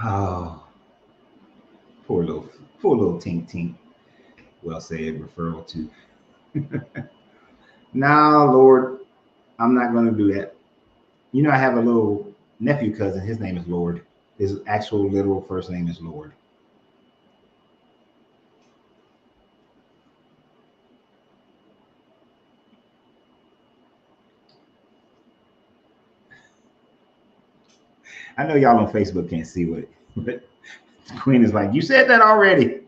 Oh, poor little, poor little tink tink. Well said, referral to. Now, Lord, I'm not going to do that. You know, I have a little nephew cousin. His name is Lord. His actual literal first name is Lord. I know y'all on Facebook can't see what, but Queen is like, you said that already.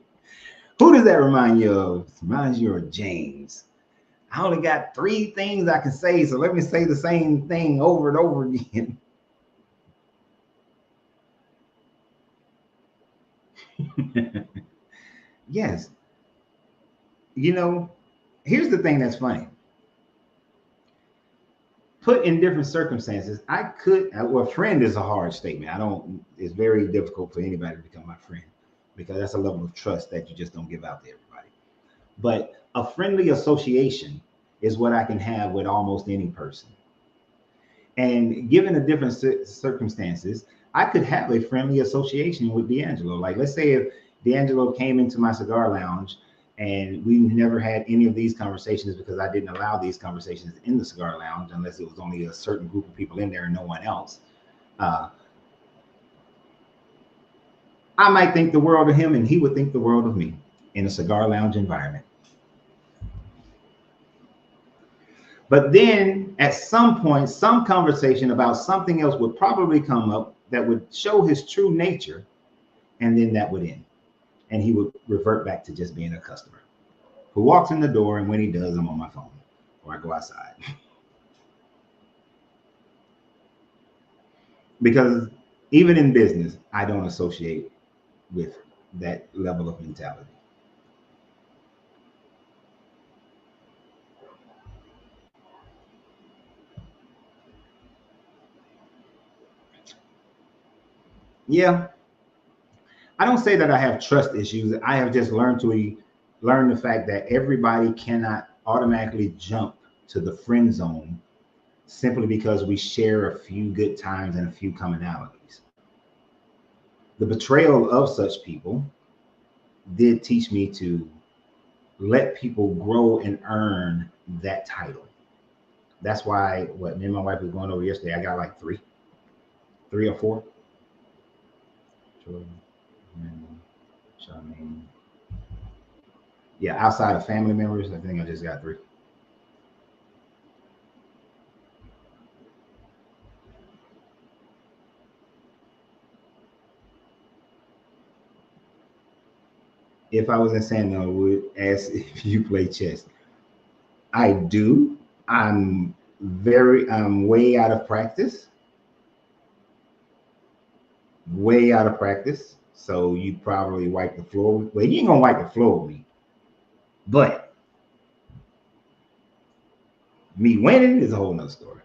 Who does that remind you of? It reminds you of James. I only got three things I can say, so let me say the same thing over and over again. Yes, you know, Here's the thing that's funny. Put in different circumstances, I could, well, friend is a hard statement. It's very difficult for anybody to become my friend because that's a level of trust that you just don't give out to everybody. But a friendly association is what I can have with almost any person. And given the different circumstances, I could have a friendly association with D'Angelo. Like, let's say if D'Angelo came into my cigar lounge and we never had any of these conversations because I didn't allow these conversations in the cigar lounge unless it was only a certain group of people in there and no one else. I might think the world of him and he would think the world of me in a cigar lounge environment. But then at some point, some conversation about something else would probably come up that would show his true nature. And then that would end. And he would revert back to just being a customer who walks in the door. And when he does, I'm on my phone or I go outside. Because even in business, I don't associate with that level of mentality. Yeah, I don't say that I have trust issues. I have just learned to learn the fact that everybody cannot automatically jump to the friend zone simply because we share a few good times and a few commonalities. The betrayal of such people did teach me to let people grow and earn that title. That's why what me and my wife was going over yesterday, I got like three or four. Charmaine. Yeah, outside of family members, I think I just got three. If I was in San I would ask if you play chess. I do. I'm way out of practice. Way out of practice. So you probably wipe the floor. Well, you ain't gonna wipe the floor with me. But me winning is a whole nother story.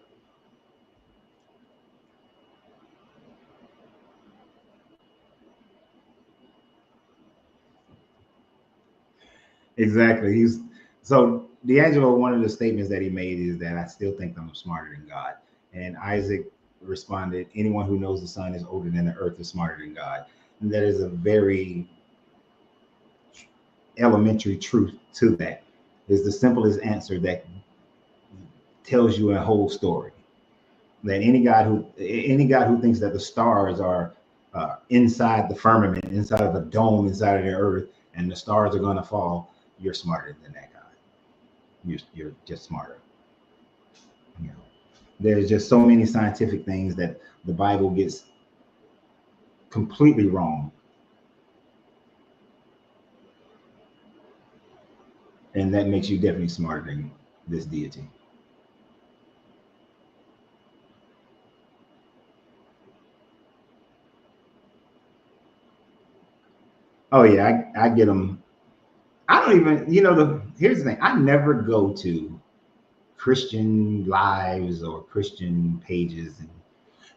Exactly. So D'Angelo, one of the statements that he made is that I still think I'm smarter than God. And Isaac responded, anyone who knows the sun is older than the earth is smarter than God. And that is a very elementary truth to that. Is the simplest answer that tells you a whole story. That any God who thinks that the stars are inside the firmament, inside of the dome, inside of the earth, and the stars are going to fall, you're smarter than that God. You're just smarter. You know, there's just so many scientific things that the Bible gets completely wrong, and that makes you definitely smarter than this deity. Oh yeah, I get them. I don't even, here's the thing. I never go to Christian lives or Christian pages and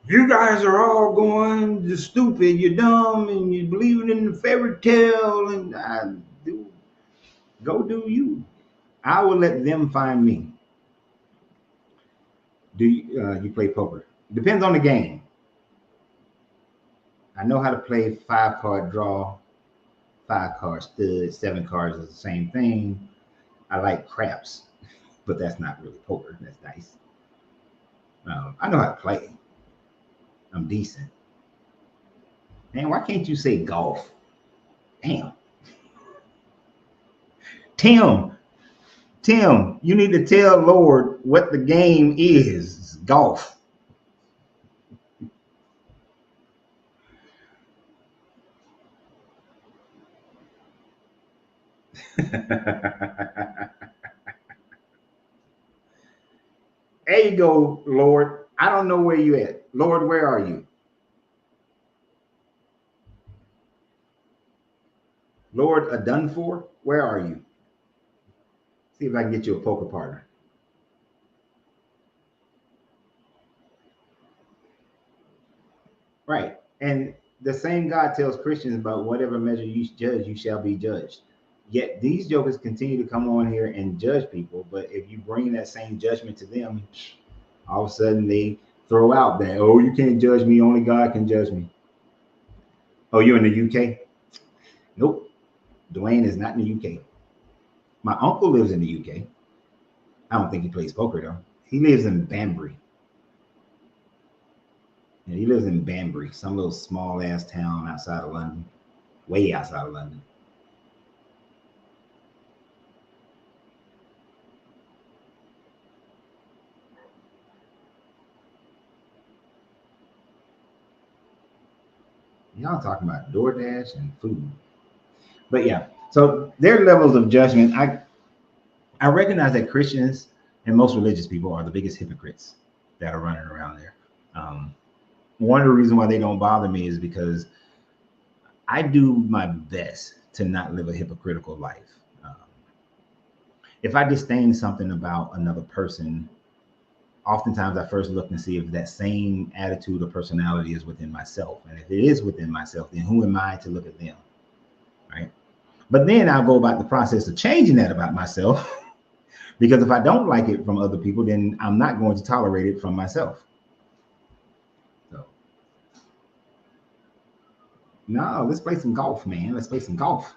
you guys are all going you're stupid, you're dumb, and you're believing in the fairy tale, and I do go do you. I will let them find me. Do you play poker? Depends on the game. I know how to play 5 card draw, 5 card stud, 7 cards is the same thing. I like craps, but that's not really poker. That's dice. I know how to play. I'm decent. Man, why can't you say golf? Damn. Tim, Tim, you need to tell Lord what the game is. It's golf. There you go, Lord. I don't know where you at. Lord, where are you? Lord, a done for? Where are you? See if I can get you a poker partner. Right. And the same God tells Christians about whatever measure you judge, you shall be judged. Yet these jokers continue to come on here and judge people. But if you bring that same judgment to them, all of a sudden they throw out that, oh, you can't judge me, only God can judge me. Oh, you're in the UK? Nope. Dwayne is not in the UK. My uncle lives in the UK. I don't think he plays poker though. He lives in Banbury. Yeah, he lives in Banbury, some little small ass town outside of London, way outside of London. Y'all talking about DoorDash and food. But yeah, so their levels of judgment, I recognize that Christians and most religious people are the biggest hypocrites that are running around there. Um, One of the reasons why they don't bother me is because I do my best to not live a hypocritical life. If I disdain something about another person, oftentimes I first look and see if that same attitude or personality is within myself. And if it is within myself, then who am I to look at them? Right. But then I'll go about the process of changing that about myself. Because if I don't like it from other people, then I'm not going to tolerate it from myself. So, no, let's play some golf, man. Let's play some golf.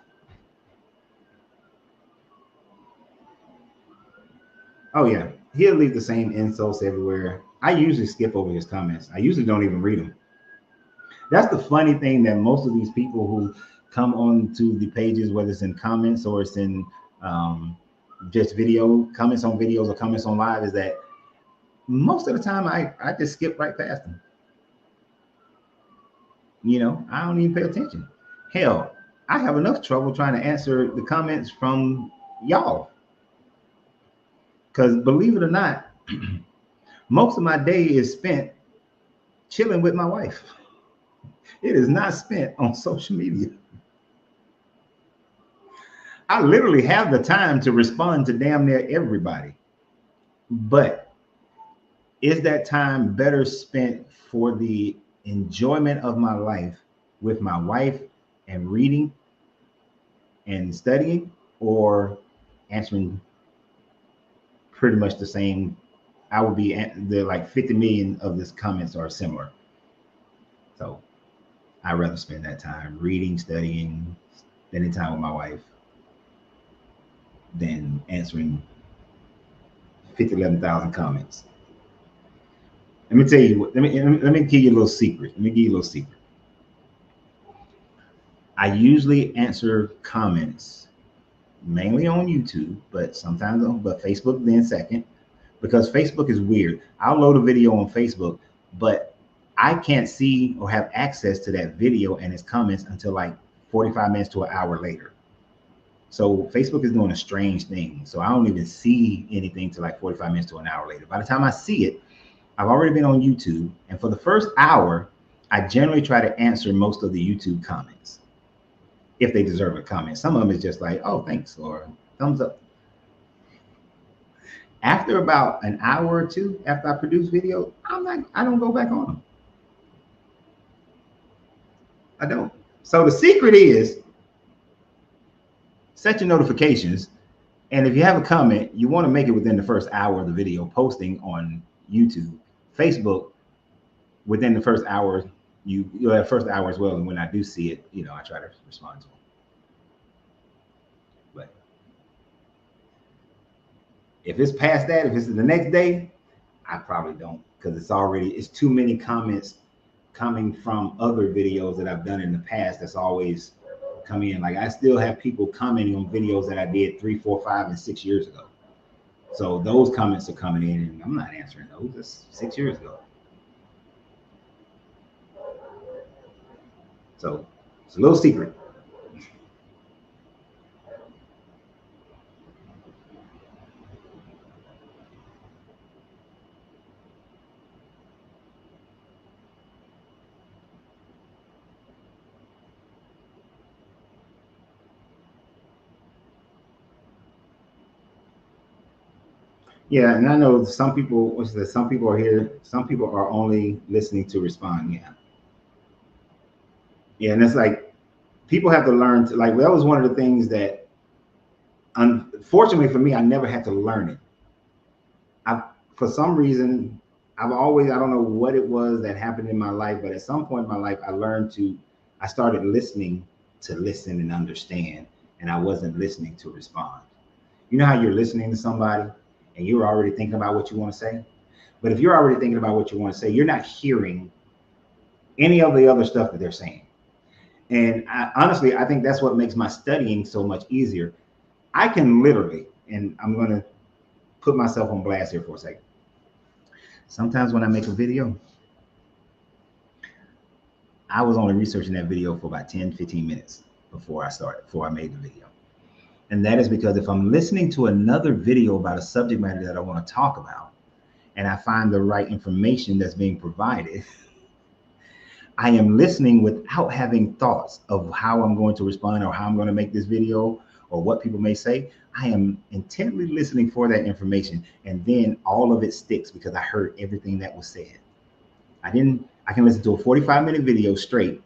Oh, yeah. He'll leave the same insults everywhere. I usually skip over his comments. I usually don't even read them. That's the funny thing that most of these people who come on to the pages, whether it's in comments or it's in um, just video, comments on videos or comments on live, is that most of the time I just skip right past them. You know, I don't even pay attention. Hell, I have enough trouble trying to answer the comments from y'all. Because believe it or not, most of my day is spent chilling with my wife. It is not spent on social media. I literally have the time to respond to damn near everybody. But is that time better spent for the enjoyment of my life with my wife and reading and studying, or answering pretty much the same? I would be the like 50 million of these comments are similar. So I'd rather spend that time reading, studying, spending time with my wife than answering 50, 11,000 comments. Let me tell you what, let me give you a little secret. Let me give you a little secret. I usually answer comments mainly on YouTube, but sometimes on but Facebook then second, because Facebook is weird. I'll load a video on Facebook, but I can't see or have access to that video and its comments until like 45 minutes to an hour later. So Facebook is doing a strange thing. So I don't even see anything till like 45 minutes to an hour later. By the time I see it, I've already been on YouTube. And for the first hour, I generally try to answer most of the YouTube comments if they deserve a comment. Some of them is just like, oh, thanks, or thumbs up. After about an hour or two after I produce video, I don't go back on them. I don't. So the secret is set your notifications. And if you have a comment, you want to make it within the first hour of the video posting on YouTube. Facebook, within the first hour, you'll have first hour as well. And when I do see it, I try to respond to them. But if it's past that, if it's the next day, I probably don't, because it's too many comments coming from other videos that I've done in the past that's always come in. Like I still have people commenting on videos that I did 3, 4, 5, and 6 years ago. So those comments are coming in and I'm not answering those. That's 6 years ago. So it's a little secret. Yeah, and I know some people. What's this? Some people are here. Some people are only listening to respond. Yeah, yeah, and it's like people have to learn to like. That was one of the things that, unfortunately for me, I never had to learn it. I, for some reason, I've always. I don't know what it was that happened in my life, but at some point in my life, I learned to. I started listening to listen and understand, and I wasn't listening to respond. You know how you're listening to somebody and you're already thinking about what you want to say? But if you're already thinking about what you want to say, you're not hearing any of the other stuff that they're saying. And honestly, I think that's what makes my studying so much easier. I can literally, and I'm going to put myself on blast here for a second. Sometimes when I make a video, I was only researching that video for about 10, 15 minutes before I made the video. And that is because if I'm listening to another video about a subject matter that I want to talk about, and I find the right information that's being provided, I am listening without having thoughts of how I'm going to respond or how I'm going to make this video or what people may say. I am intently listening for that information, and then all of it sticks because I heard everything that was said. I can listen to a 45-minute video straight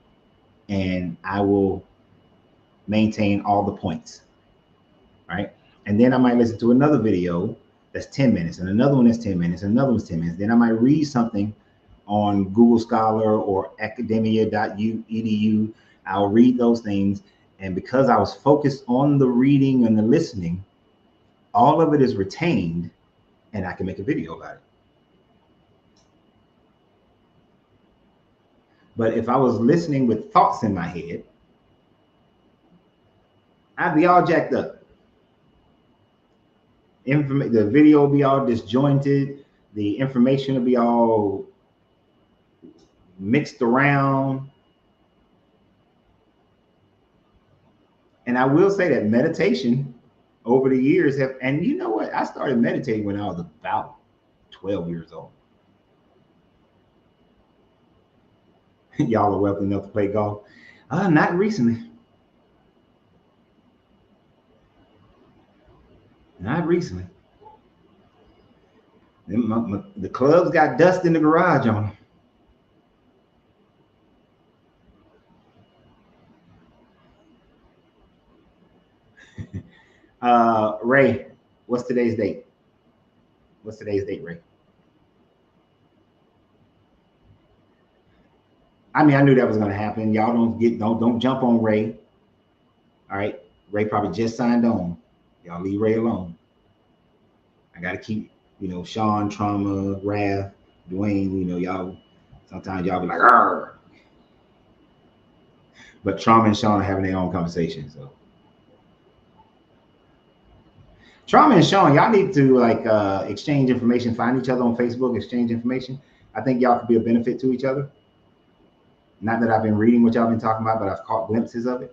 and I will maintain all the points, right? And then I might listen to another video that's 10 minutes and another one that's 10 minutes and another one's 10 minutes. Then I might read something on Google Scholar or academia.edu. I'll read those things. And because I was focused on the reading and the listening, all of it is retained and I can make a video about it. But if I was listening with thoughts in my head, I'd be all jacked up. The video will be all disjointed. The information will be all mixed around. And I will say that meditation over the years and you know what? I started meditating when I was about 12 years old. Y'all are wealthy enough to play golf. Not recently. Not recently. The clubs got dust in the garage on them. Ray, what's today's date? What's today's date, Ray? I mean, I knew that was going to happen. Y'all don't jump on Ray. All right, Ray probably just signed on. Y'all leave Ray alone. I got to keep, Sean, Trauma, Wrath, Dwayne. Y'all sometimes y'all be like, "Arr." But Trauma and Sean are having their own conversation. So Trauma and Sean, y'all need to exchange information, find each other on Facebook, exchange information. I think y'all could be a benefit to each other. Not that I've been reading what y'all been talking about, but I've caught glimpses of it.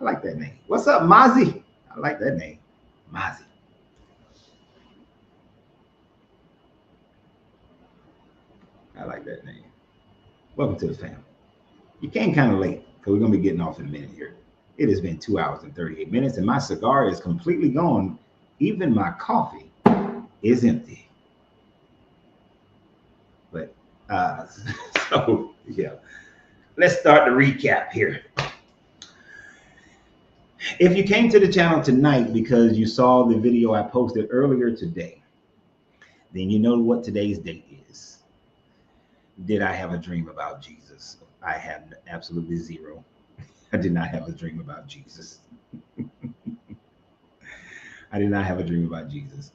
I like that name. What's up, Mozzie? I like that name, Mozzie. I like that name. Welcome to the family. You came kind of late because we're going to be getting off in a minute here. It has been 2 hours and 38 minutes, and my cigar is completely gone. Even my coffee is empty. But so yeah, let's start the recap here. If you came to the channel tonight because you saw the video I posted earlier today, then you know what today's date is. Did I have a dream about Jesus? I had absolutely zero. I did not have a dream about Jesus. I did not have a dream about Jesus.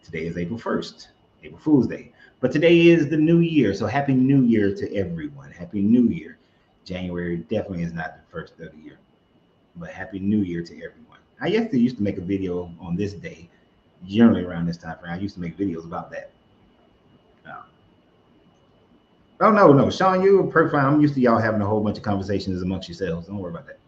Today is April 1st, April Fool's Day. But today is the new year. So happy new year to everyone. Happy new year. January definitely is not the first of the year. But happy new year to everyone. I used to make a video on this day, generally around this time frame. I used to make videos about that. Oh, no. Sean, you're perfect. I'm used to y'all having a whole bunch of conversations amongst yourselves. Don't worry about that.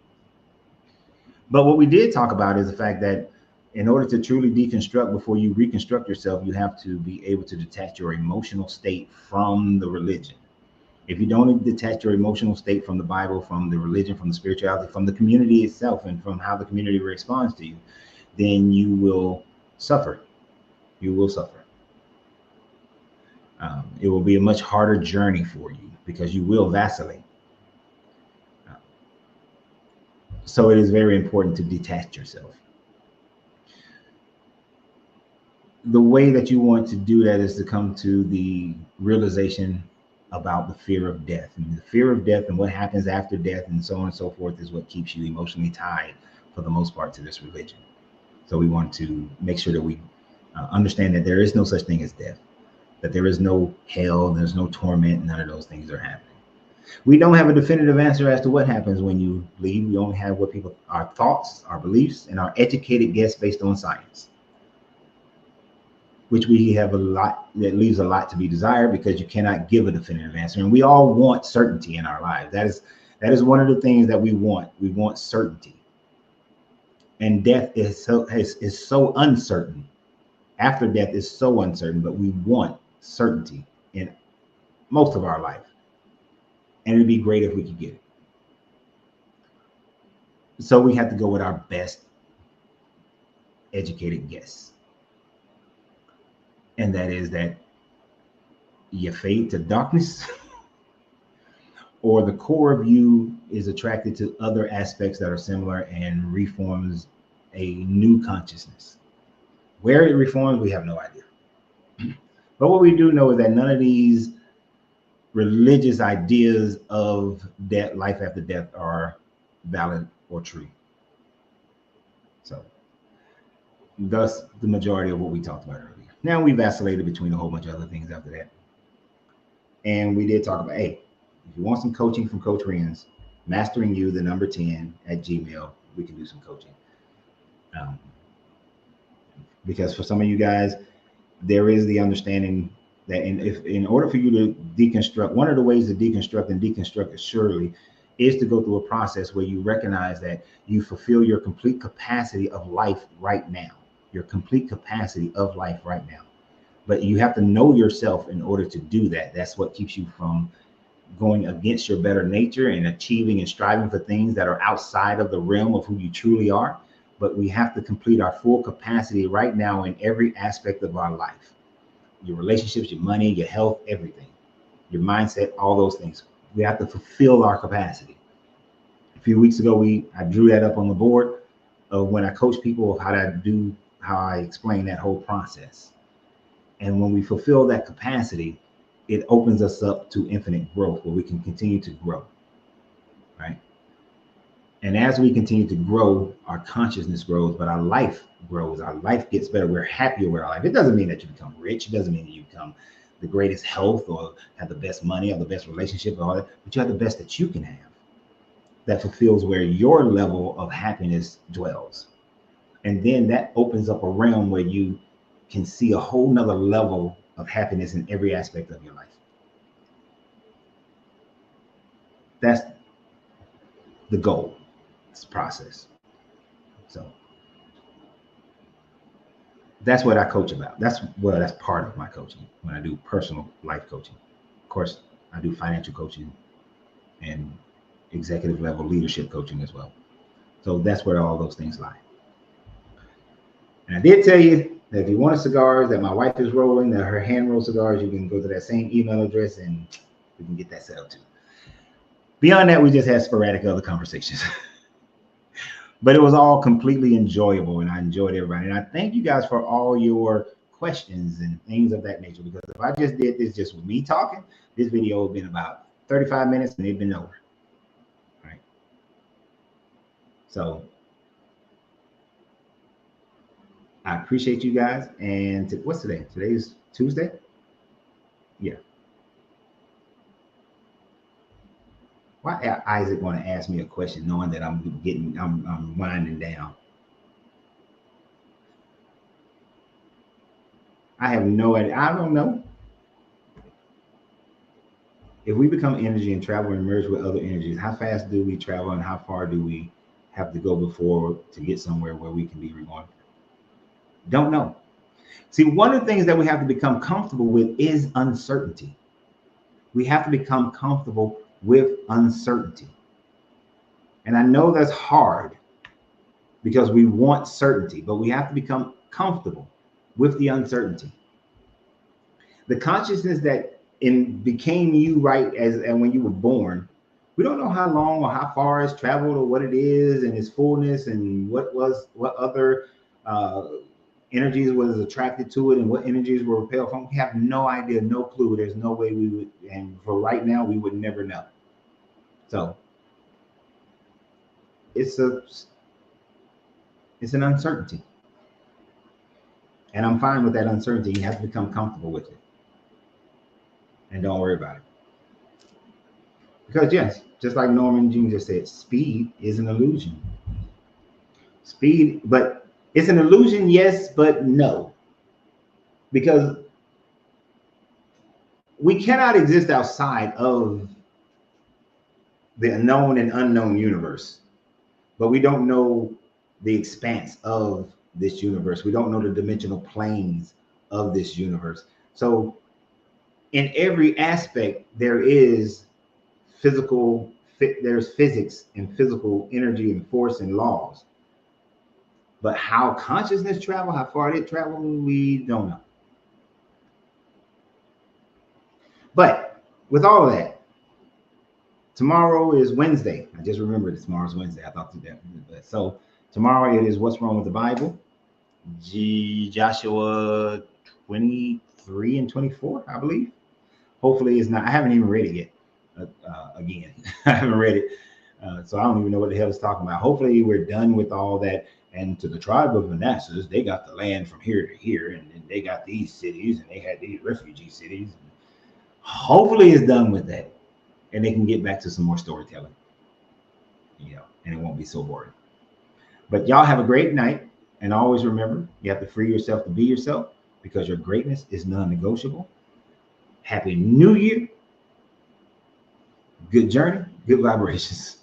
But what we did talk about is the fact that in order to truly deconstruct before you reconstruct yourself, you have to be able to detach your emotional state from the religion. If you don't detach your emotional state from the Bible, from the religion, from the spirituality, from the community itself, and from how the community responds to you, then you will suffer. You will suffer. It will be a much harder journey for you because you will vacillate. So it is very important to detach yourself. The way that you want to do that is to come to the realization about the fear of death. And the fear of death and what happens after death and so on and so forth is what keeps you emotionally tied for the most part to this religion. So we want to make sure that we understand that there is no such thing as death, that there is no hell, there's no torment, none of those things are happening. We don't have a definitive answer as to what happens when you leave. We only have what people, our thoughts, our beliefs, and our educated guess based on science, which we have a lot, that leaves a lot to be desired because you cannot give a definitive answer. And we all want certainty in our lives. That is one of the things that we want. We want certainty. And death is so uncertain. After death is so uncertain, but we want certainty in most of our life. And it'd be great if we could get it. So we have to go with our best educated guess. And that is that you fade to darkness or the core of you is attracted to other aspects that are similar and reforms a new consciousness. Where it reforms, we have no idea. But what we do know is that none of these religious ideas of death, life after death, are valid or true. So, thus the majority of what we talked about earlier. Now we vacillated between a whole bunch of other things after that. And we did talk about, hey, if you want some coaching from Coach Renz, Mastering You, the number 10 at Gmail, we can do some coaching. Because for some of you guys, there is the understanding that in order for you to deconstruct, one of the ways to deconstruct and deconstruct assuredly is to go through a process where you recognize that you fulfill your complete capacity of life right now, your complete capacity of life right now. But you have to know yourself in order to do that. That's what keeps you from going against your better nature and achieving and striving for things that are outside of the realm of who you truly are. But we have to complete our full capacity right now in every aspect of our life. Your relationships, your money, your health, everything, your mindset, all those things. We have to fulfill our capacity. A few weeks ago, I drew that up on the board of when I coach people of how I explain that whole process. And when we fulfill that capacity, it opens us up to infinite growth where we can continue to grow, right? And as we continue to grow, our consciousness grows, but our life grows. Our life gets better. We're happier with our life. It doesn't mean that you become rich. It doesn't mean that you become the greatest health or have the best money or the best relationship or all that, but you have the best that you can have that fulfills where your level of happiness dwells. And then that opens up a realm where you can see a whole nother level of happiness in every aspect of your life. That's the goal. It's the process. So that's what I coach about. That's part of my coaching when I do personal life coaching. Of course, I do financial coaching and executive level leadership coaching as well. So that's where all those things lie. And I did tell you that if you want cigars that my wife is rolling, that her hand rolled cigars, you can go to that same email address and we can get that set up too. Beyond that, we just had sporadic other conversations. But it was all completely enjoyable and I enjoyed everybody. And I thank you guys for all your questions and things of that nature, because if I just did this just with me talking, this video would have been about 35 minutes and it'd been over. All right. So I appreciate you guys. And what's today? Today is Tuesday? Yeah. Why Isaac want to ask me a question knowing that I'm winding down? I have no idea. I don't know. If we become energy and travel and merge with other energies, how fast do we travel and how far do we have to go before to get somewhere where we can be reborn? Don't know. See, one of the things that we have to become comfortable with is uncertainty. We have to become comfortable with uncertainty. And I know that's hard because we want certainty, but we have to become comfortable with the uncertainty. The consciousness that became you right and when you were born, we don't know how long or how far it's traveled or what it is and its fullness and what other energies was attracted to it and what energies were repelled from. We have no idea, no clue. There's no way we would, and for right now, we would never know. So it's an uncertainty. And I'm fine with that uncertainty. You have to become comfortable with it. And don't worry about it. Because yes, just like Norman Jean just said, speed is an illusion. Speed, but it's an illusion, yes, but no. Because we cannot exist outside of the known and unknown universe. But we don't know the expanse of this universe. We don't know the dimensional planes of this universe. So in every aspect, there is there's physics and physical energy and force and laws. But how consciousness travel, how far it travel, we don't know. But with all of that, tomorrow is Wednesday. I just remembered tomorrow's Wednesday. I thought that. So tomorrow it is What's Wrong with the Bible? Joshua 23 and 24, I believe. Hopefully it's not. I haven't even read it yet. Again, I haven't read it. So I don't even know what the hell it's talking about. Hopefully we're done with all that. And to the tribe of Manasseh, they got the land from here to here. And they got these cities and they had these refugee cities. Hopefully it's done with that. And they can get back to some more storytelling. And it won't be so boring. But y'all have a great night. And always remember, you have to free yourself to be yourself because your greatness is non-negotiable. Happy New Year. Good journey, good vibrations.